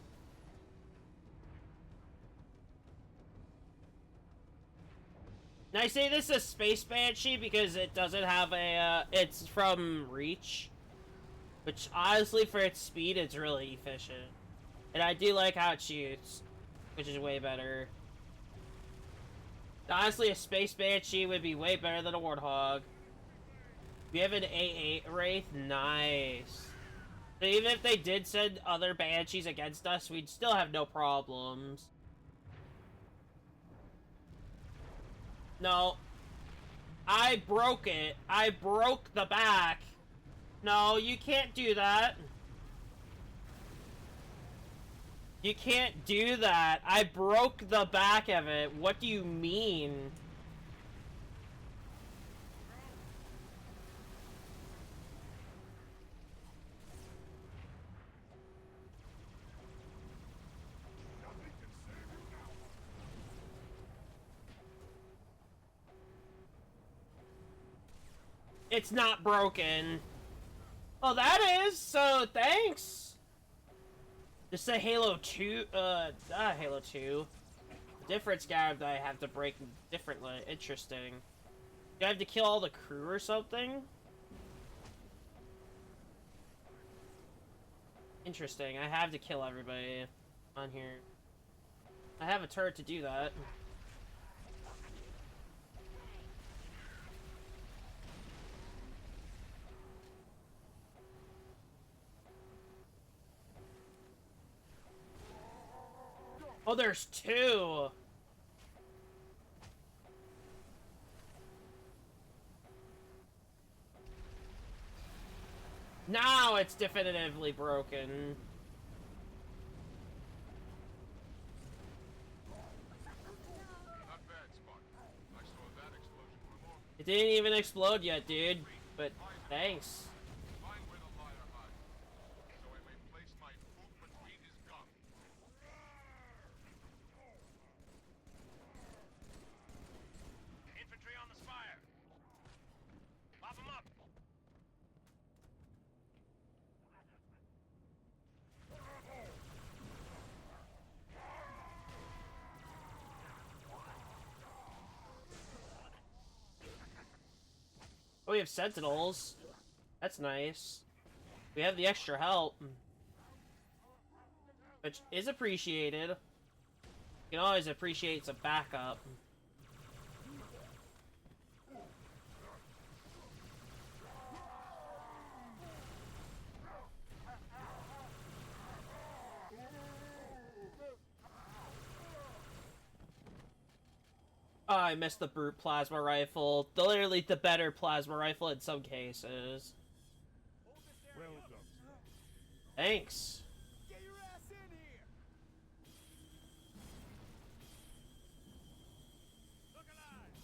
Now I say this is a Space Banshee because it doesn't have a, it's from Reach. Which, honestly, for its speed, it's really efficient. And I do like how it shoots, which is way better. Honestly, a Space Banshee would be way better than a Warthog. We have an A8 Wraith? Nice. So even if they did send other Banshees against us, we'd still have no problems. No. I broke it. I broke the back. No, you can't do that. You can't do that. I broke the back of it. What do you mean? It's not broken. Oh, that is? So, thanks. This is a Halo 2, not Halo 2. Different Scarab that I have to break differently. Interesting. Do I have to kill all the crew or something? Interesting. I have to kill everybody on here. I have a turret to do that. Oh, there's two! Now it's definitively broken. Not bad, Spartan. I saw that explosion from off. It didn't even explode yet, dude. But thanks. Find where the liar hides, so I may place my foot between his gums. Infantry on the spire. Pop them up. Oh, we have sentinels. That's nice. We have the extra help, which is appreciated. You can always appreciate some backup. Oh, I missed the brute plasma rifle. Literally the better plasma rifle in some cases. Well done. Thanks. Get your ass in here! Look alive!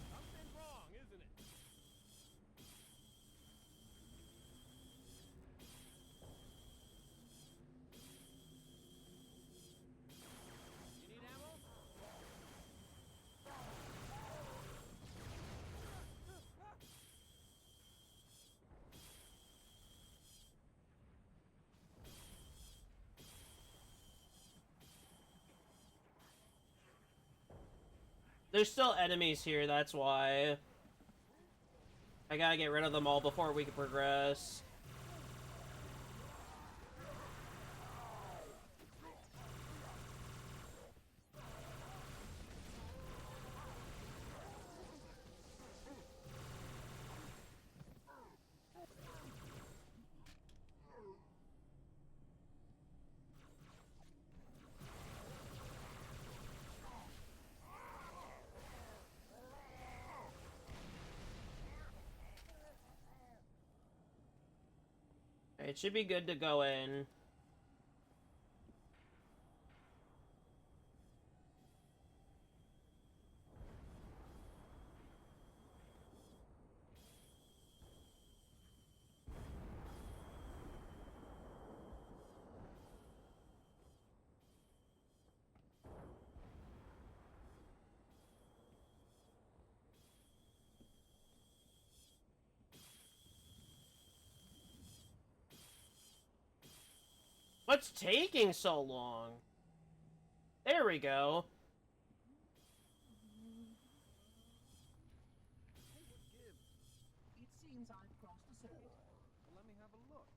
Something's wrong, isn't it? You need ammo? There's still enemies here, that's why. I gotta get rid of them all before we can progress. It should be good to go in. What's taking so long? There we go. It seems I've crossed a circuit. Well, let me have a look.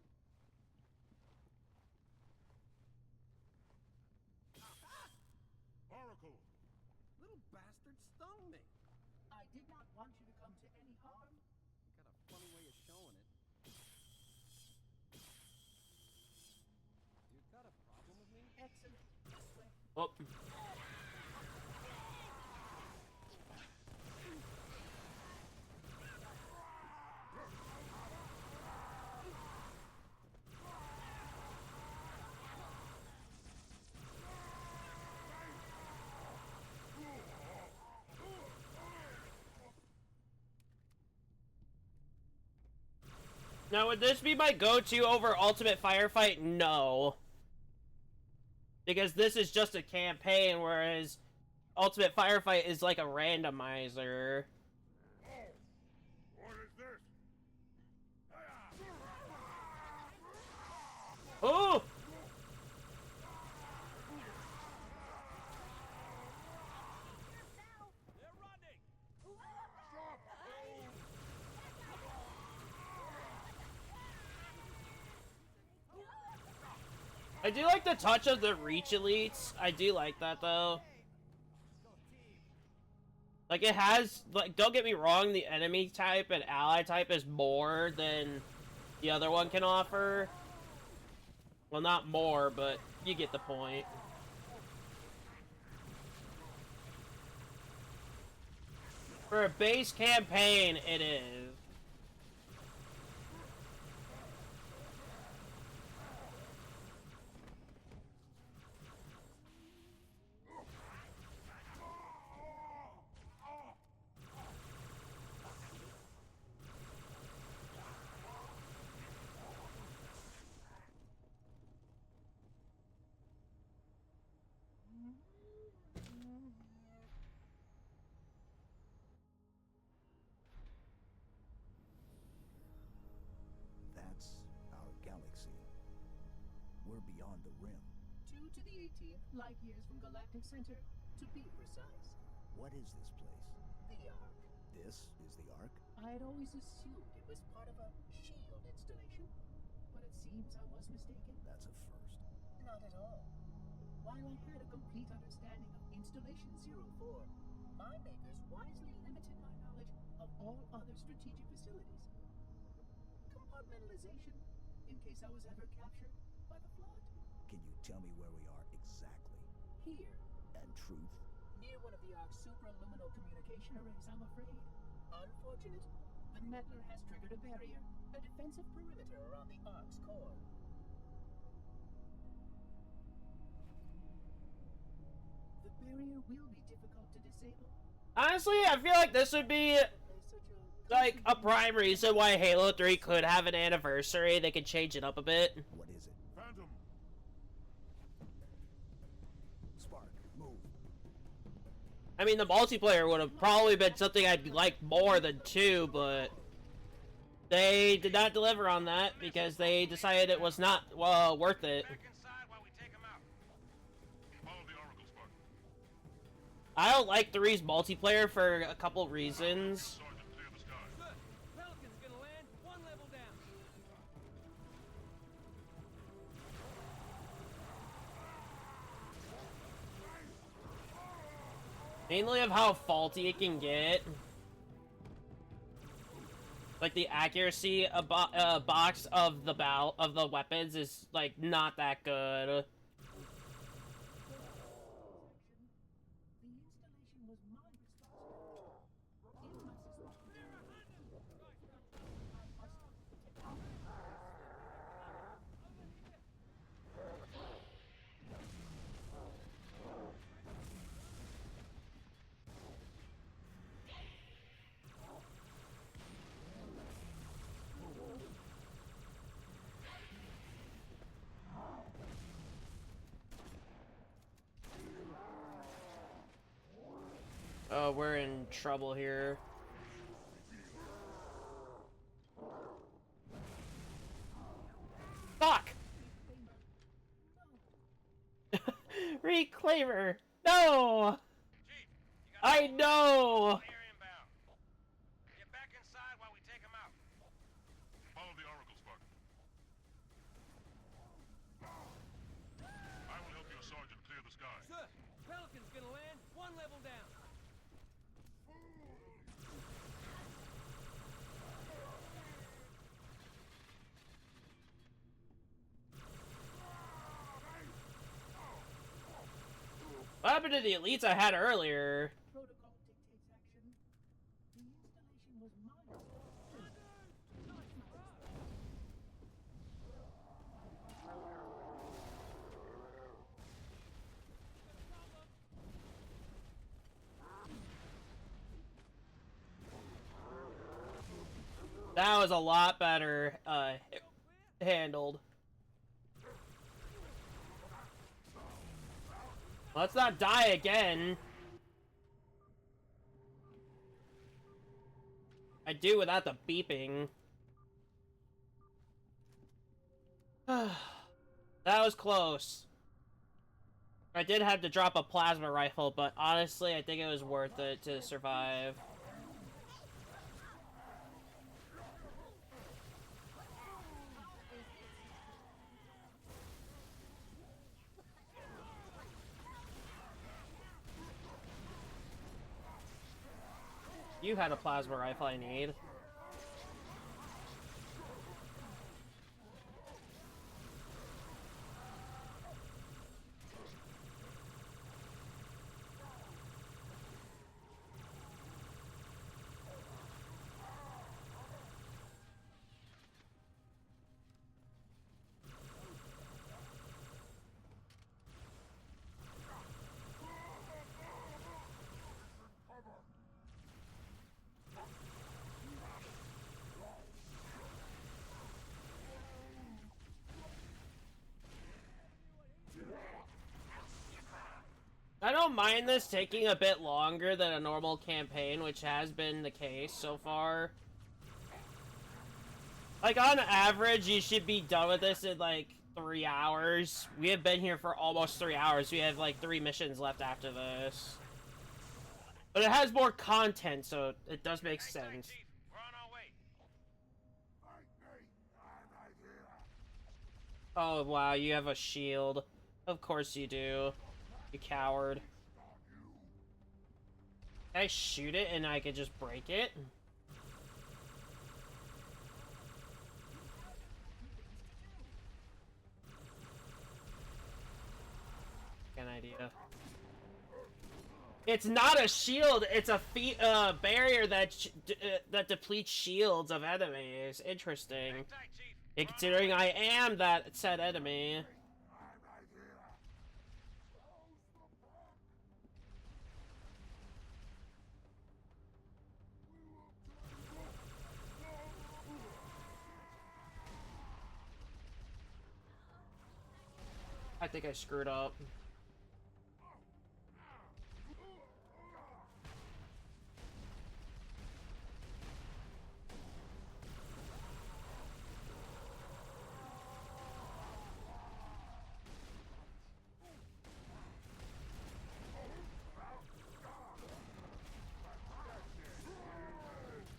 Oracle! Little bastard stung me. I did not want you to come to any harm. You got a funny way of showing it. You got a problem with me? Excellent. This way. Oh. Now, would this be my go-to over Ultimate Firefight? No. Because this is just a campaign, whereas Ultimate Firefight is like a randomizer. What is this? Oh! They're running! I do like the touch of the Reach Elites. I do like that, though. Like, it has, like, don't get me wrong, the enemy type and ally type is more than the other one can offer. Well, not more, but you get the point. For a base campaign, it is. That's our galaxy. We're beyond the rim. 2 to the 18th light years from Galactic Center, to be precise. What is this place? The Ark. This is the Ark? I had always assumed it was part of a shield installation, but it seems I was mistaken. That's a first. Not at all. While I had a complete understanding of Installation 04, my makers wisely limited my knowledge of all other strategic facilities. Compartmentalization, in case I was ever captured by the Flood. Can you tell me where we are exactly? Here. And truth? Near one of the Ark's supraluminal communication arrays, I'm afraid. Unfortunate. The meddler has triggered a barrier, a defensive perimeter around the Ark's core. The barrier will be difficult to disable. Honestly, I feel like this would be like a prime reason why Halo 3 could have an anniversary. They could change it up a bit. What is it? Phantom! Spark, move. I mean, the multiplayer would have probably been something I'd like more than 2, but they did not deliver on that because they decided it was not, well, worth it. I don't like 3's multiplayer for a couple reasons. Pelican's gonna land 1 level down. Mainly of how faulty it can get. Like the accuracy box of the weapons is like not that good. Oh, we're in trouble here. Fuck! Reclaimer! No! I know! Get back inside while we take him out. Follow the Oracle, Spark. I will help your sergeant clear the sky. Sir, Pelican's gonna land 1 level down. What happened to the elites I had earlier? Protocol dictates action. The installation was mine. That was a lot better handled. Let's not die again. I do without the beeping. That was close. I did have to drop a plasma rifle, but honestly, I think it was worth it to survive. You had a plasma rifle I need. I don't mind this taking a bit longer than a normal campaign, which has been the case so far. Like, on average, you should be done with this in, like, 3 hours. We have been here for almost 3 hours. We have, like, 3 missions left after this. But it has more content, so it does make sense. We're on our way. Oh, wow, you have a shield. Of course you do. You coward. Can I shoot it and I could just break it? An idea. It's not a shield. It's a barrier that that depletes shields of enemies. Interesting. And considering I am that said enemy. I think I screwed up.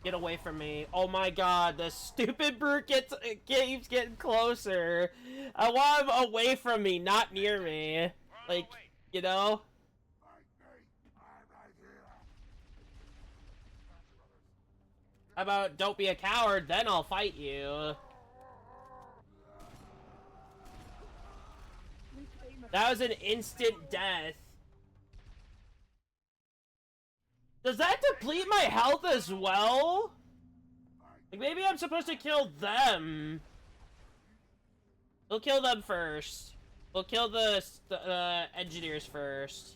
Get away from me. Oh my god, the stupid brute keeps getting closer. I want him away from me, not near me. Like, you know? How about don't be a coward, then I'll fight you. That was an instant death. Does that deplete my health as well? Like, maybe I'm supposed to kill them. We'll kill them first. We'll kill the engineers first.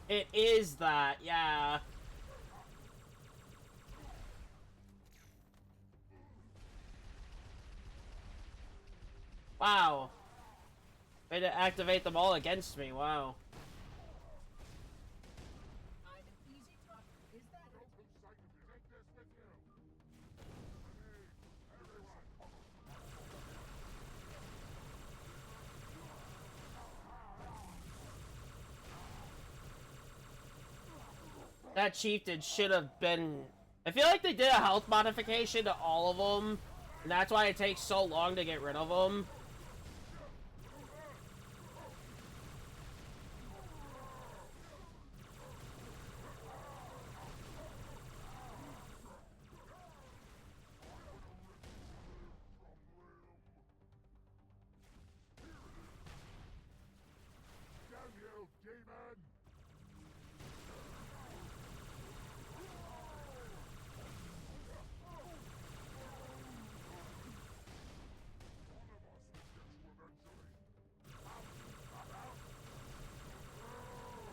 It is that, yeah. Wow. Way to activate them all against me, wow. That chieftain should have been... I feel like they did a health modification to all of them, and that's why it takes so long to get rid of them.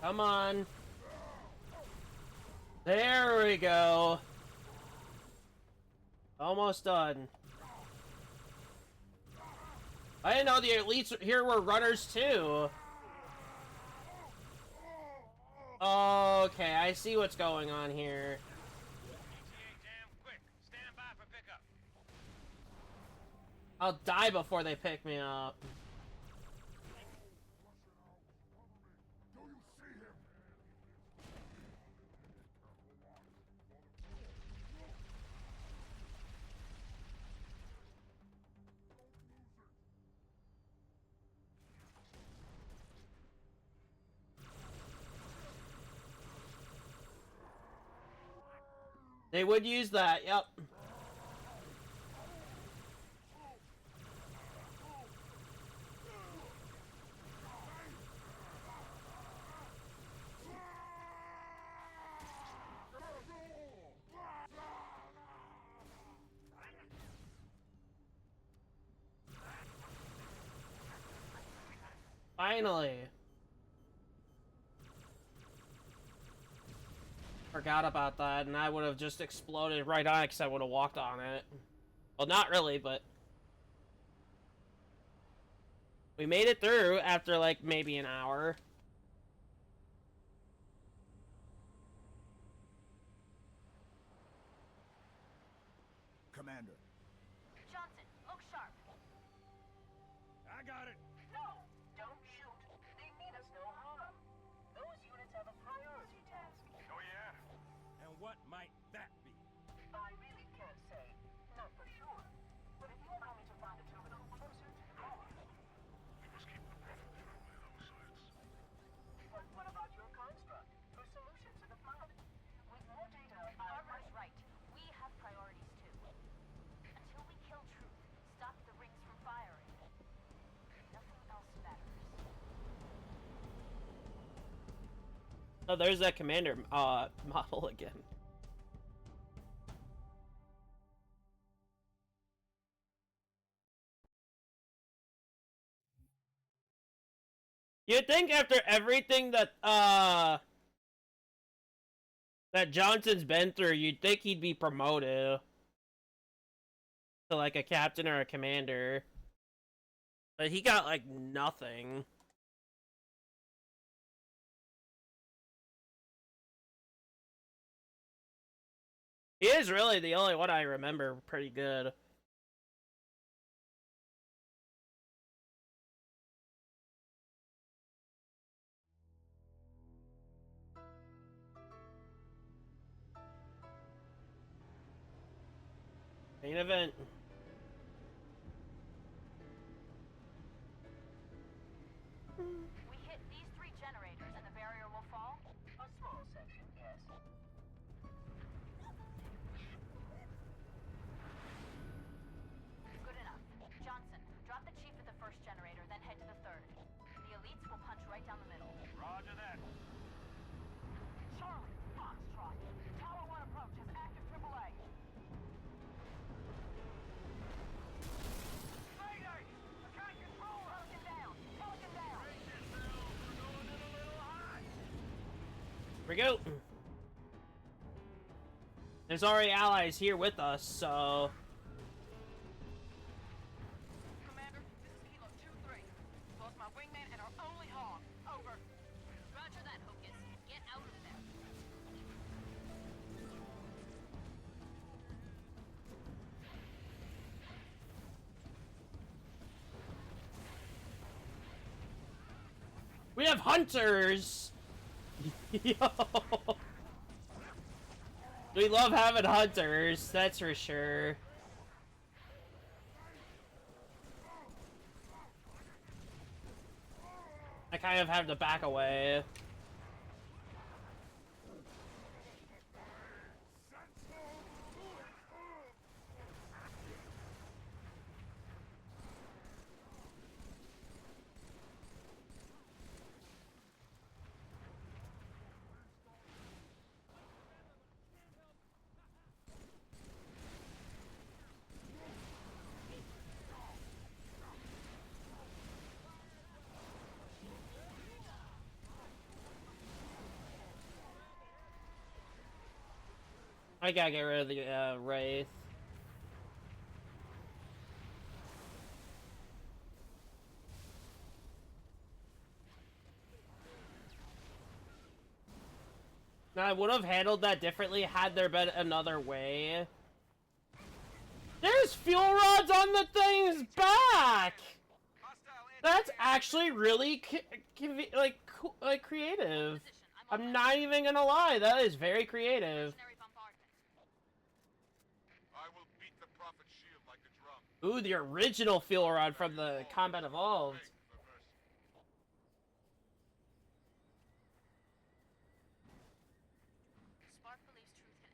Come on. There we go. Almost done. I didn't know the elites here were runners too. Okay, I see what's going on here. I'll die before they pick me up. They would use that, yep. Finally. Forgot about that, and I would have just exploded right on it because I would have walked on it. Well, not really, but we made it through after, like, maybe an hour. Commander. Johnson, look sharp. I got it. No, don't shoot. They mean us no harm. Those units have a priority task. Oh, yeah? And what might that be? I really can't say. Not for sure. But if you allow me to find a terminal closer to the core. We must keep the Prophet far away on all sides. But what about your construct? Your solution to the flood? With more data, Armor's right. We have priorities too. Until we kill Truth, stop the rings from firing. Nothing else matters. Oh, there's that commander model again. You'd think after everything that that Johnson's been through, you'd think he'd be promoted to like a captain or a commander. But he got like nothing. He is really the only one I remember pretty good. Main event. We hit these 3 generators and the barrier will fall? A small section, yes. Good enough. Johnson, drop the chief at the first generator, then head to the 3rd. The elites will punch right down the middle. Roger that. Charlie, Foxtrot. Tower 1 approach has active AAA. Mayday! I can't control her! Pelican down! Pelican down! Here we go. There's already allies here with us, so Commander, this is Kilo 2-3. Lost my wingman and our only hog. Over. Roger that, Hocus. Get out of there. we have hunters. Yo. We love having hunters, that's for sure. I kind of have to back away. I gotta get rid of the Wraith. Now, I would have handled that differently had there been another way. There's fuel rods on the thing's back! That's actually really creative. I'm not even gonna lie, that is very creative. Ooh, the original fuel rod from the Combat Evolved.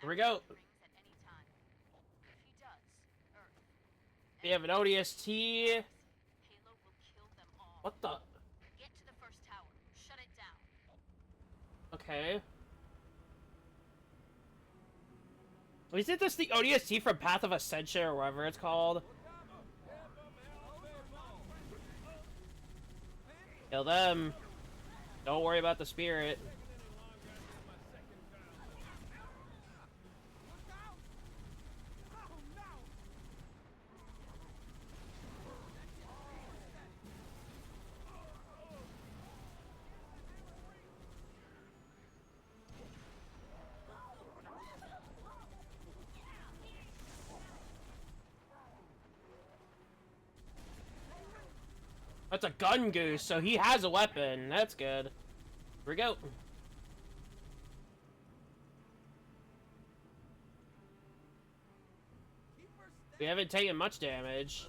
Here we go. We have an ODST. What the? Get to the first tower. Shut it down. Okay. Isn't this the ODST from Path of Ascension or whatever it's called? Kill them. Don't worry about the spirit. That's a gun goose, so he has a weapon. That's good. Here we go. We haven't taken much damage.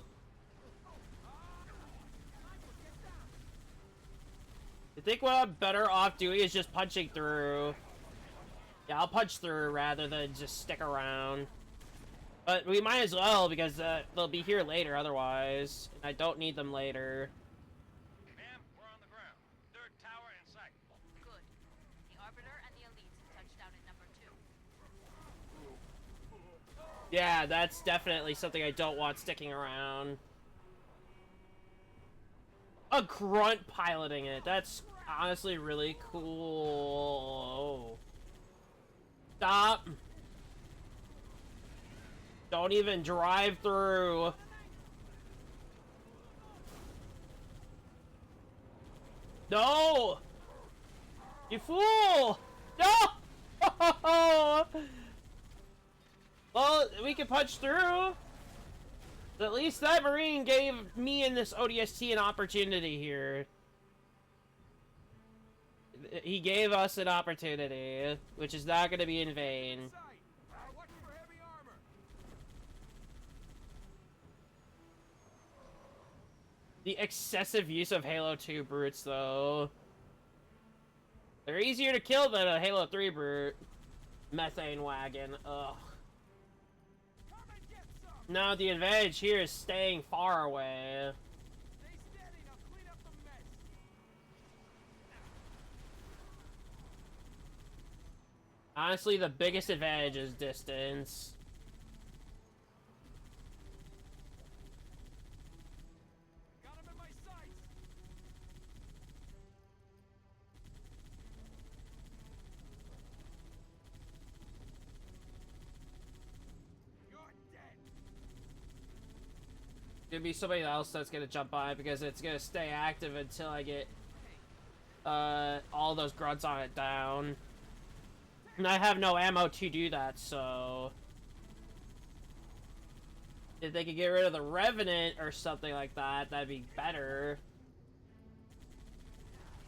I think what I'm better off doing is just punching through. Yeah, I'll punch through rather than just stick around. But we might as well, because they'll be here later otherwise. And I don't need them later. Ma'am, we're on the ground. Third tower in sight. Good. The Arbiter and the Elites have touched down at number 2. Yeah, that's definitely something I don't want sticking around. A grunt piloting it. That's honestly really cool. Stop. Don't even drive through. No! You fool! No! Well, we can punch through. At least that Marine gave me and this ODST an opportunity here. He gave us an opportunity, which is not going to be in vain. The excessive use of Halo 2 brutes, though. They're easier to kill than a Halo 3 brute. Methane wagon, ugh. No, the advantage here is staying far away. Honestly, the biggest advantage is distance. Gonna be somebody else that's gonna jump on it because it's gonna stay active until I get all those grunts on it down. And I have no ammo to do that, so if they could get rid of the Revenant or something like that, that'd be better.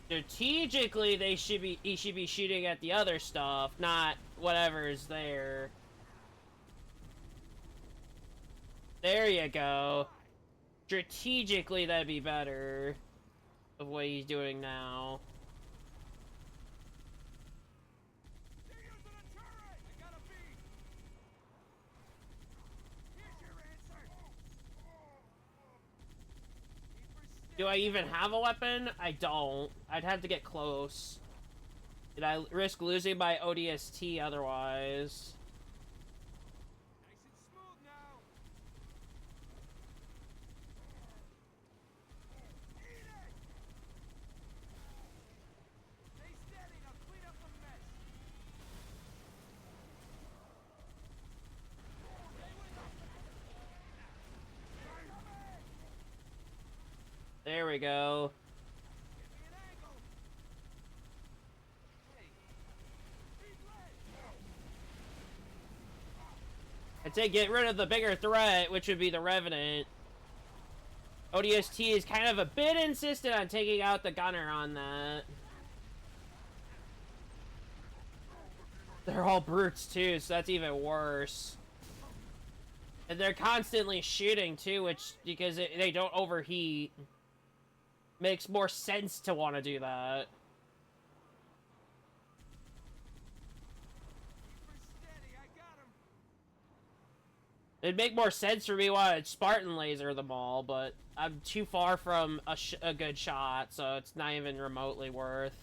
Strategically, he should be shooting at the other stuff, not whatever's there. There you go. Strategically, that'd be better of what he's doing now. Do I even have a weapon? I don't. I'd have to get close. Did I risk losing my ODST otherwise? There we go. I'd say get rid of the bigger threat, which would be the Revenant. ODST is kind of a bit insistent on taking out the gunner on that. They're all brutes too, so that's even worse. And they're constantly shooting too, which, because they don't overheat, makes more sense to want to do that. It'd make more sense for me to want to Spartan laser them all, but I'm too far from a good shot, so it's not even remotely worth.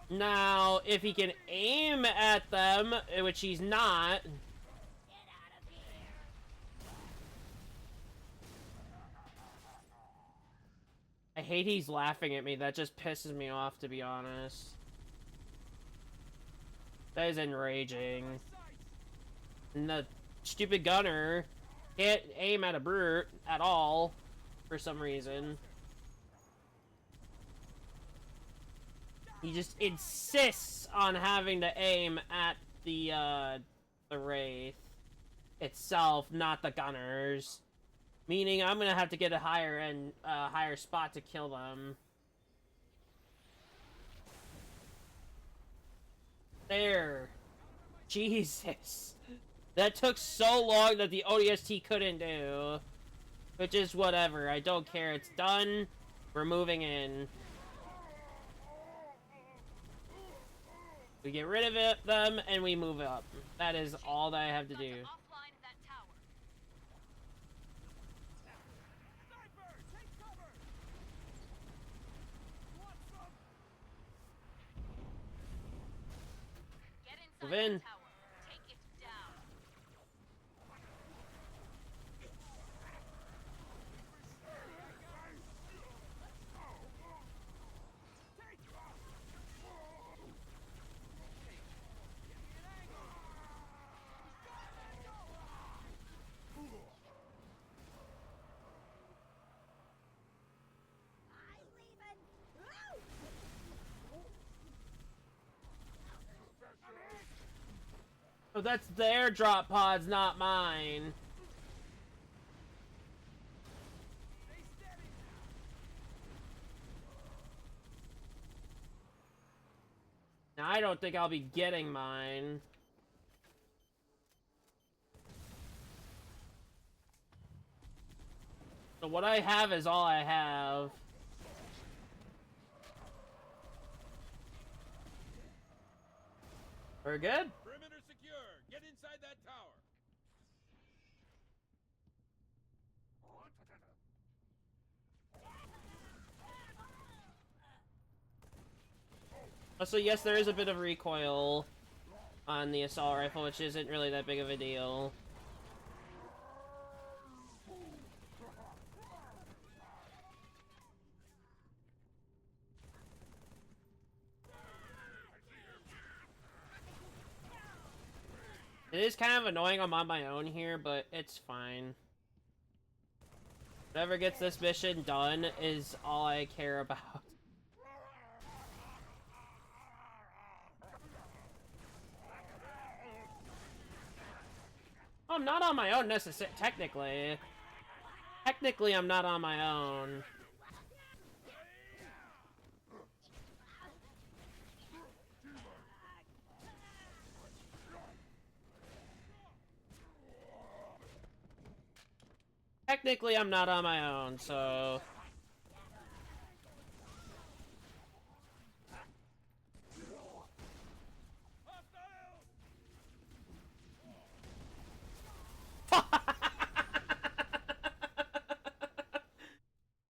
Now, if he can aim at them, which he's not... I hate he's laughing at me. That just pisses me off, to be honest. That is enraging. And the stupid gunner can't aim at a brute at all, for some reason. He just insists on having to aim at the Wraith itself, not the gunners. Meaning I'm gonna have to get a higher spot to kill them. There. Jesus. That took so long that the ODST couldn't do. Which is whatever. I don't care. It's done. We're moving in. We get rid of them and we move up. That is all that I have to do. Move in. Oh, that's their drop pods, not mine. Now, I don't think I'll be getting mine. So what I have is all I have. We're good? Perimeter secure. Get inside that tower. So yes, there is a bit of recoil on the assault rifle, which isn't really that big of a deal. It is kind of annoying I'm on my own here, but it's fine. Whatever gets this mission done is all I care about. I'm not on my own technically. Technically, I'm not on my own. Technically, I'm not on my own, so...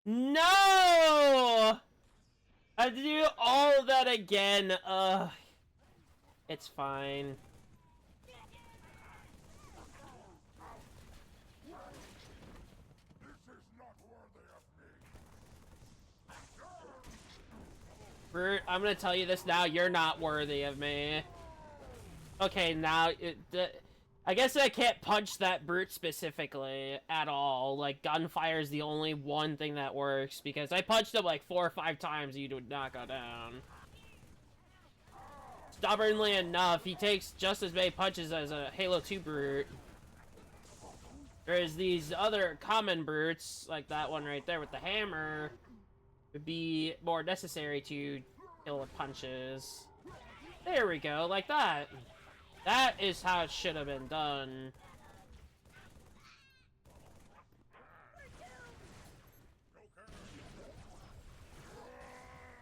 No! I have to do all of that again. Ugh. It's fine. Brute, I'm gonna tell you this now. You're not worthy of me. Okay, now... I guess I can't punch that brute specifically at all. Like, gunfire is the only one thing that works, because I punched him like 4 or 5 times and he would not go down. Stubbornly enough, he takes just as many punches as a Halo 2 brute. Whereas these other common brutes, like that one right there with the hammer, would be more necessary to kill with punches. There we go, like that. That is how it should have been done.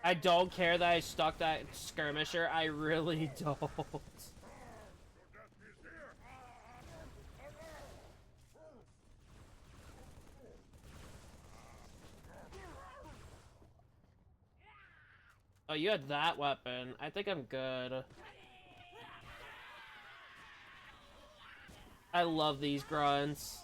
I don't care that I stuck that skirmisher. I really don't. Oh, you had that weapon. I think I'm good. I love these grunts.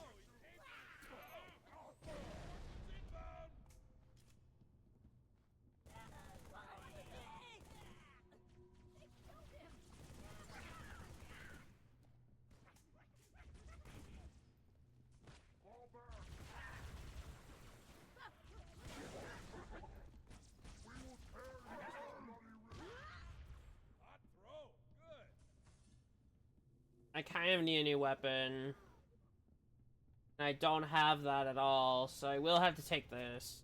I kind of need a new weapon. And I don't have that at all, so I will have to take this.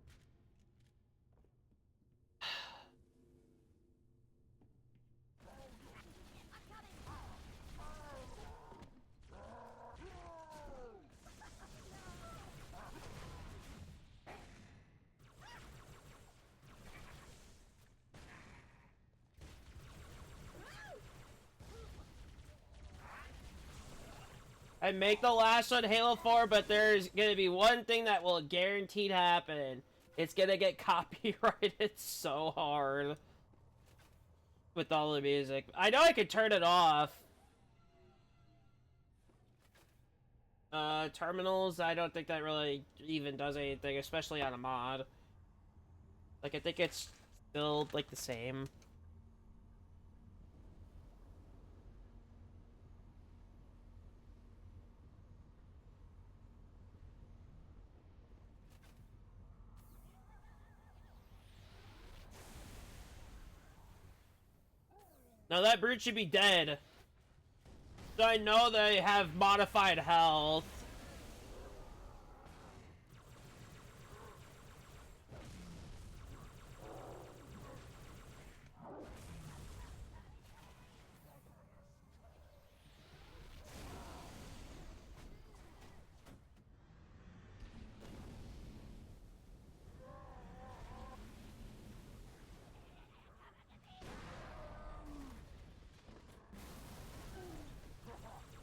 I make the last one Halo 4, but there's gonna be one thing that will guaranteed happen. It's gonna get copyrighted so hard with all the music. I know I could turn it off. Terminals, I don't think that really even does anything, especially on a mod. Like, I think it's still, like, the same. Now that brute should be dead. So I know they have modified health.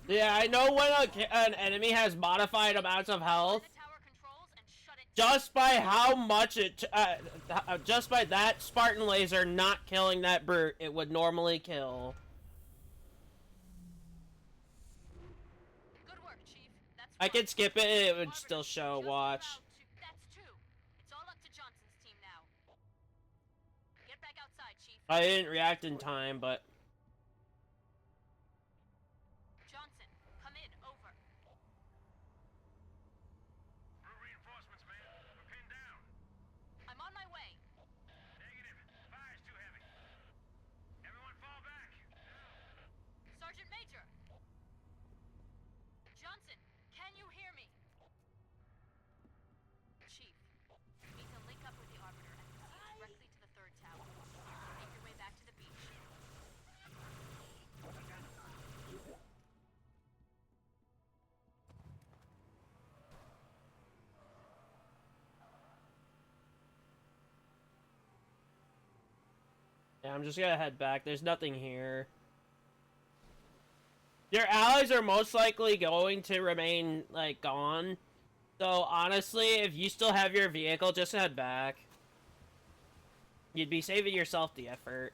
Yeah, I know when an enemy has modified amounts of health, just by how much it, just by that Spartan laser not killing that brute, it would normally kill. Good work, Chief. That's I could skip it, it would still show watch. That's two. It's all up to Johnson's team now. Get back outside, Chief. I didn't react in time, but... Johnson, come in, over. Reinforcements, man. We're pinned down. I'm on my way. Negative. Fire's too heavy. Everyone fall back. Sergeant Major! Johnson, can you hear me? Chief, you need to link up with the Arbiter and proceed directly to the third tower. Make your way back to the beach. Yeah, I'm just gonna head back. There's nothing here. Your allies are most likely going to remain, like, gone. So, honestly, if you still have your vehicle, just head back. You'd be saving yourself the effort.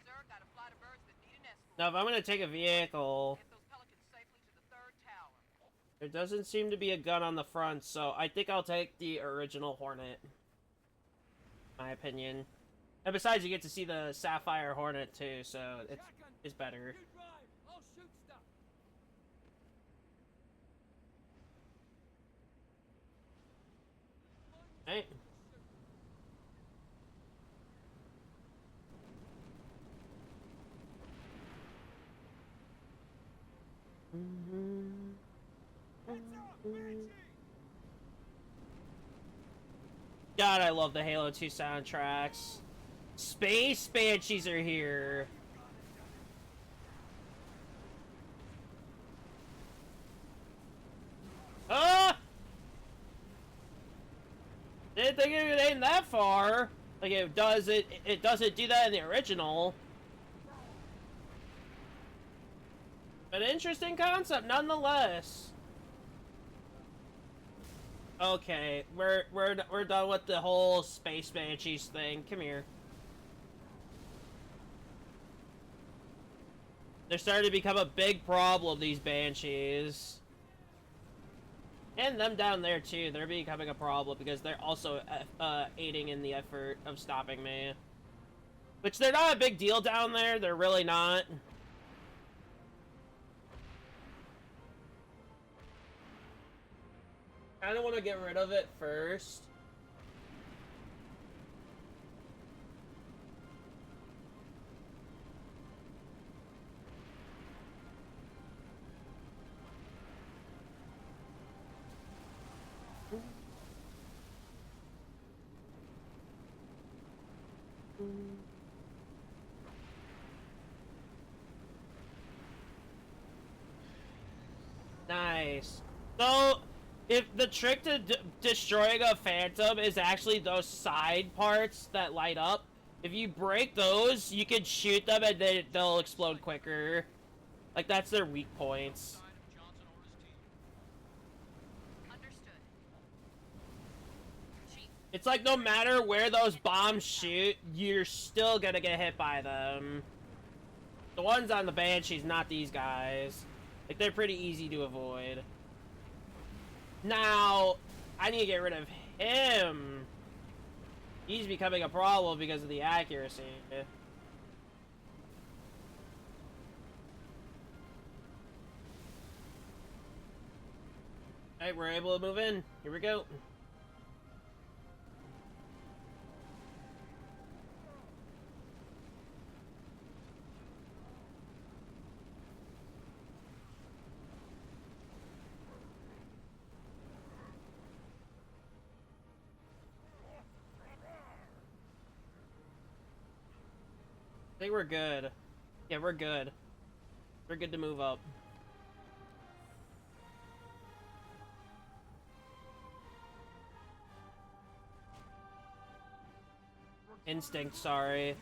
Sir, got a flight of birds that need an escort. Now, if I'm gonna take a vehicle... Get those pelicans safely to the third tower. There doesn't seem to be a gun on the front, so I think I'll take the original Hornet. My opinion. And besides, you get to see the Sapphire Hornet, too, so it's better. You drive. I'll shoot stuff. Hey. God, I love the Halo 2 soundtracks. Space Banshees are here. Ah! Didn't think it would aim that far. Like it does it doesn't do that in the original. But interesting concept nonetheless. Okay, we're done with the whole Space Banshees thing. Come here. They're starting to become a big problem, these Banshees. And them down there too, they're becoming a problem because they're also aiding in the effort of stopping me. Which they're not a big deal down there, they're really not. I don't want to get rid of it first. Nice. So, if the trick to destroying a phantom is actually those side parts that light up, if you break those, you can shoot them and they'll explode quicker. Like, that's their weak points. It's like no matter where those bombs shoot, you're still gonna get hit by them. The ones on the Banshees, not these guys. Like, they're pretty easy to avoid. Now, I need to get rid of him. He's becoming a problem because of the accuracy. Alright, we're able to move in. Here we go. I think we're good. Yeah, we're good. We're good to move up. Instinct, sorry.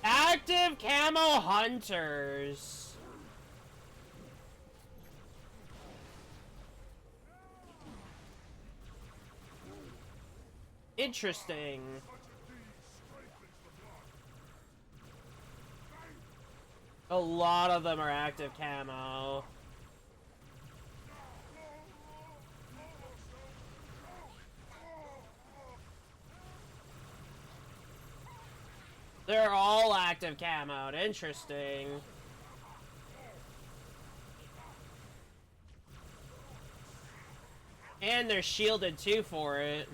Active camo hunters. Interesting. A lot of them are active camo. They're all active camoed. Interesting. And they're shielded too for it.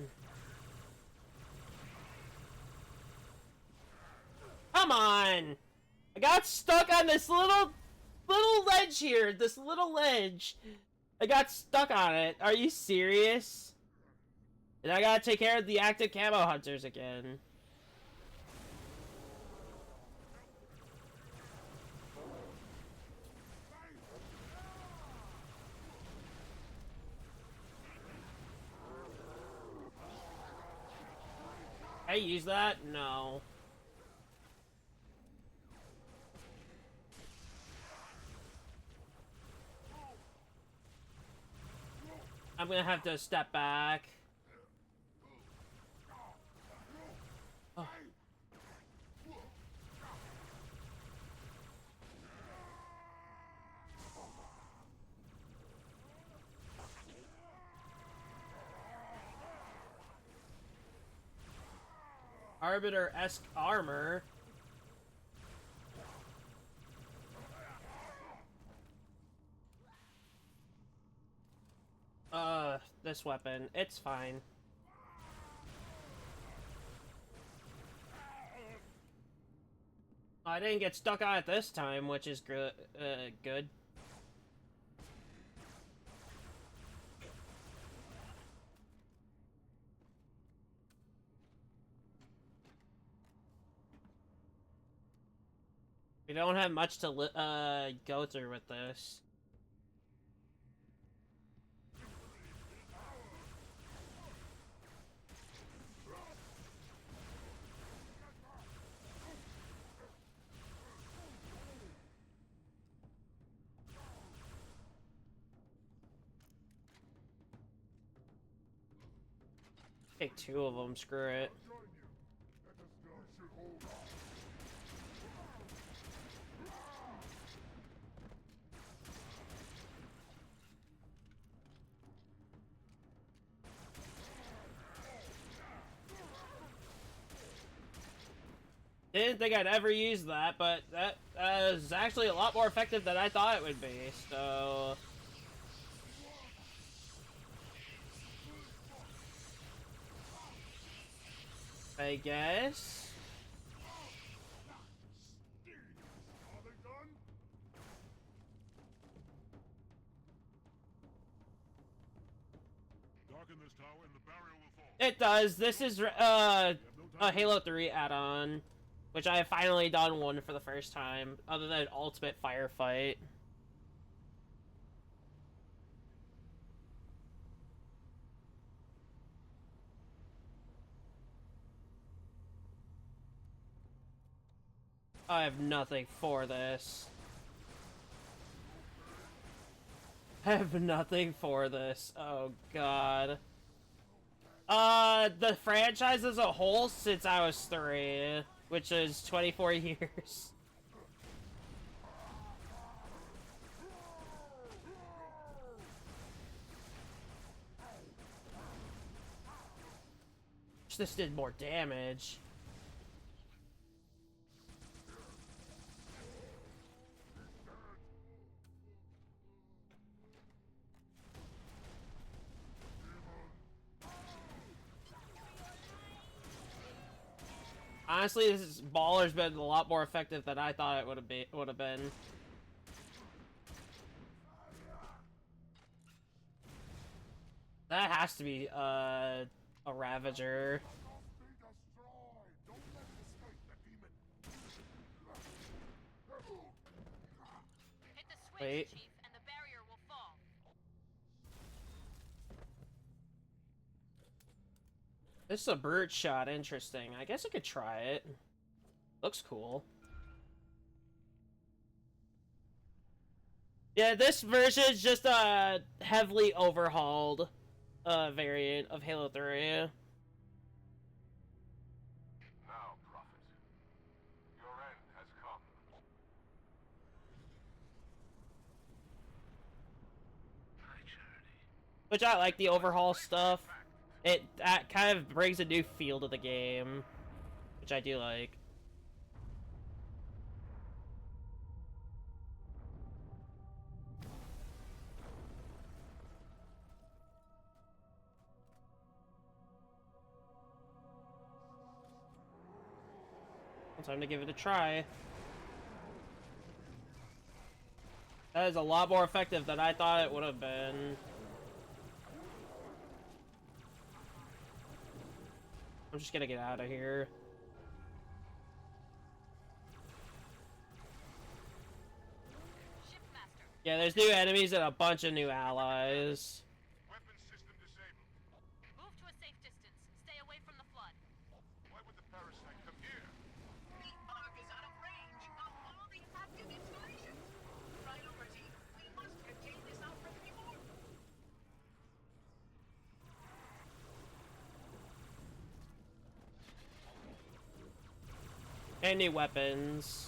Come on! I got stuck on this little ledge here. This little ledge. I got stuck on it. Are you serious? And I gotta take care of the active camo hunters again. I use that? No. I'm gonna have to step back. Oh. Arbiter-esque armor. This weapon. It's fine. I didn't get stuck on it this time, which is good. We don't have much to go through with this. Take 2 of them, screw it. Didn't think I'd ever use that, but that is actually a lot more effective than I thought it would be, so... I guess? It does. This is a Halo 3 add-on, which I have finally done one for the first time, other than Ultimate Firefight. I have nothing for this. I have nothing for this. Oh god. The franchise as a whole since I was 3, which is 24 years. This did more damage. Honestly, this baller's been a lot more effective than I thought it would have been. That has to be a Ravager. Wait. Chief, and the barrier will fall. This is a bird shot. Interesting. I guess I could try it. Looks cool. Yeah, this version is just a heavily overhauled variant of Halo 3. Now, Prophet, your end has come. Which I like the overhaul stuff. That kind of brings a new feel to the game, which I do like. Time to give it a try. That is a lot more effective than I thought it would have been. I'm just gonna get out of here. Yeah, there's new enemies and a bunch of new allies. Weapon system disabled. Move to a safe distance. Stay away from the flood. Why would the parasite come here? The Ark is out of range of all the active installations. Priority, we must contain this outbreak before. And new weapons.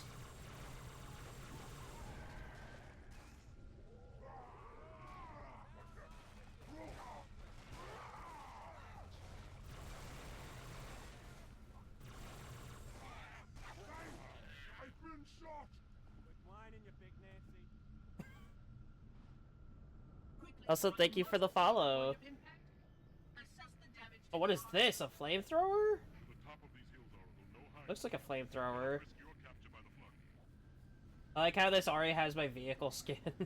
Also, thank you for the follow. Oh, what is this? A flamethrower? Looks like a flamethrower. I like how this already has my vehicle skin. Shipmaster's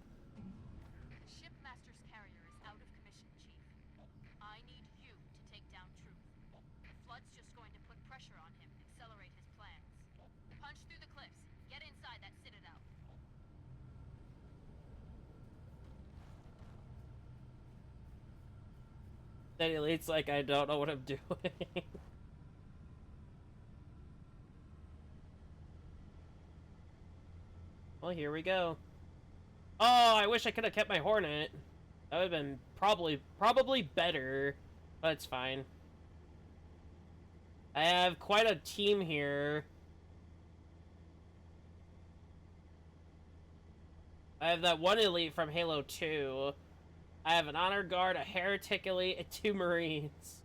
carrier is out of commission, Chief. I need you to take down Truth. The flood's just going to put pressure on him, accelerate his plans. Punch through the cliffs. Get inside that citadel. Then Elite's like, I don't know what I'm doing. Well, here we go. Oh, I wish I could have kept my Hornet. That would have been probably better, but it's fine. I have quite a team here. I have that one elite from Halo 2. I have an honor guard, a heretic elite, and 2 marines.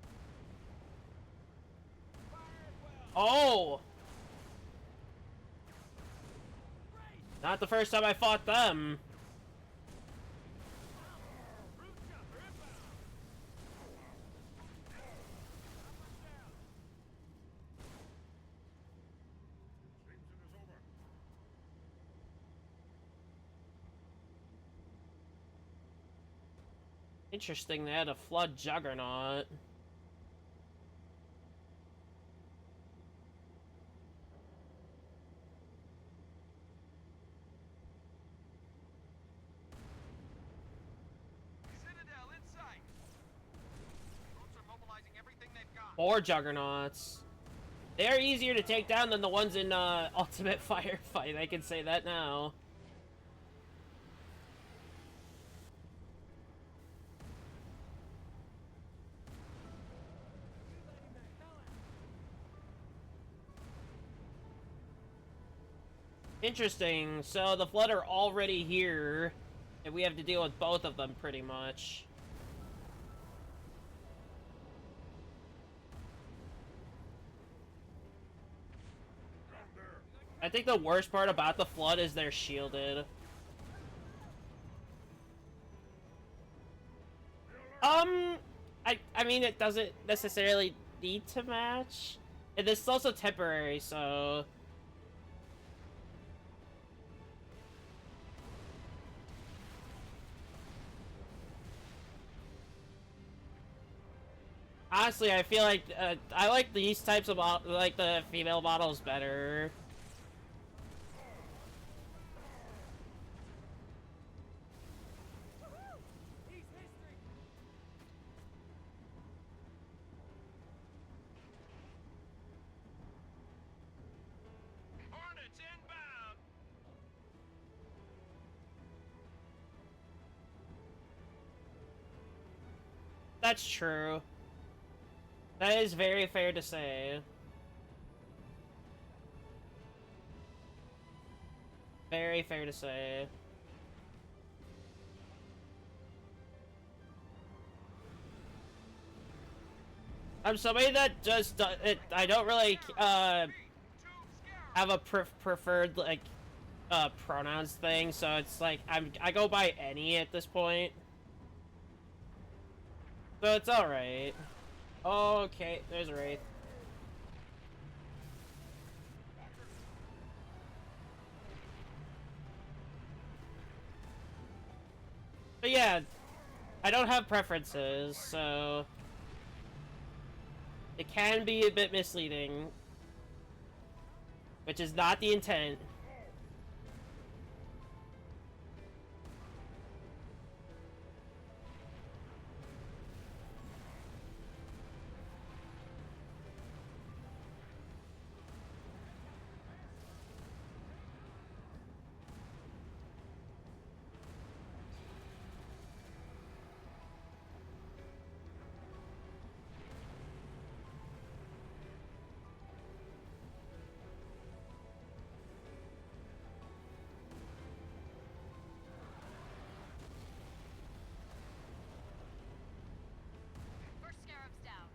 Oh! Not the first time I fought them. Interesting, they had a flood juggernaut. Citadel in sight. Troops are mobilizing everything they've got. 4 juggernauts. They're easier to take down than the ones in Ultimate Firefight, I can say that now. Interesting, so the Flood are already here, and we have to deal with both of them, pretty much. I think the worst part about the Flood is they're shielded. I mean, it doesn't necessarily need to match. And this is also temporary, so... Honestly, I feel like, I like these types of, like, the female models better. Hornets inbound. That's true. That is very fair to say. Very fair to say. I'm somebody that just I don't really have a preferred like pronouns thing, so it's like I go by any at this point. So it's all right. Okay, there's a Wraith. But yeah, I don't have preferences, so it can be a bit misleading, which is not the intent. First Scarab's down.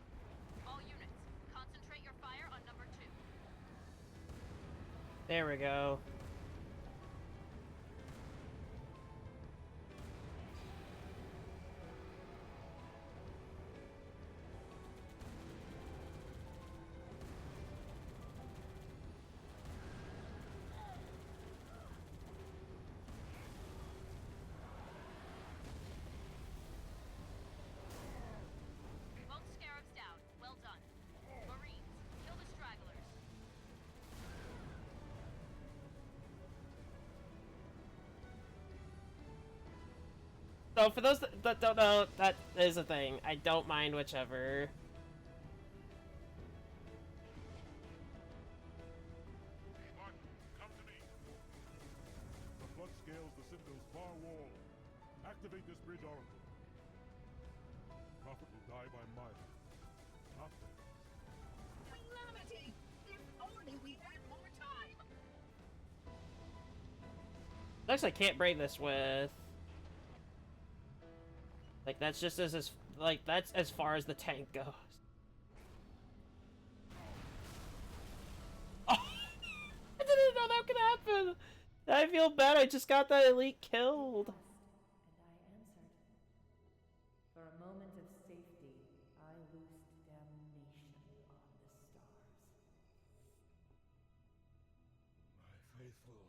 All units, concentrate your fire on number 2. There we go. Both Scarabs down. Well done. Marines, kill the stragglers. So for those that don't know, that is a thing. I don't mind whichever. Come to me. The flood scales the Citadel's far wall. Activate this bridge oracle. Prophet will die by mine. Not theirs. We love Looks I can't break this with. Like, that's just like, that's as far as the tank goes. Oh! I didn't know that could happen! I feel bad, I just got that elite killed. And I answered. For a moment of safety, I loosed damnation on the stars. My faithful,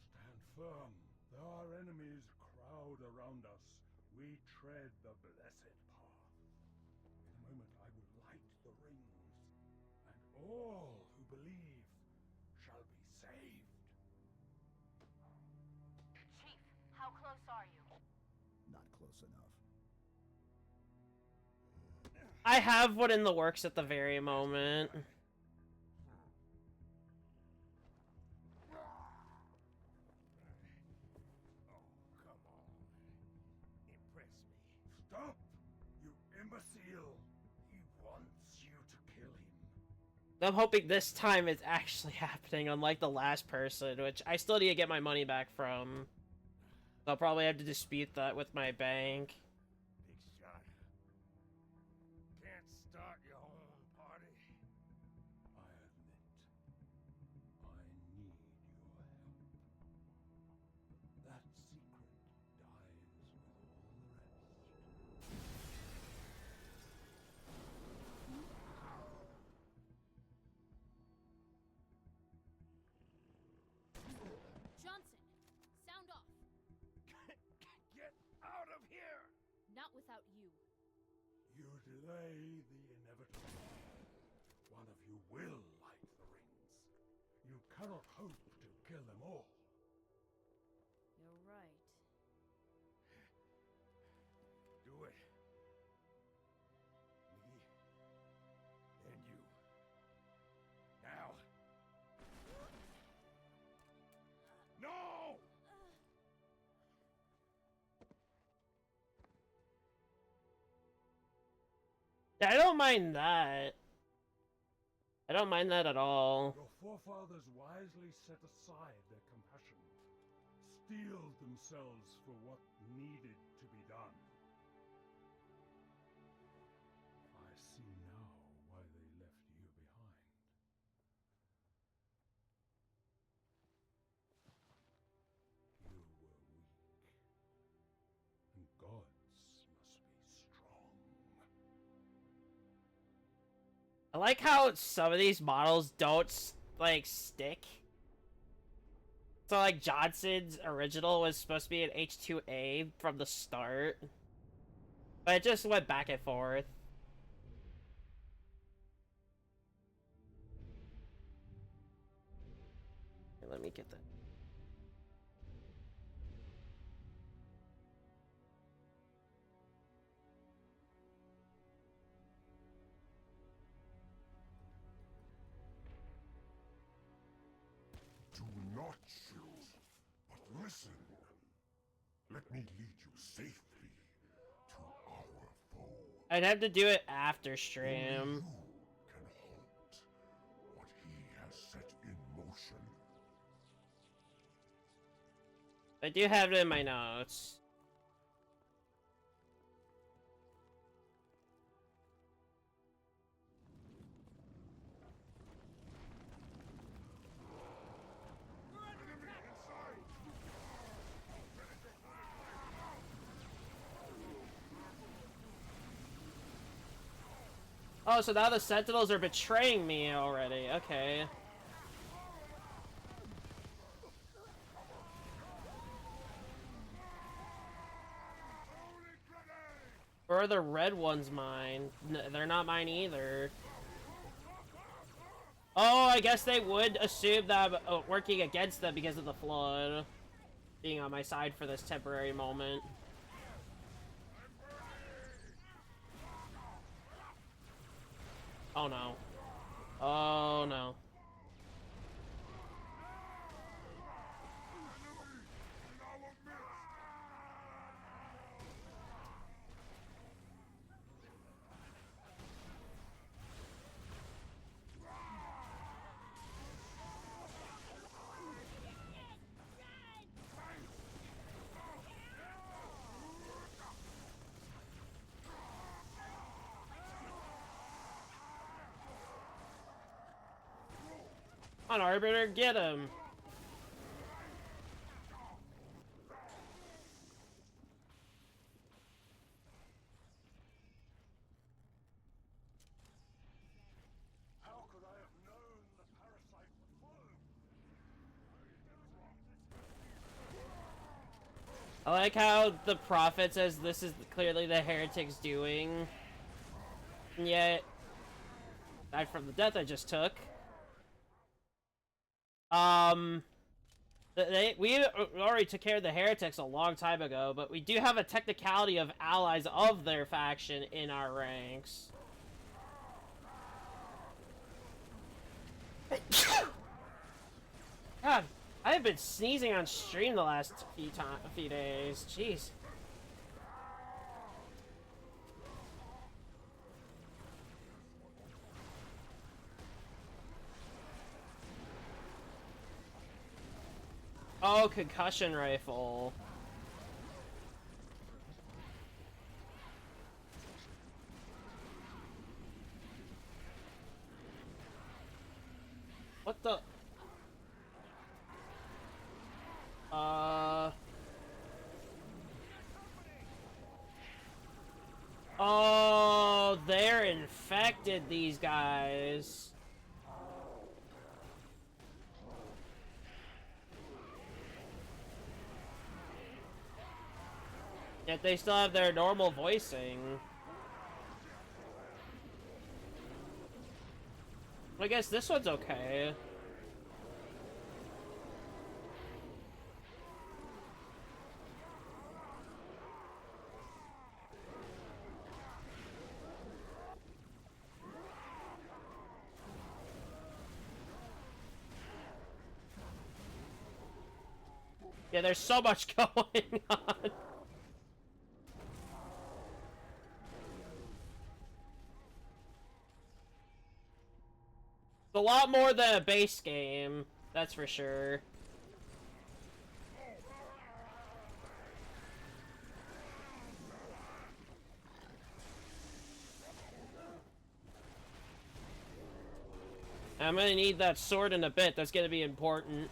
stand firm. There are enemies crowd around us. We tread the blessed path. In a moment I will light the rings, and all who believe shall be saved. Chief, how close are you? Not close enough. I have one in the works at the very moment. Stop! You imbecile! He wants you to kill him. I'm hoping this time it's actually happening, unlike the last person, which I still need to get my money back from. I'll probably have to dispute that with my bank. Big shot. Can't start your own party. I admit, I need your help. That secret dies with all the rest. Johnson, sound off. Get out of here! Not without you. You delay the inevitable. One of you will light the rings. You cannot hope to kill them all. You're right. Do it. Me. And you. Now. No! Yeah, I don't mind that. I don't mind that at all. Your forefathers wisely set aside their compassion, steeled themselves for what needed to be done. I see now why they left you behind. You were weak, and gods must be strong. I like how some of these models don't, like, stick. So, like, Johnson's original was supposed to be an H2A from the start. But it just went back and forth. Here, let me get that. Do not shoot, but listen. Let me lead you safely to our foe. I'd have to do it after stream. Only you can halt what he has set in motion. I do have it in my notes. Oh, so now the Sentinels are betraying me already. Okay. Or are the red ones mine? They're not mine either. Oh, I guess they would assume that I'm working against them because of the Flood being on my side for this temporary moment. Oh no. Oh no. on, Arbiter, get him! How could I have known the parasite would follow? I like how the Prophet says this is clearly the heretic's doing. And yet, aside from the death I just took, we already took care of the heretics a long time ago, but we do have a technicality of allies of their faction in our ranks. God, I have been sneezing on stream the last few days. Jeez. Oh, concussion rifle. What the? Oh, they're infected, these guys. Yet they still have their normal voicing. I guess this one's okay. Yeah, there's so much going on. It's a lot more than a base game, that's for sure. I'm gonna need that sword in a bit, that's gonna be important.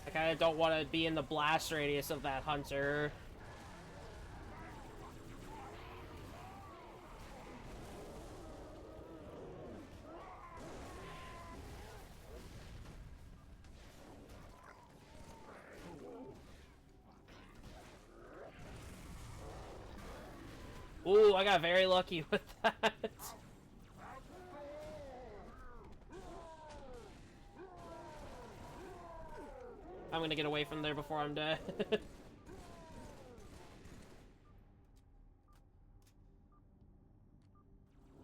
I kinda don't want to be in the blast radius of that hunter. Ooh, I got very lucky with that. I'm gonna get away from there before I'm dead.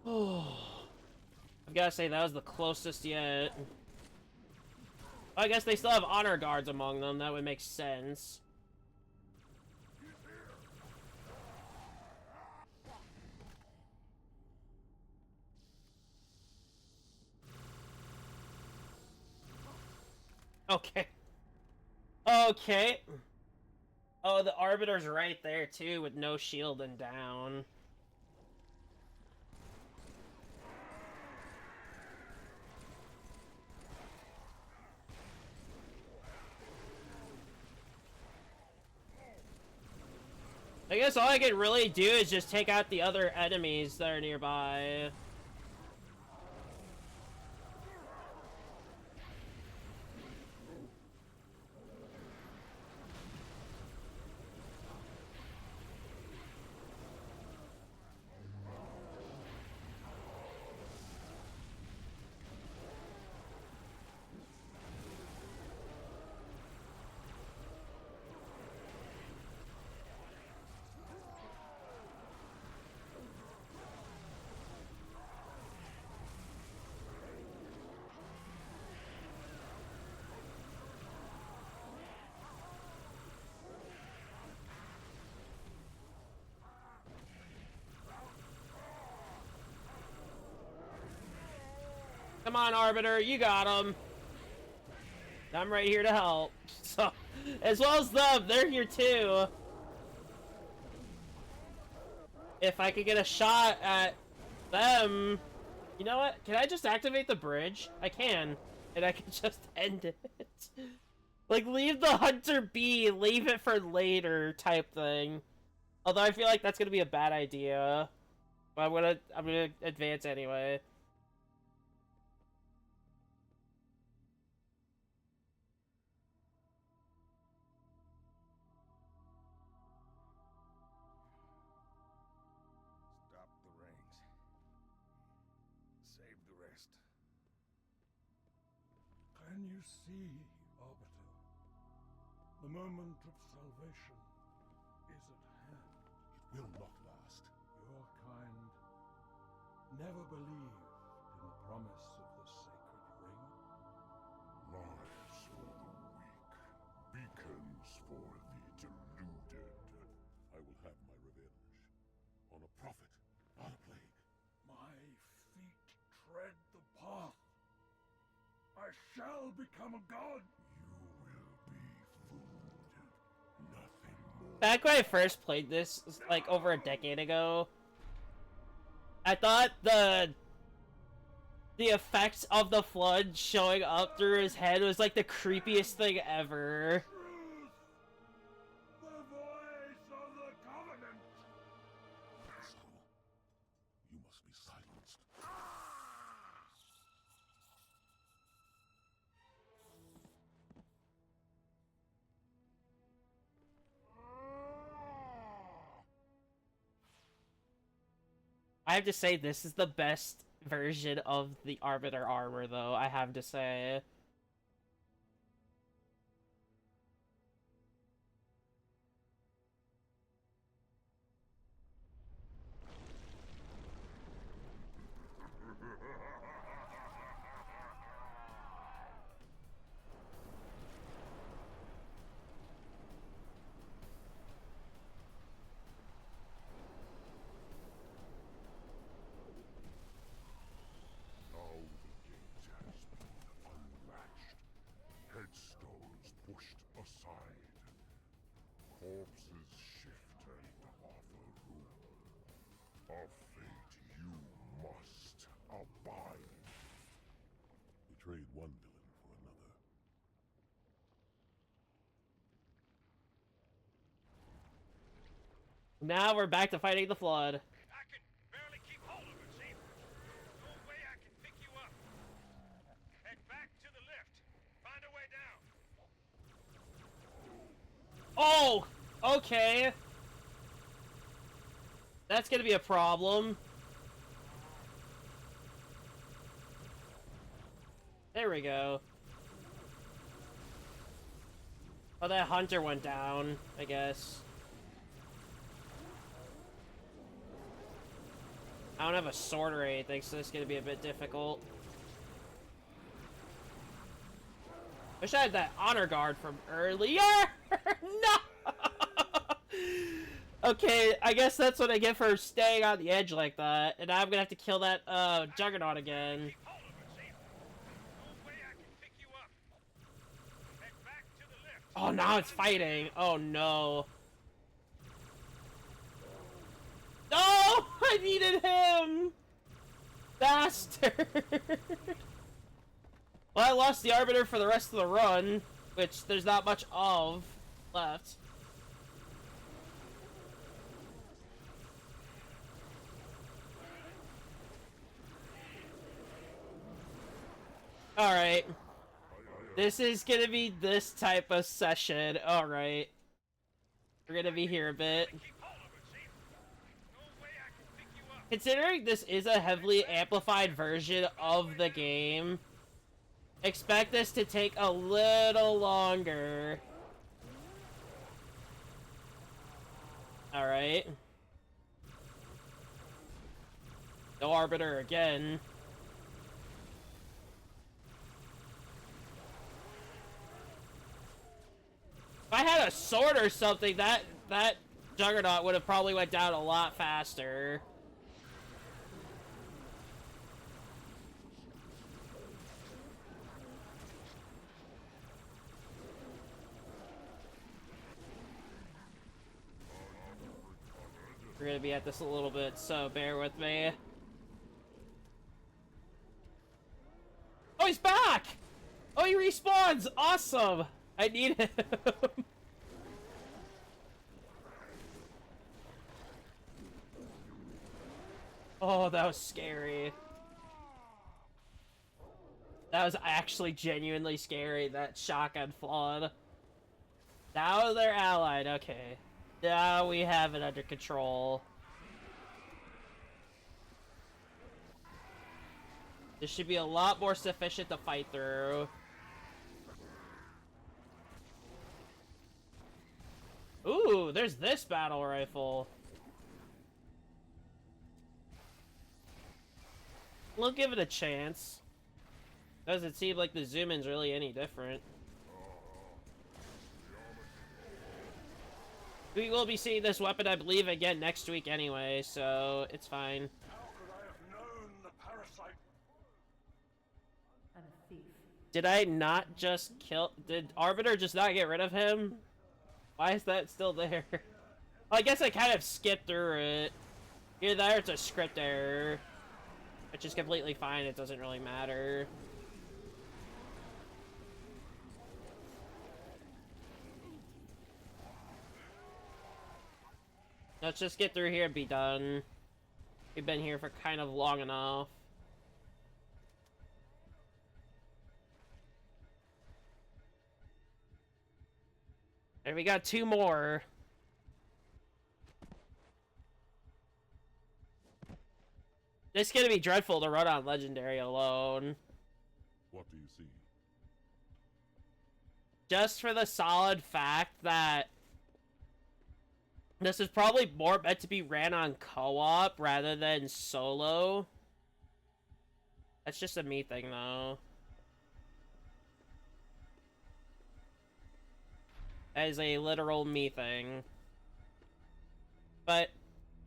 Oh, I've gotta say, that was the closest yet. I guess they still have honor guards among them, that would make sense. Okay. Okay. Oh, the Arbiter's right there, too, with no shield and down. I guess all I can really do is just take out the other enemies that are nearby. Come on, Arbiter, you got him. I'm right here to help. So, as well as them, they're here too. If I could get a shot at them... You know what? Can I just activate the bridge? I can. And I can just end it. Like, leave the hunter be, leave it for later type thing. Although I feel like that's gonna be a bad idea. But I'm gonna advance anyway. Stop the reins. Save the rest. Can you see, Arbiter? The moment of salvation is at hand. It will not last. Your kind never believed in the promise of the sacred ring. Lives for the weak, beacons for the deluded. I will have my revenge. On a prophet, not a plague. My feet tread the path. I shall become a god. You will be food. Nothing more. Back when I first played this, like over a decade ago, I thought the effects of the flood showing up through his head was like the creepiest thing ever. Truth! The voice of the covenant! Son, you must be silenced. I have to say, this is the best version of the Arbiter armor, though, I have to say. Now the gate has been unlatched. Headstones pushed aside. Corpses shift and offer room. A fate you must abide. We trade one villain for another. Now we're back to fighting the flood. I can barely keep hold of it, Chief. No way I can pick you up. Head back to the lift. Find a way down. Oh! Okay. That's gonna be a problem. There we go. Oh, that hunter went down, I guess. I don't have a sword or anything, so this is gonna be a bit difficult. Wish I had that honor guard from earlier! No! Okay, I guess that's what I get for staying on the edge like that. And now I'm gonna have to kill that, Juggernaut again. Oh, now it's fighting. Oh, no. No! I needed him! Bastard! Well, I lost the Arbiter for the rest of the run, which there's not much of left. Alright. This is gonna be this type of session. Alright. We're gonna be here a bit. Considering this is a heavily amplified version of the game, expect this to take a little longer. Alright. No Arbiter again. If I had a sword or something, that Juggernaut would have probably went down a lot faster. We're gonna be at this a little bit, so bear with me. Oh, he's back! Oh, he respawns! Awesome! I need him. Oh, that was scary. That was actually genuinely scary, that shotgun flood. Now they're allied, okay. Now we have it under control. This should be a lot more sufficient to fight through. Ooh, there's this battle rifle. We'll give it a chance. Doesn't seem like the zoom-in's really any different. We will be seeing this weapon, I believe, again next week anyway, so it's fine. How could I have known the parasite? I'm a thief. Did I not just kill... Did Arbiter just not get rid of him? Why is that still there? Well, I guess I kind of skipped through it. Either that or it's a script error. Which is completely fine, it doesn't really matter. Let's just get through here and be done. We've been here for kind of long enough. And we got 2 more. It's gonna be dreadful to run on Legendary alone. What do you see? Just for the solid fact that this is probably more meant to be ran on co-op rather than solo. That's just a me thing, though. That is a literal me thing. But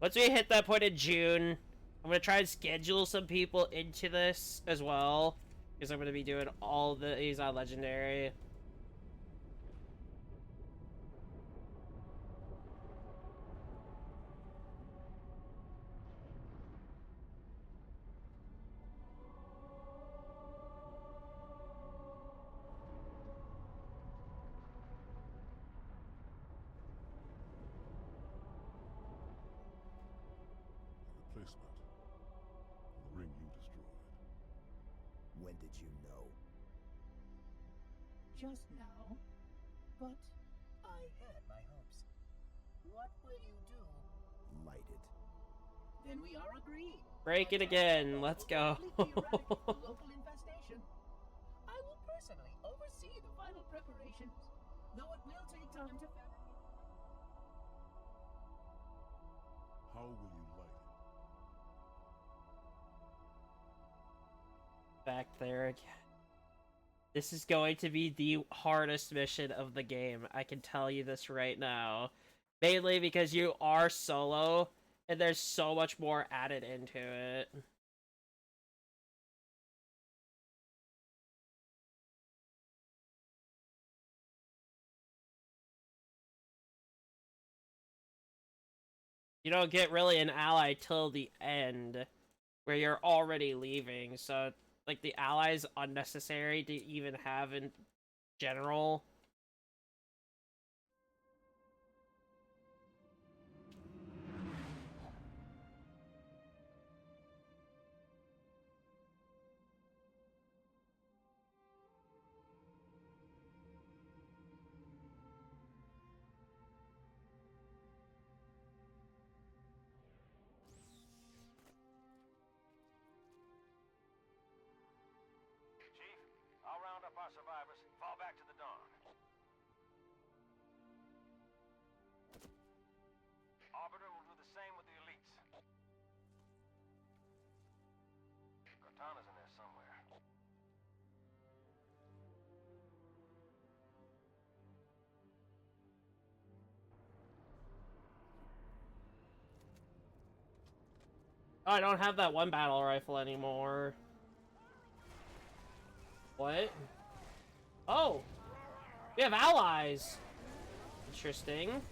once we hit that point in June, I'm gonna try and schedule some people into this as well, because I'm gonna be doing all these on Legendary. Replacement. The ring you destroyed. When did you know? Just now. But I had my hopes. What will you do? Light it. Then we are agreed. Break it again. Let's go. Local infestation. I will personally oversee the final preparations, though it will take time to fabricate. How will you light it? Back there again. This is going to be the hardest mission of the game. I can tell you this right now. Mainly because you are solo, and there's so much more added into it. You don't get really an ally till the end, where you're already leaving, so like the ally's unnecessary to even have in general. Chief, I'll round up our survivors, fall back to the dawn. Arbiter will do the same with the elites. Cortana's in there somewhere. Oh, I don't have that one battle rifle anymore. What? Oh! We have allies! Interesting.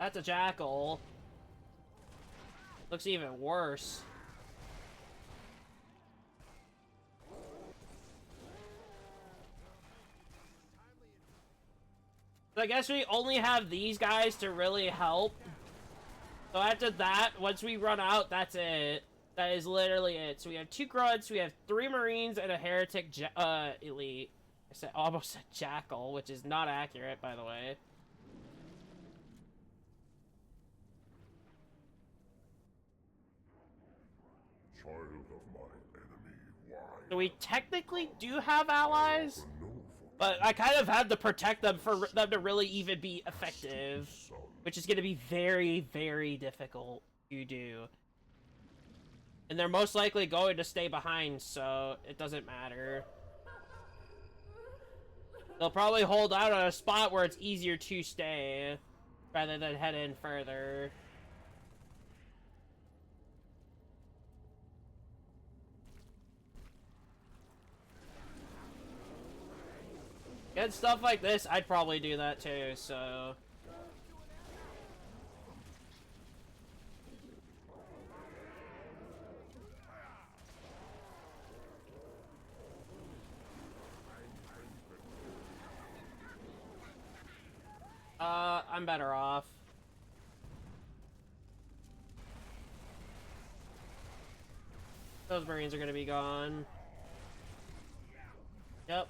That's a jackal. Looks even worse. So I guess we only have these guys to really help. So after that, once we run out, that's it. That is literally it. So we have 2 grunts, we have 3 marines, and a heretic elite. I said almost a jackal, which is not accurate, by the way. Child of my enemy, why? So we technically do have allies, but I kind of had to protect them for them to really even be effective, which is going to be very, very difficult to do. And they're most likely going to stay behind, so it doesn't matter. They'll probably hold out on a spot where it's easier to stay, rather than head in further. Get stuff like this, I'd probably do that too, so... I'm better off. Those Marines are gonna be gone. Yep.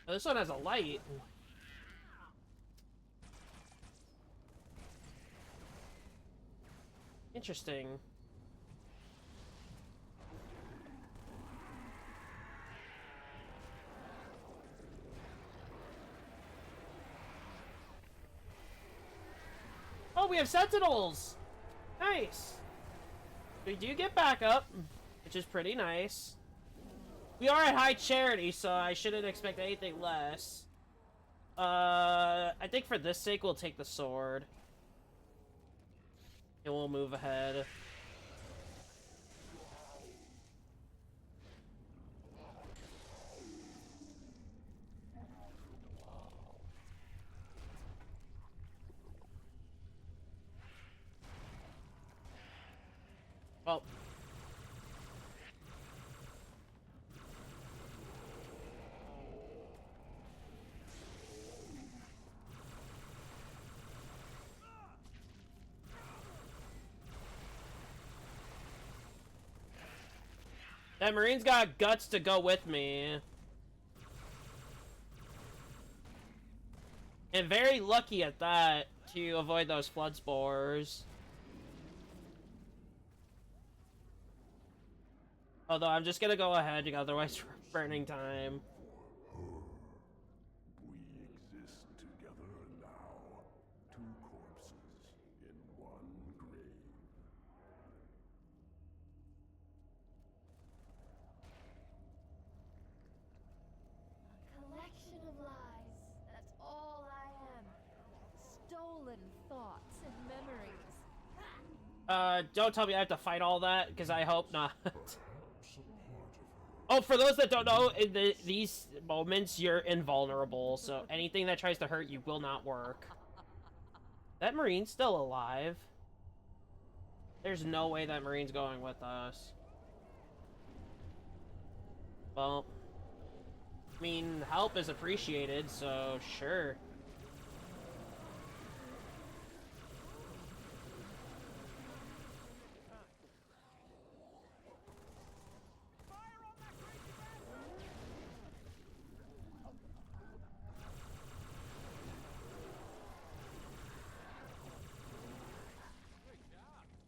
Oh, this one has a light. Interesting. Oh, we have sentinels! Nice! We do get backup, which is pretty nice. We are at high charity, so I shouldn't expect anything less. I think for this sake, we'll take the sword. And we'll move ahead. Well. That Marine's got guts to go with me. And very lucky at that to avoid those flood spores. Although I'm just gonna go ahead, otherwise we're burning time. We exist together now. 2 corpses in 1 grave. A collection of lies. That's all I am. Stolen thoughts and memories. Don't tell me I have to fight all that, because I hope not. Oh, for those that don't know, in these moments, you're invulnerable, so anything that tries to hurt you will not work. That Marine's still alive. There's no way that Marine's going with us. Well, I mean, help is appreciated, so sure.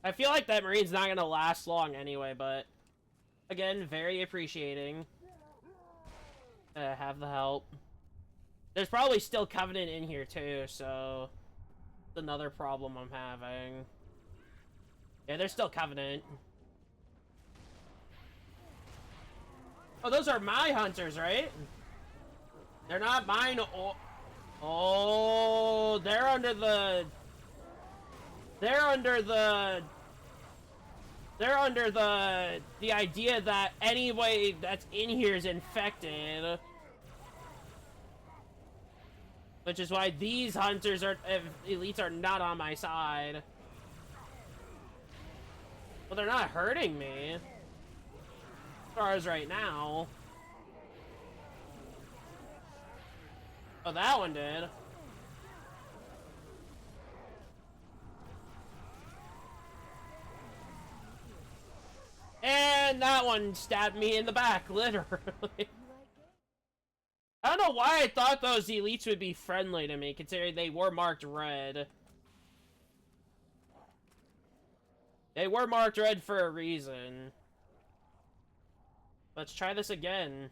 I feel like that Marine's not gonna last long anyway, but again, very appreciating. Have the help. There's probably still Covenant in here too, so it's another problem I'm having. Yeah, there's still Covenant. Oh, those are my hunters, right? They're not mine. Oh, they're under the... They're under the idea that anybody that's in here is infected. Which is why these hunters are elites are not on my side. Well, they're not hurting me. As far as right now. Oh, that one did. And that one stabbed me in the back, literally. I don't know why I thought those elites would be friendly to me, considering they were marked red. They were marked red for a reason. Let's try this again.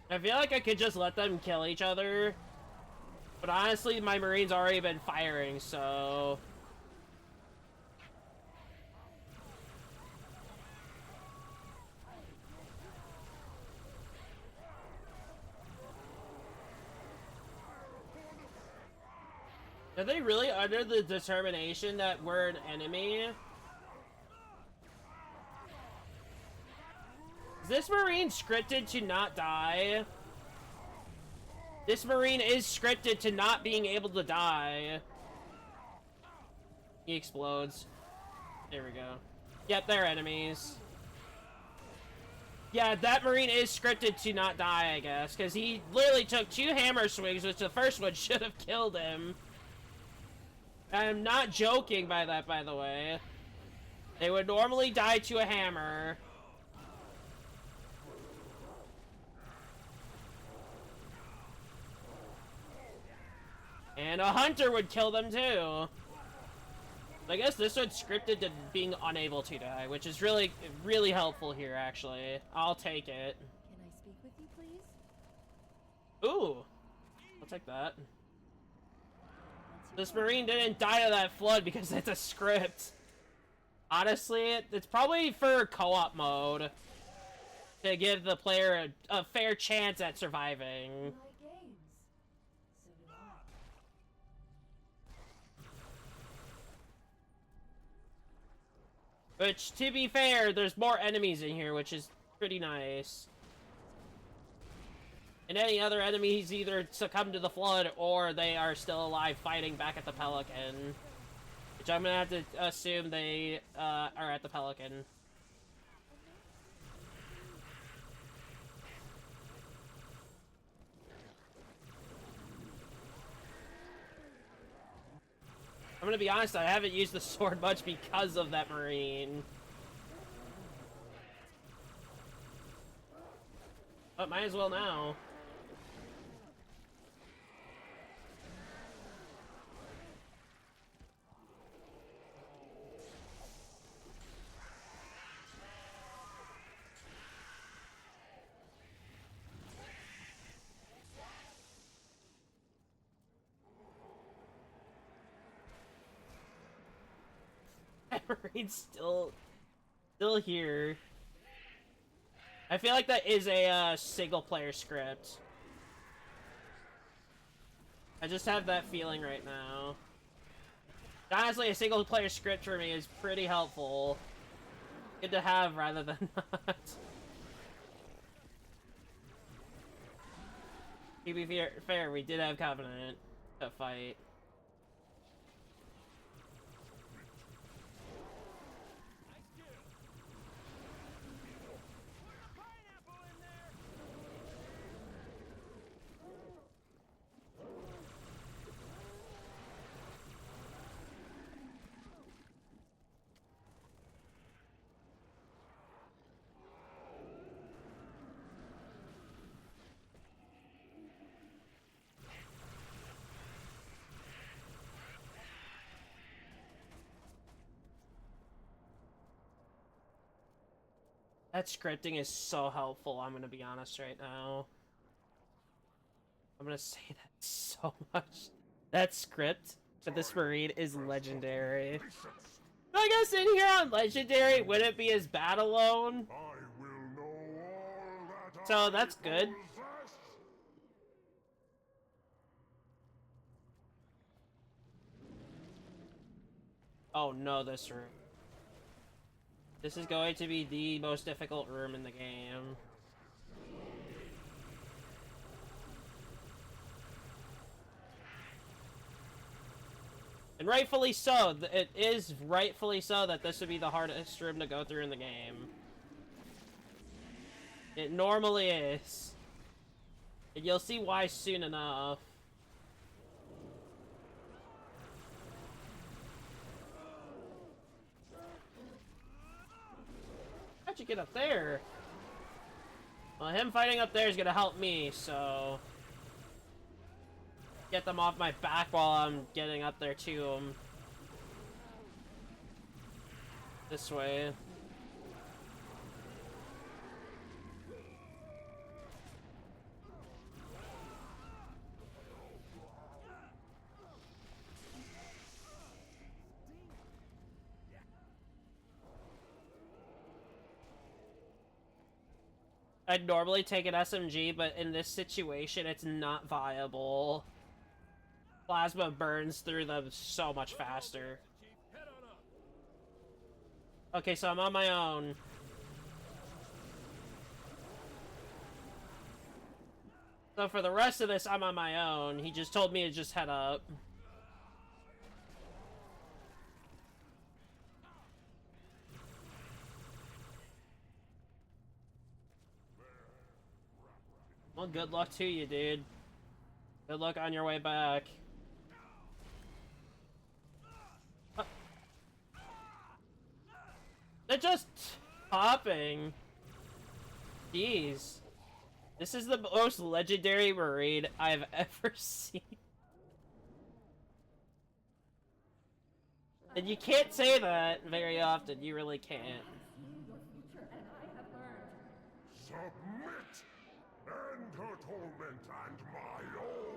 I feel like I could just let them kill each other. But honestly, my Marines already been firing, so... Are they really under the determination that we're an enemy? Is this Marine scripted to not die? This Marine is scripted to not being able to die. He explodes. There we go. Yep, they're enemies. Yeah, that Marine is scripted to not die, I guess, because he literally took 2 hammer swings, which the first one should have killed him. I'm not joking by that, by the way. They would normally die to a hammer. And a hunter would kill them too. I guess this one's scripted to being unable to die, which is really, really helpful here, actually. I'll take it. Can I speak with you, please? Ooh. I'll take that. This Marine didn't die to that flood because it's a script. Honestly, it's probably for co-op mode. To give the player a fair chance at surviving. Which, to be fair, there's more enemies in here, which is pretty nice. And any other enemies either succumb to the flood or they are still alive fighting back at the Pelican. Which I'm gonna have to assume they are at the Pelican. I'm gonna be honest, I haven't used the sword much because of that Marine. But might as well now. Marine's still here. I feel like that is a single player script. I just have that feeling right now. Honestly, a single player script for me is pretty helpful. Good to have rather than not. To be fair, we did have Covenant to fight. That scripting is so helpful, I'm gonna be honest right now. I'm gonna say that so much. That script for this Marine is legendary. I guess in here on Legendary, would it be as bad alone? So that's good. Oh no, this room. This is going to be the most difficult room in the game. And rightfully so. It is rightfully so that this would be the hardest room to go through in the game. It normally is. And you'll see why soon enough. How'd you get up there? Well, him fighting up there is gonna help me, so... Get them off my back while I'm getting up there to them. This way. I'd normally take an SMG, but in this situation, it's not viable. Plasma burns through them so much faster. Okay, so I'm on my own. So for the rest of this, I'm on my own. He just told me to just head up. Well, good luck to you, dude. Good luck on your way back. They're just popping. Jeez. This is the most legendary Marine I've ever seen. And you can't say that very often. You really can't. Submit! End her torment and my own!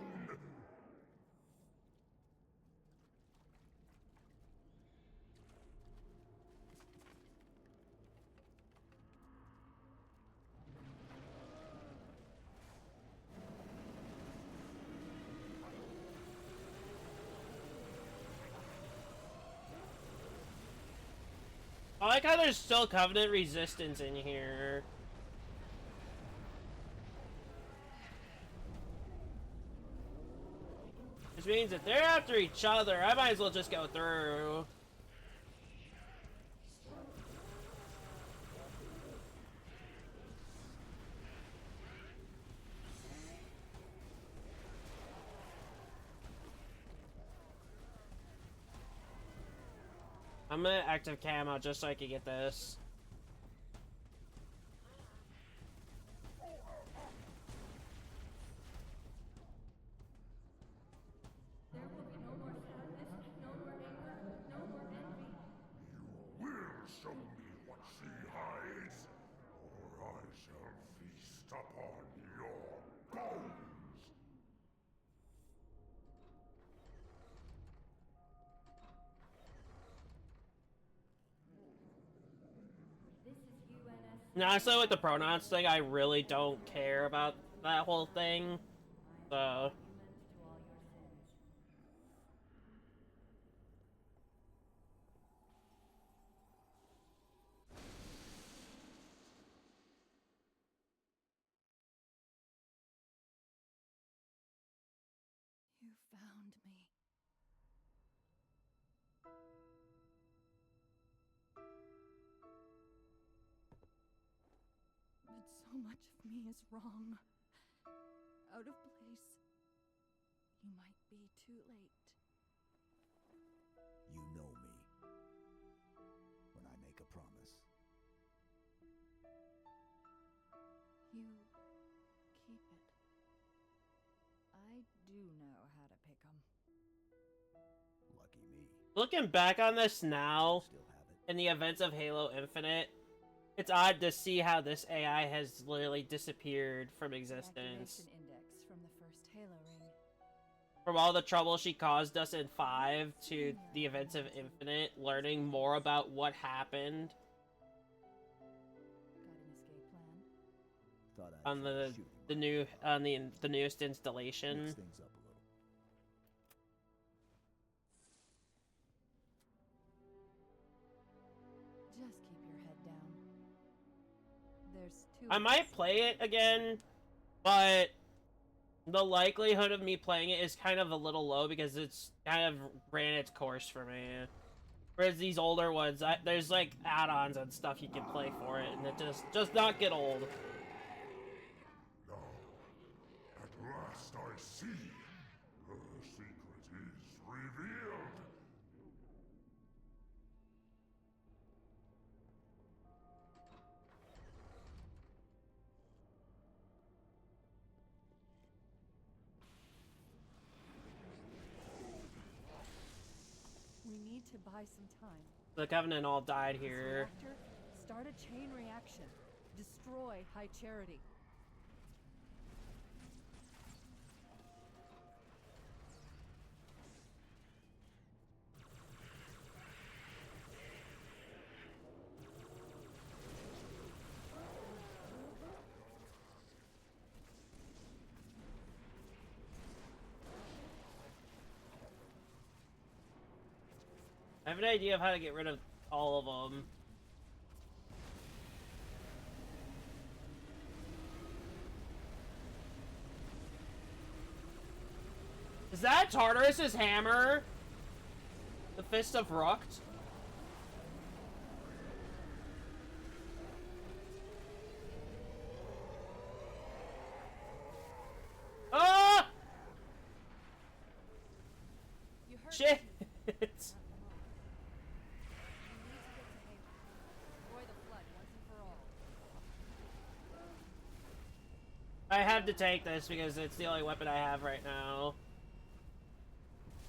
I like how there's still Covenant resistance in here. Which means if they're after each other, I might as well just go through. I'm gonna active camo just so I can get this. There will be no more sadness, no more anger, no more envy. You will show me what she hides, or I shall feast upon your bones! Now, honestly, with the pronouns thing, I really don't care about that whole thing. So... You found me. But so much of me is wrong. Out of place. You might be too late. You know me. When I make a promise. You keep it. I do know how to pick 'em. Lucky me. Looking back on this now, in the events of Halo Infinite, it's odd to see how this AI has literally disappeared from existence. Activation index from the first Halo ring. From all the trouble she caused us in 5 to the events of Infinite, learning more about what happened Got an escape plan? Thought I'd on try the shooting new the newest installation. Mix things up a little. course, two I of might us. play it again, but the likelihood of me playing it is kind of a little low because it's kind of ran its course for me. Whereas these older ones, there's like add-ons and stuff you can play for it, and it just not get old. Now, at last I see. Her secret is revealed. We need to buy some time. The Covenant all died here. Reactor, start a chain reaction. Destroy High Charity. I have an idea of how to get rid of all of them. Is that Tartarus's hammer? The Fist of Rukt? Ah! You heard Shit! I have to take this because it's the only weapon I have right now.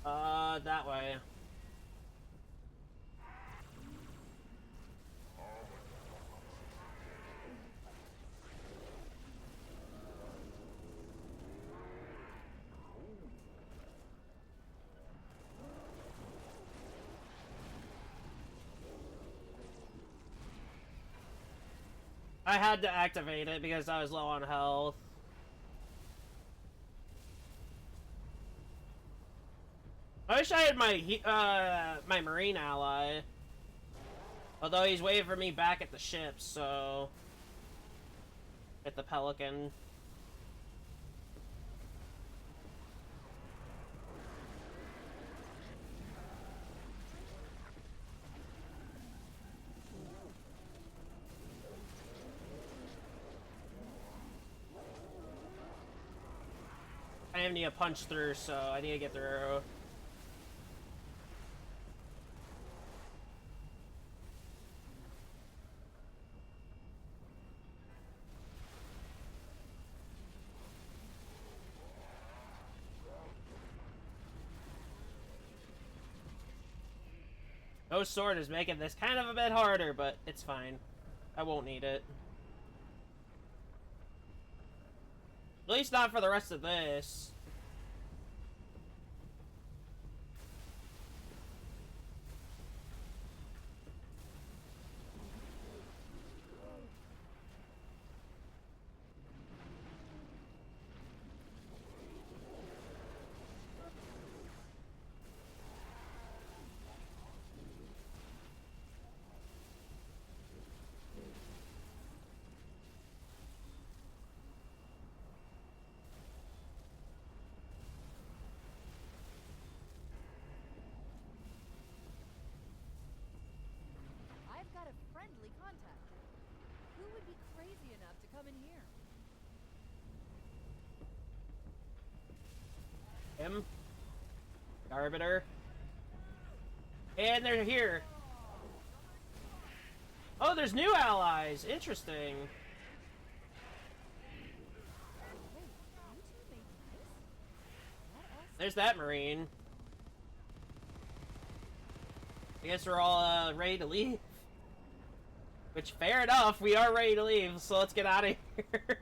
That way. I had to activate it because I was low on health. I wish I had my my Marine ally. Although he's waiting for me back at the ship, so... At the Pelican. I need to punch through, so I need to get through. No sword is making this kind of a bit harder, but it's fine. I won't need it. At least not for the rest of this. I've got a friendly contact. Who would be crazy enough to come in here? Him. The Arbiter. And they're here. Oh, there's new allies. Interesting. There's that Marine. I guess we're all ready to leave. Which, fair enough, we are ready to leave, so let's get out of here.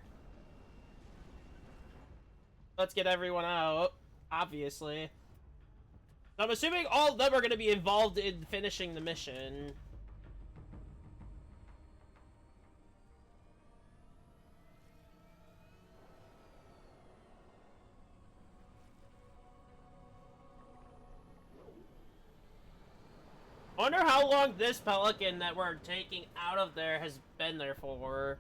Let's get everyone out, obviously. I'm assuming all of them are going to be involved in finishing the mission. I wonder how long this Pelican that we're taking out of there has been there for.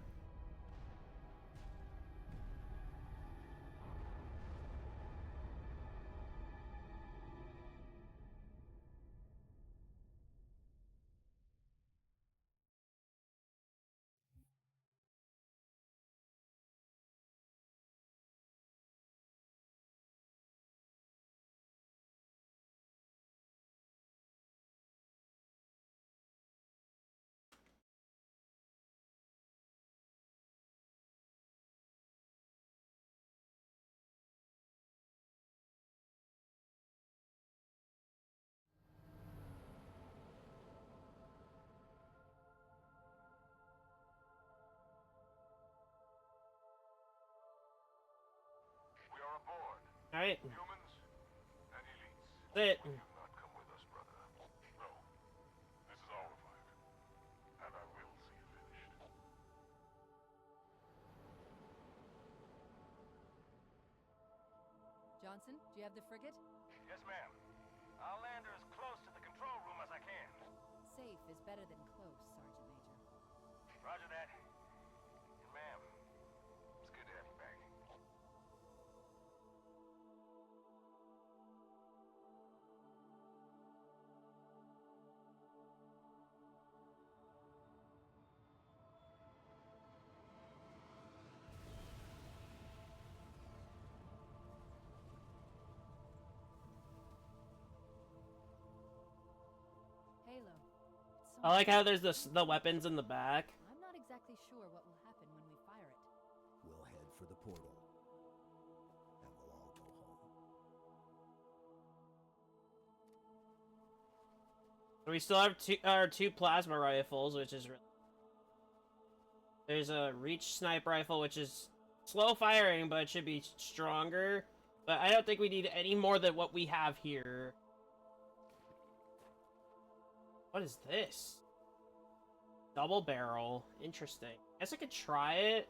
Alright. Humans and elites. That's it. Will you not come with us, brother? No. This is our fight. And I will see it finished. Johnson, do you have the frigate? Yes, ma'am. I'll land her as close to the control room as I can. Safe is better than close, Sergeant Major. Roger that. And ma'am, it's good to have you back. Halo. I like how there's the weapons in the back. I'm not exactly sure what will happen when we fire it. We'll head for the portal. And we'll all go home. So we still have two plasma rifles, which is really... There's a reach sniper rifle, which is slow firing, but it should be stronger. But I don't think we need any more than what we have here. What is this? Double barrel. Interesting. Guess I could try it.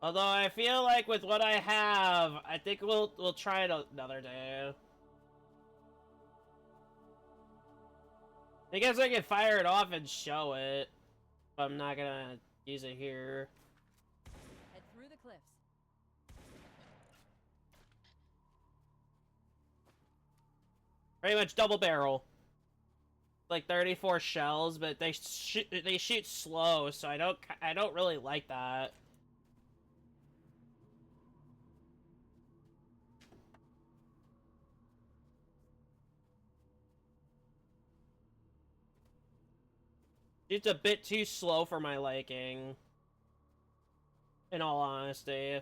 Although I feel like with what I have, I think we'll try it another day. I guess I can fire it off and show it. But I'm not gonna use it here. Head through the cliffs. Pretty much double barrel. Like 34 shells, but they shoot slow, so I don't really like that. It's a bit too slow for my liking, in all honesty.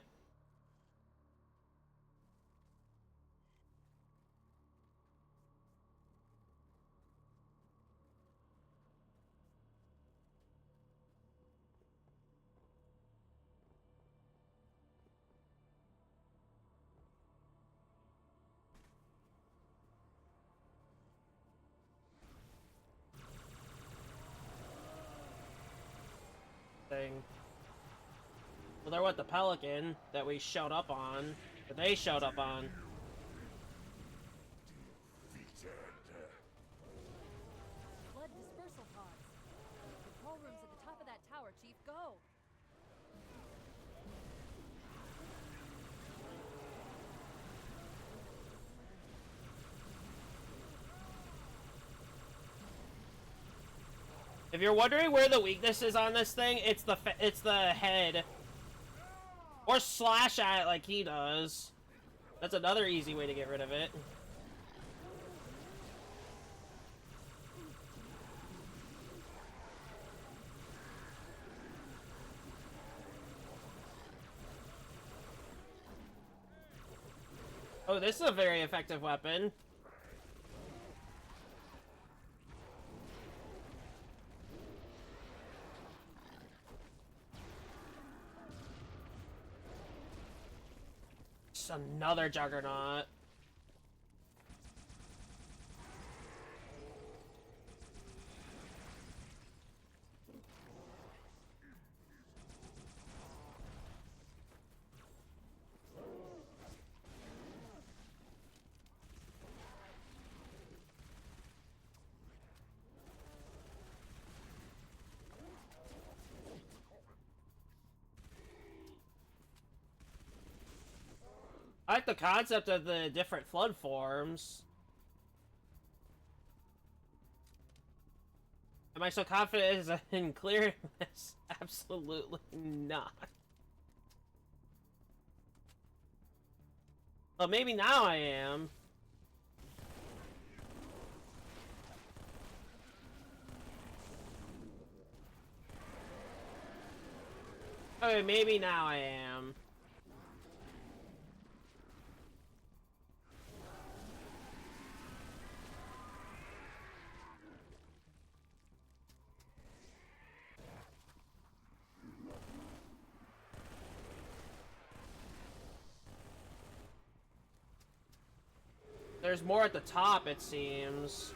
Well, they're with the Pelican that we showed up on, that they showed up on. Blood dispersal pods. Control room's at the top of that tower, Chief. Go! If you're wondering where the weakness is on this thing, it's the head. Or slash at it like he does. That's another easy way to get rid of it. Oh, this is a very effective weapon. Just another juggernaut. I like the concept of the different flood forms. Am I so confident in clearing this? Absolutely not. Well, maybe now I am. Okay, maybe now I am. there's more at the top, it seems.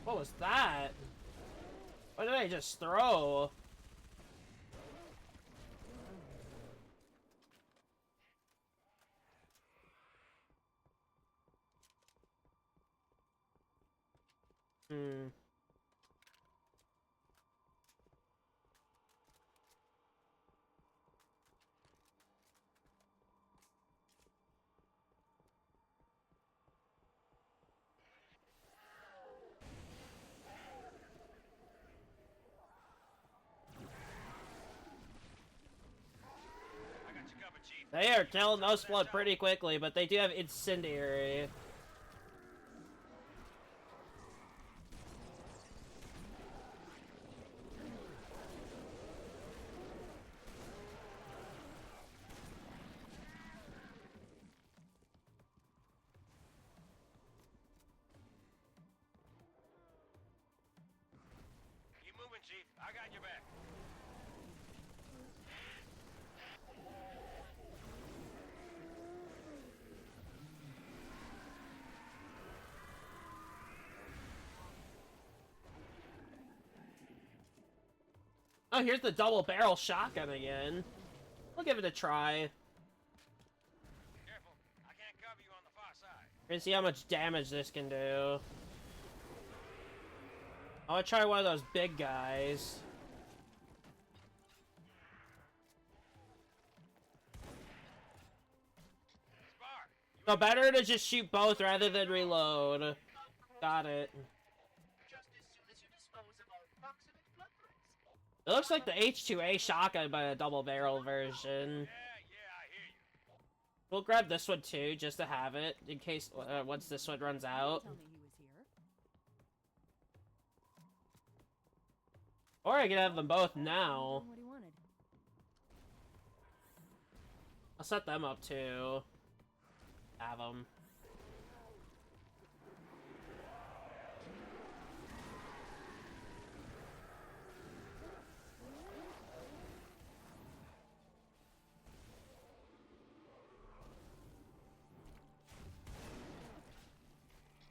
What was that? What did I just throw? They are killing those flood pretty quickly, but they do have incendiary. Keep moving, Chief. I got your back. Oh, here's the double barrel shotgun again. We'll give it a try. Careful. I can't cover you on the far side. We're gonna see how much damage this can do. I wanna try one of those big guys. So better to just shoot both rather than reload. Got it. It looks like the H2A shotgun, but a double barrel version. We'll grab this one too, just to have it, in case once this one runs out. Or I can have them both now. What he wanted. I'll set them up too. Have them.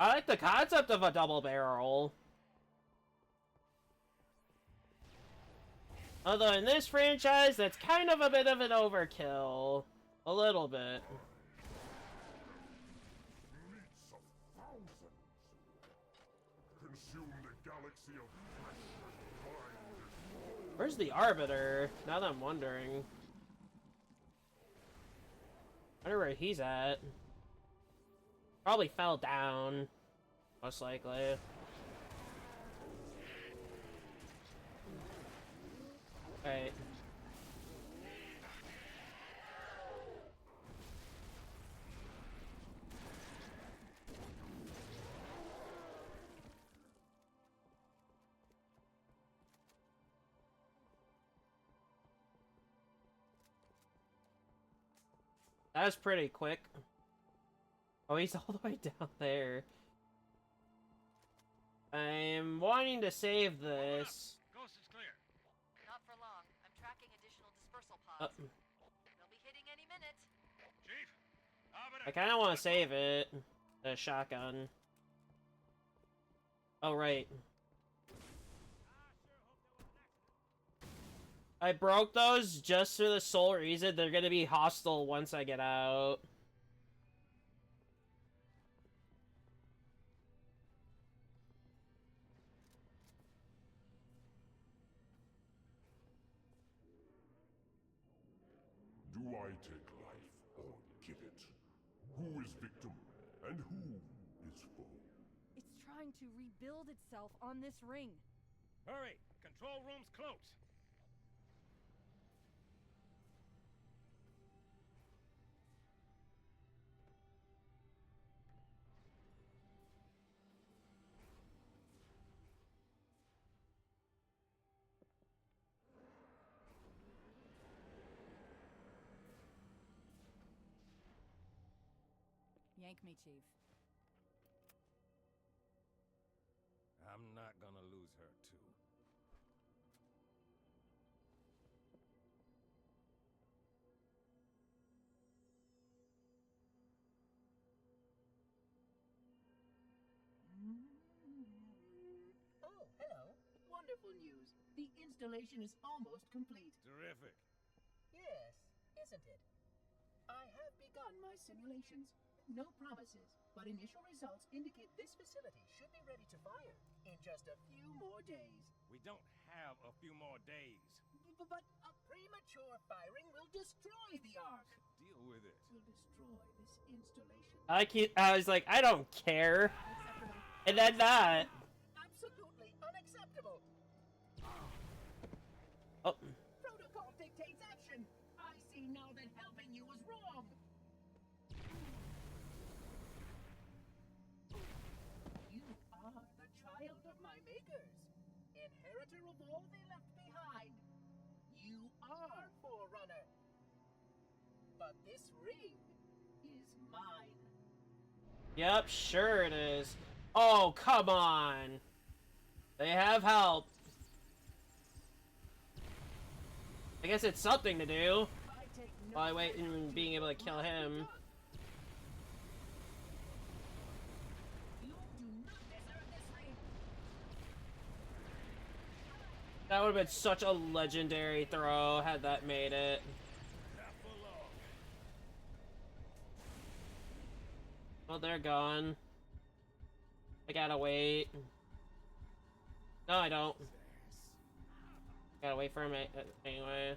I like the concept of a double barrel. Although in this franchise, that's kind of a bit of an overkill. A little bit. Fleets of thousands consume the galaxy of flesh and mind. Where's the Arbiter? Now that I'm wondering. I wonder where he's at. Probably fell down. Most likely. Alright. That was pretty quick. Oh, he's all the way down there. I'm wanting to save this. Coast is clear. Not for long. I'm tracking additional dispersal pods. They'll be hitting any minute. Chief, I kind of want to save it. The shotgun. Oh, right. I broke those just for the sole reason they're gonna be hostile once I get out. Do I take life or give it? Who is victim and who is foe? It's trying to rebuild itself on this ring. Hurry! Control room's close. Yank me, Chief. wonderful news. The installation is almost complete. Terrific. Yes, isn't it? I have begun my simulations. No promises, but initial results indicate this facility should be ready to fire in just a few more days. We don't have a few more days. But a premature firing will destroy the Ark. Deal with it. Will destroy this installation. I was like, I don't care. And then that. Absolutely unacceptable. Oh. Protocol dictates action. I see now that helping you was wrong. You are the child of my makers, inheritor of all they left behind. You are Forerunner. But this ring is mine. Yep, sure it is. Oh, come on. They have help. I guess it's something to do. While I wait and being able to kill him. That would have been such a legendary throw had that made it. Well, they're gone. I gotta wait. No, I don't. Gotta wait for him anyway.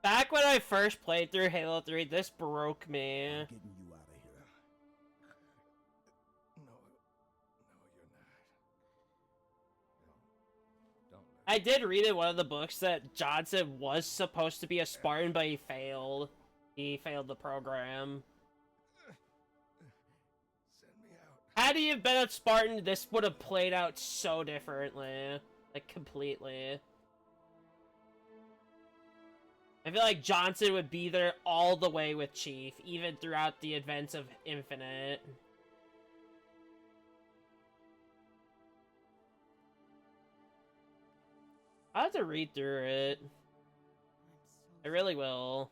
Back when I first played through Halo 3, this broke me. I'm getting you out of here. No, you're not. No, don't. I did read in one of the books that Johnson was supposed to be a Spartan, but he failed. He failed the program. Send me out. Had he been a Spartan, this would have played out so differently. Like, completely. I feel like Johnson would be there all the way with Chief, even throughout the events of Infinite. I'll have to read through it. I really will.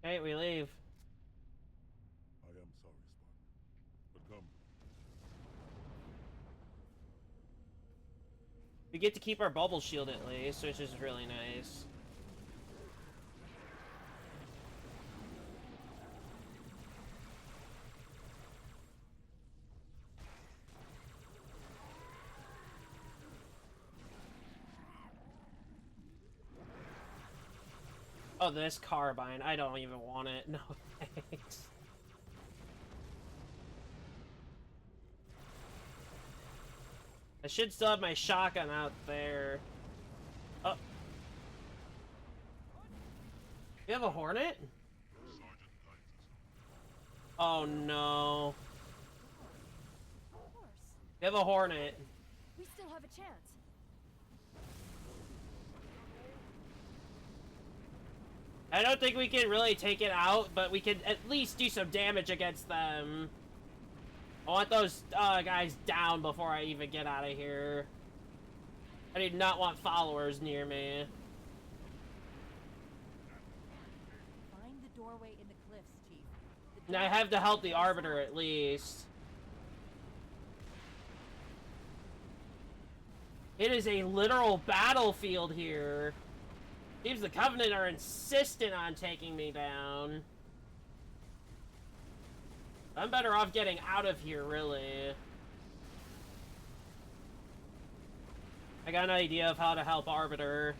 Okay, we leave. I am sorry, Spartan. But come. We get to keep our bubble shield at least, which is really nice. Oh, this carbine. I don't even want it. No, thanks. I should still have my shotgun out there. Oh. You have a Hornet? Oh, no. Of course. You have a Hornet. We still have a chance. I don't think we can really take it out, but we can at least do some damage against them. I want those guys down before I even get out of here. I do not want followers near me. Find the doorway in the cliffs, Chief. And I have to help the Arbiter at least. It is a literal battlefield here. Seems the Covenant are insistent on taking me down. I'm better off getting out of here, really. I got an idea of how to help Arbiter.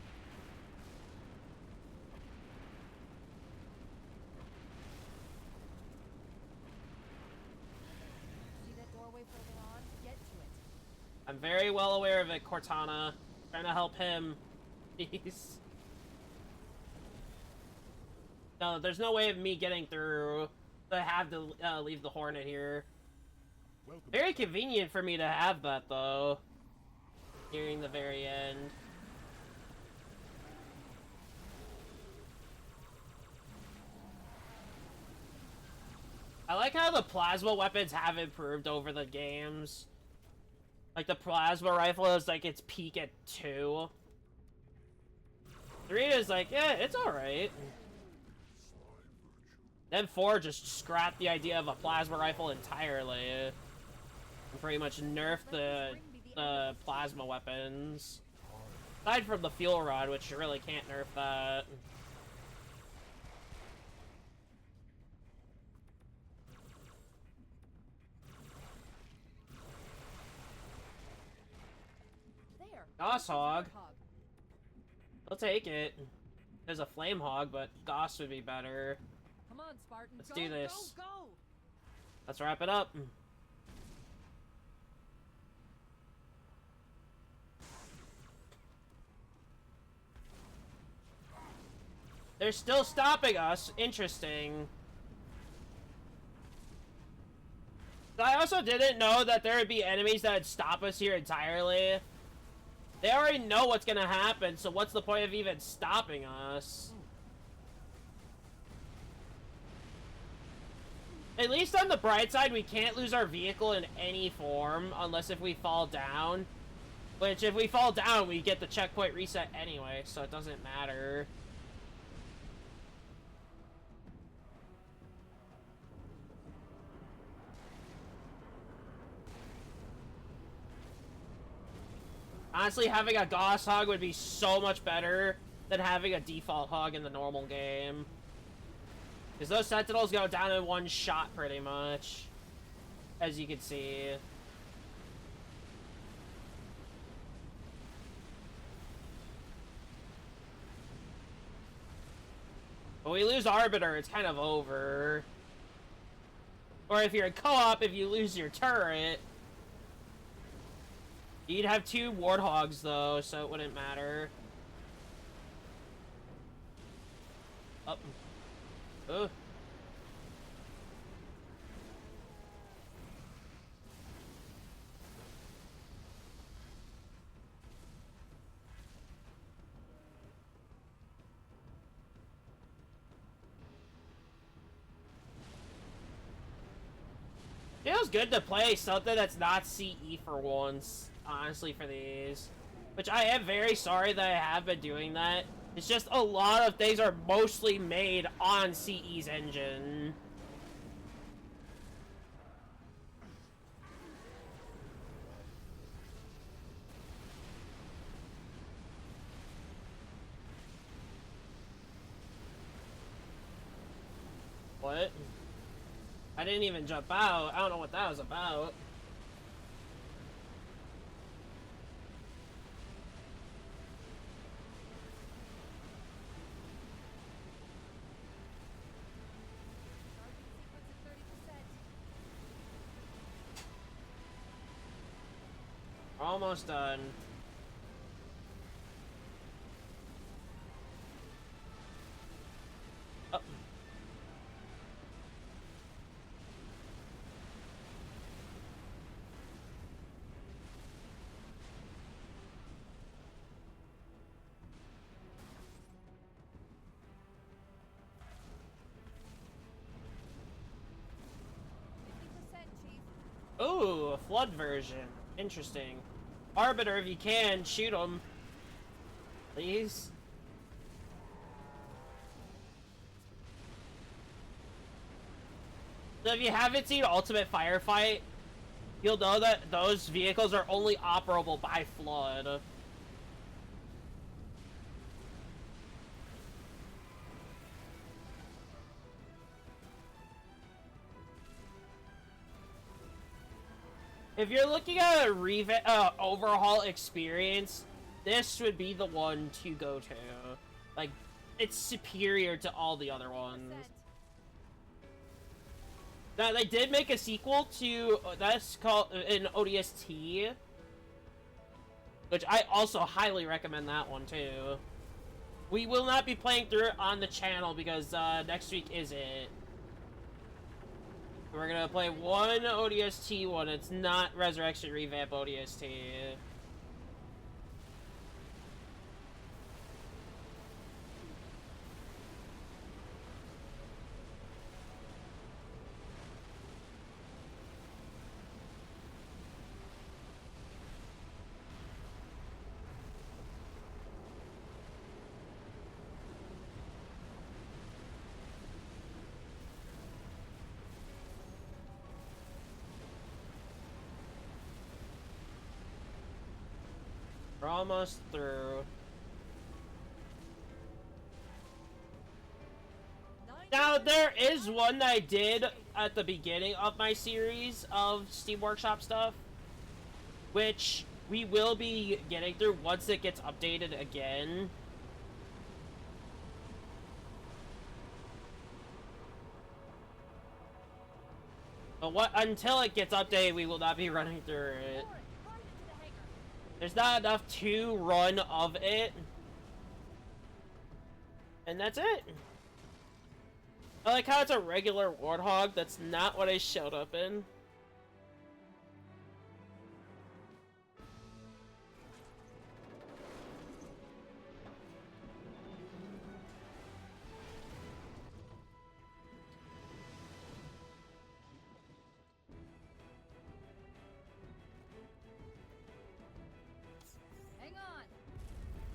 See that doorway further on? Get to it. I'm very well aware of it, Cortana. Trying to help him. Please. No, there's no way of me getting through. I have to leave the Hornet here. Very convenient for me to have that, though. Nearing the very end. I like how the plasma weapons have improved over the games. Like, the plasma rifle is like its peak at 2. 3 is like, yeah, it's alright. Then 4 just scrapped the idea of a plasma rifle entirely. And pretty much nerfed the plasma weapons. Aside from the fuel rod, which you really can't nerf that. Goss Hog. I'll take it. There's a Flame Hog, but Goss would be better. Come on, Spartan. Let's go, do this. Go, go. Let's wrap it up. They're still stopping us. Interesting. I also didn't know that there would be enemies that would stop us here entirely. They already know what's gonna happen, so what's the point of even stopping us? At least on the bright side, we can't lose our vehicle in any form, unless if we fall down. Which, if we fall down, we get the checkpoint reset anyway, so it doesn't matter. Honestly, having a Goss Hog would be so much better than having a default Hog in the normal game. Because those Sentinels go down in one shot, pretty much. As you can see. But we lose Arbiter, it's kind of over. Or if you're in co-op, if you lose your turret... You'd have 2 Warthogs, though, so it wouldn't matter. Up. Ugh. Feels good to play something that's not CE for once, honestly, for these. Which I am very sorry that I have been doing that. It's just a lot of things are mostly made on CE's engine. What? I didn't even jump out. I don't know what that was about. Almost done. Oh. Ooh, a flood version. Interesting. Arbiter, if you can, shoot him. Please. So if you haven't seen Ultimate Firefight, you'll know that those vehicles are only operable by flood. If you're looking at a overhaul experience, this would be the one to go to. Like, it's superior to all the other ones. Now, they did make a sequel to, that's called an ODST, which I also highly recommend that one too. We will not be playing through it on the channel because next week is it. We're gonna play one ODST one. It's not Resurrection Revamp ODST. We're almost through. Now, there is one that I did at the beginning of my series of Steam Workshop stuff, which we will be getting through once it gets updated again. But until it gets updated, we will not be running through it. There's not enough to run of it. And that's it. I like how it's a regular Warthog. That's not what I showed up in.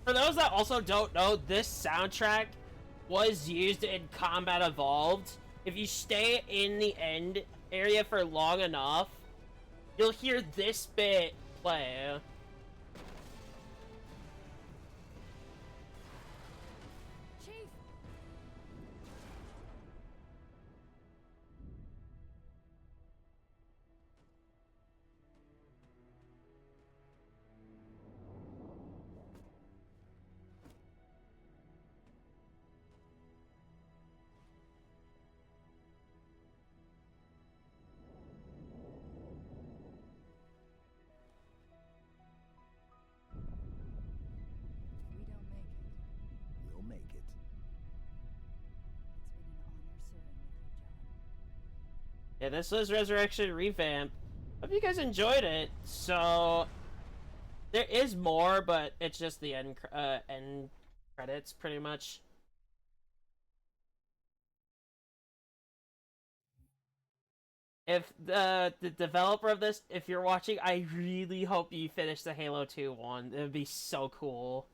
For those that also don't know, this soundtrack was used in Combat Evolved. If you stay in the end area for long enough, you'll hear this bit play. We'll make it. Yeah, this was Resurrection Revamp. Hope you guys enjoyed it. So there is more, but it's just the end credits, pretty much. If the developer of this, if you're watching, I really hope you finish the Halo 2 one. It would be so cool.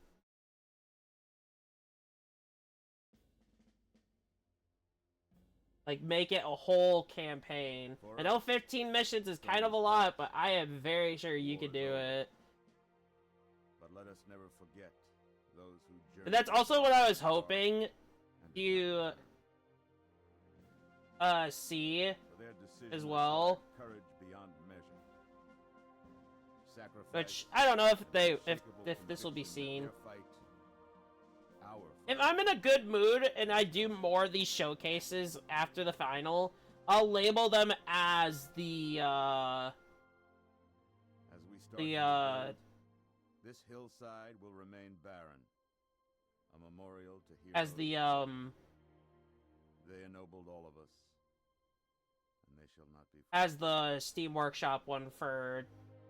Like, make it a whole campaign. I know 15 missions is kind of a lot, but I am very sure you could do it. But let us never forget those who journey. And that's also what I was hoping you see as well. Courage beyond measure. Which I don't know if this will be seen. If I'm in a good mood and I do more of these showcases after the final, I'll label them as the this hillside will remain barren. A memorial to heroes. As the They ennobled all of us. And they shall not be as the Steam Workshop one for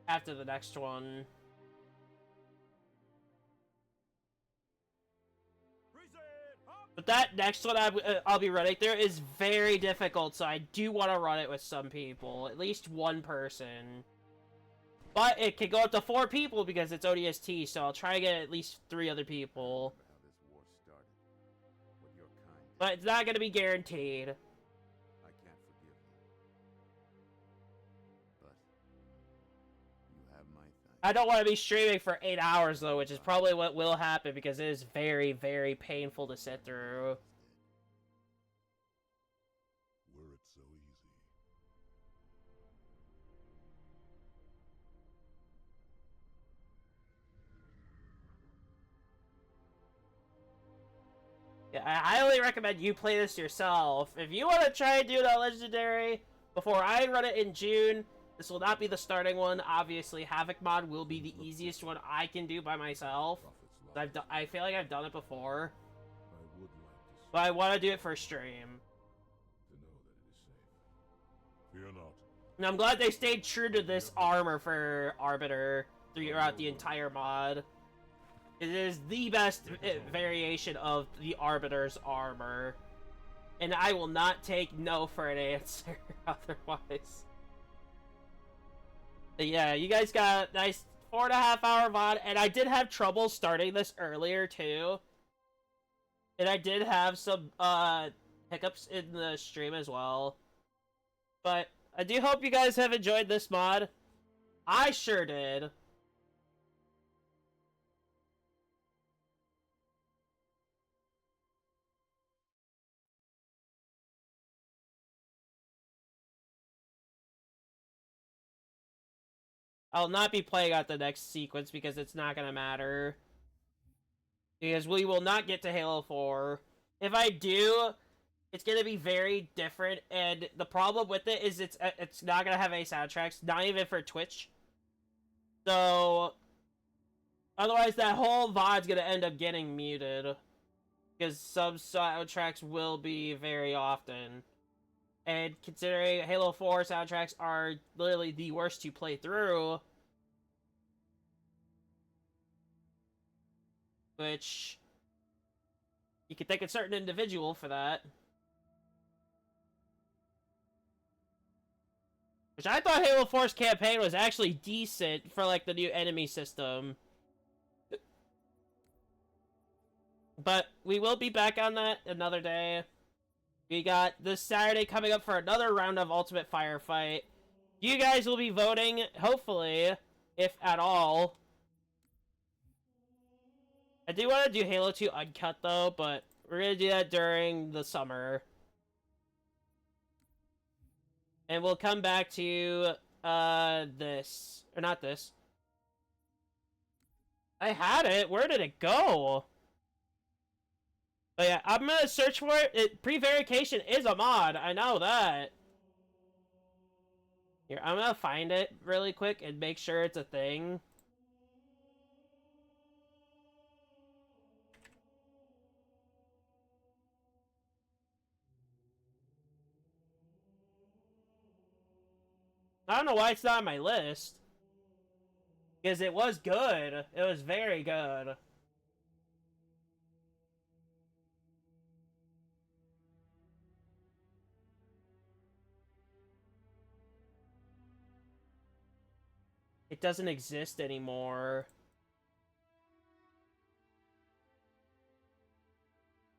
after the next one. But that next one I'll be running through is very difficult, so I do want to run it with some people. At least one person. But it can go up to 4 people because it's ODST, so I'll try to get at least 3 other people. But it's not going to be guaranteed. I can't forgive you. But you have my thanks. I don't want to be streaming for 8 hours, though, which is probably what will happen because it is very, very painful to sit through. Were it so easy. Yeah, I highly recommend you play this yourself. If you want to try and do it on Legendary before I run it in June, this will not be the starting one. Obviously, Havoc mod will be the easiest one I can do by myself. I feel like I've done it before. But I want to do it for stream. Fear not. And I'm glad they stayed true to this armor for Arbiter throughout the entire mod. It is the best variation of the Arbiter's armor. And I will not take no for an answer otherwise. But yeah, you guys got a nice 4.5 hour mod, and I did have trouble starting this earlier too. And I did have some hiccups in the stream as well. But I do hope you guys have enjoyed this mod. I sure did. I'll not be playing out the next sequence because it's not going to matter. Because we will not get to Halo 4. If I do, it's going to be very different. And the problem with it is it's not going to have any soundtracks. Not even for Twitch. So, otherwise that whole VOD's going to end up getting muted. Because some soundtracks will be very often. And considering Halo 4 soundtracks are literally the worst to play through, which you could thank a certain individual for that. Which I thought Halo 4's campaign was actually decent for like the new enemy system. But we will be back on that another day. We got this Saturday coming up for another round of Ultimate Firefight. You guys will be voting, hopefully, if at all. I do want to do Halo 2 Uncut, though, but we're going to do that during the summer. And we'll come back to, this. Or not this. I had it. Where did it go? But yeah, I'm gonna search for it. Prevarication is a mod. I know that. Here, I'm gonna find it really quick and make sure it's a thing. I don't know why it's not on my list. Because it was good. It was very good. It doesn't exist anymore.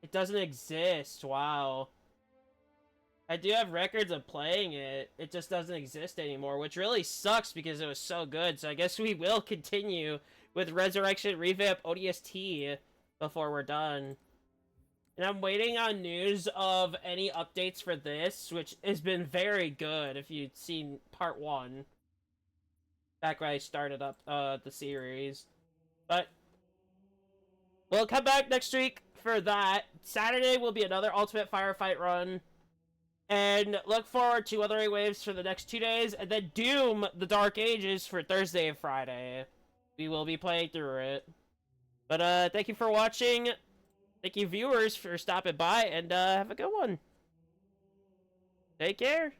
It doesn't exist. Wow. I do have records of playing it. It just doesn't exist anymore, which really sucks because it was so good. So I guess we will continue with Resurrection Revamp ODST before we're done. And I'm waiting on news of any updates for this, which has been very good if you've seen part 1. Back when I started up the series. But we'll come back next week for that. Saturday will be another Ultimate Firefight run. And look forward to other waves for the next 2 days. And then Doom, the Dark Ages for Thursday and Friday. We will be playing through it. But thank you for watching. Thank you viewers for stopping by. And have a good one. Take care.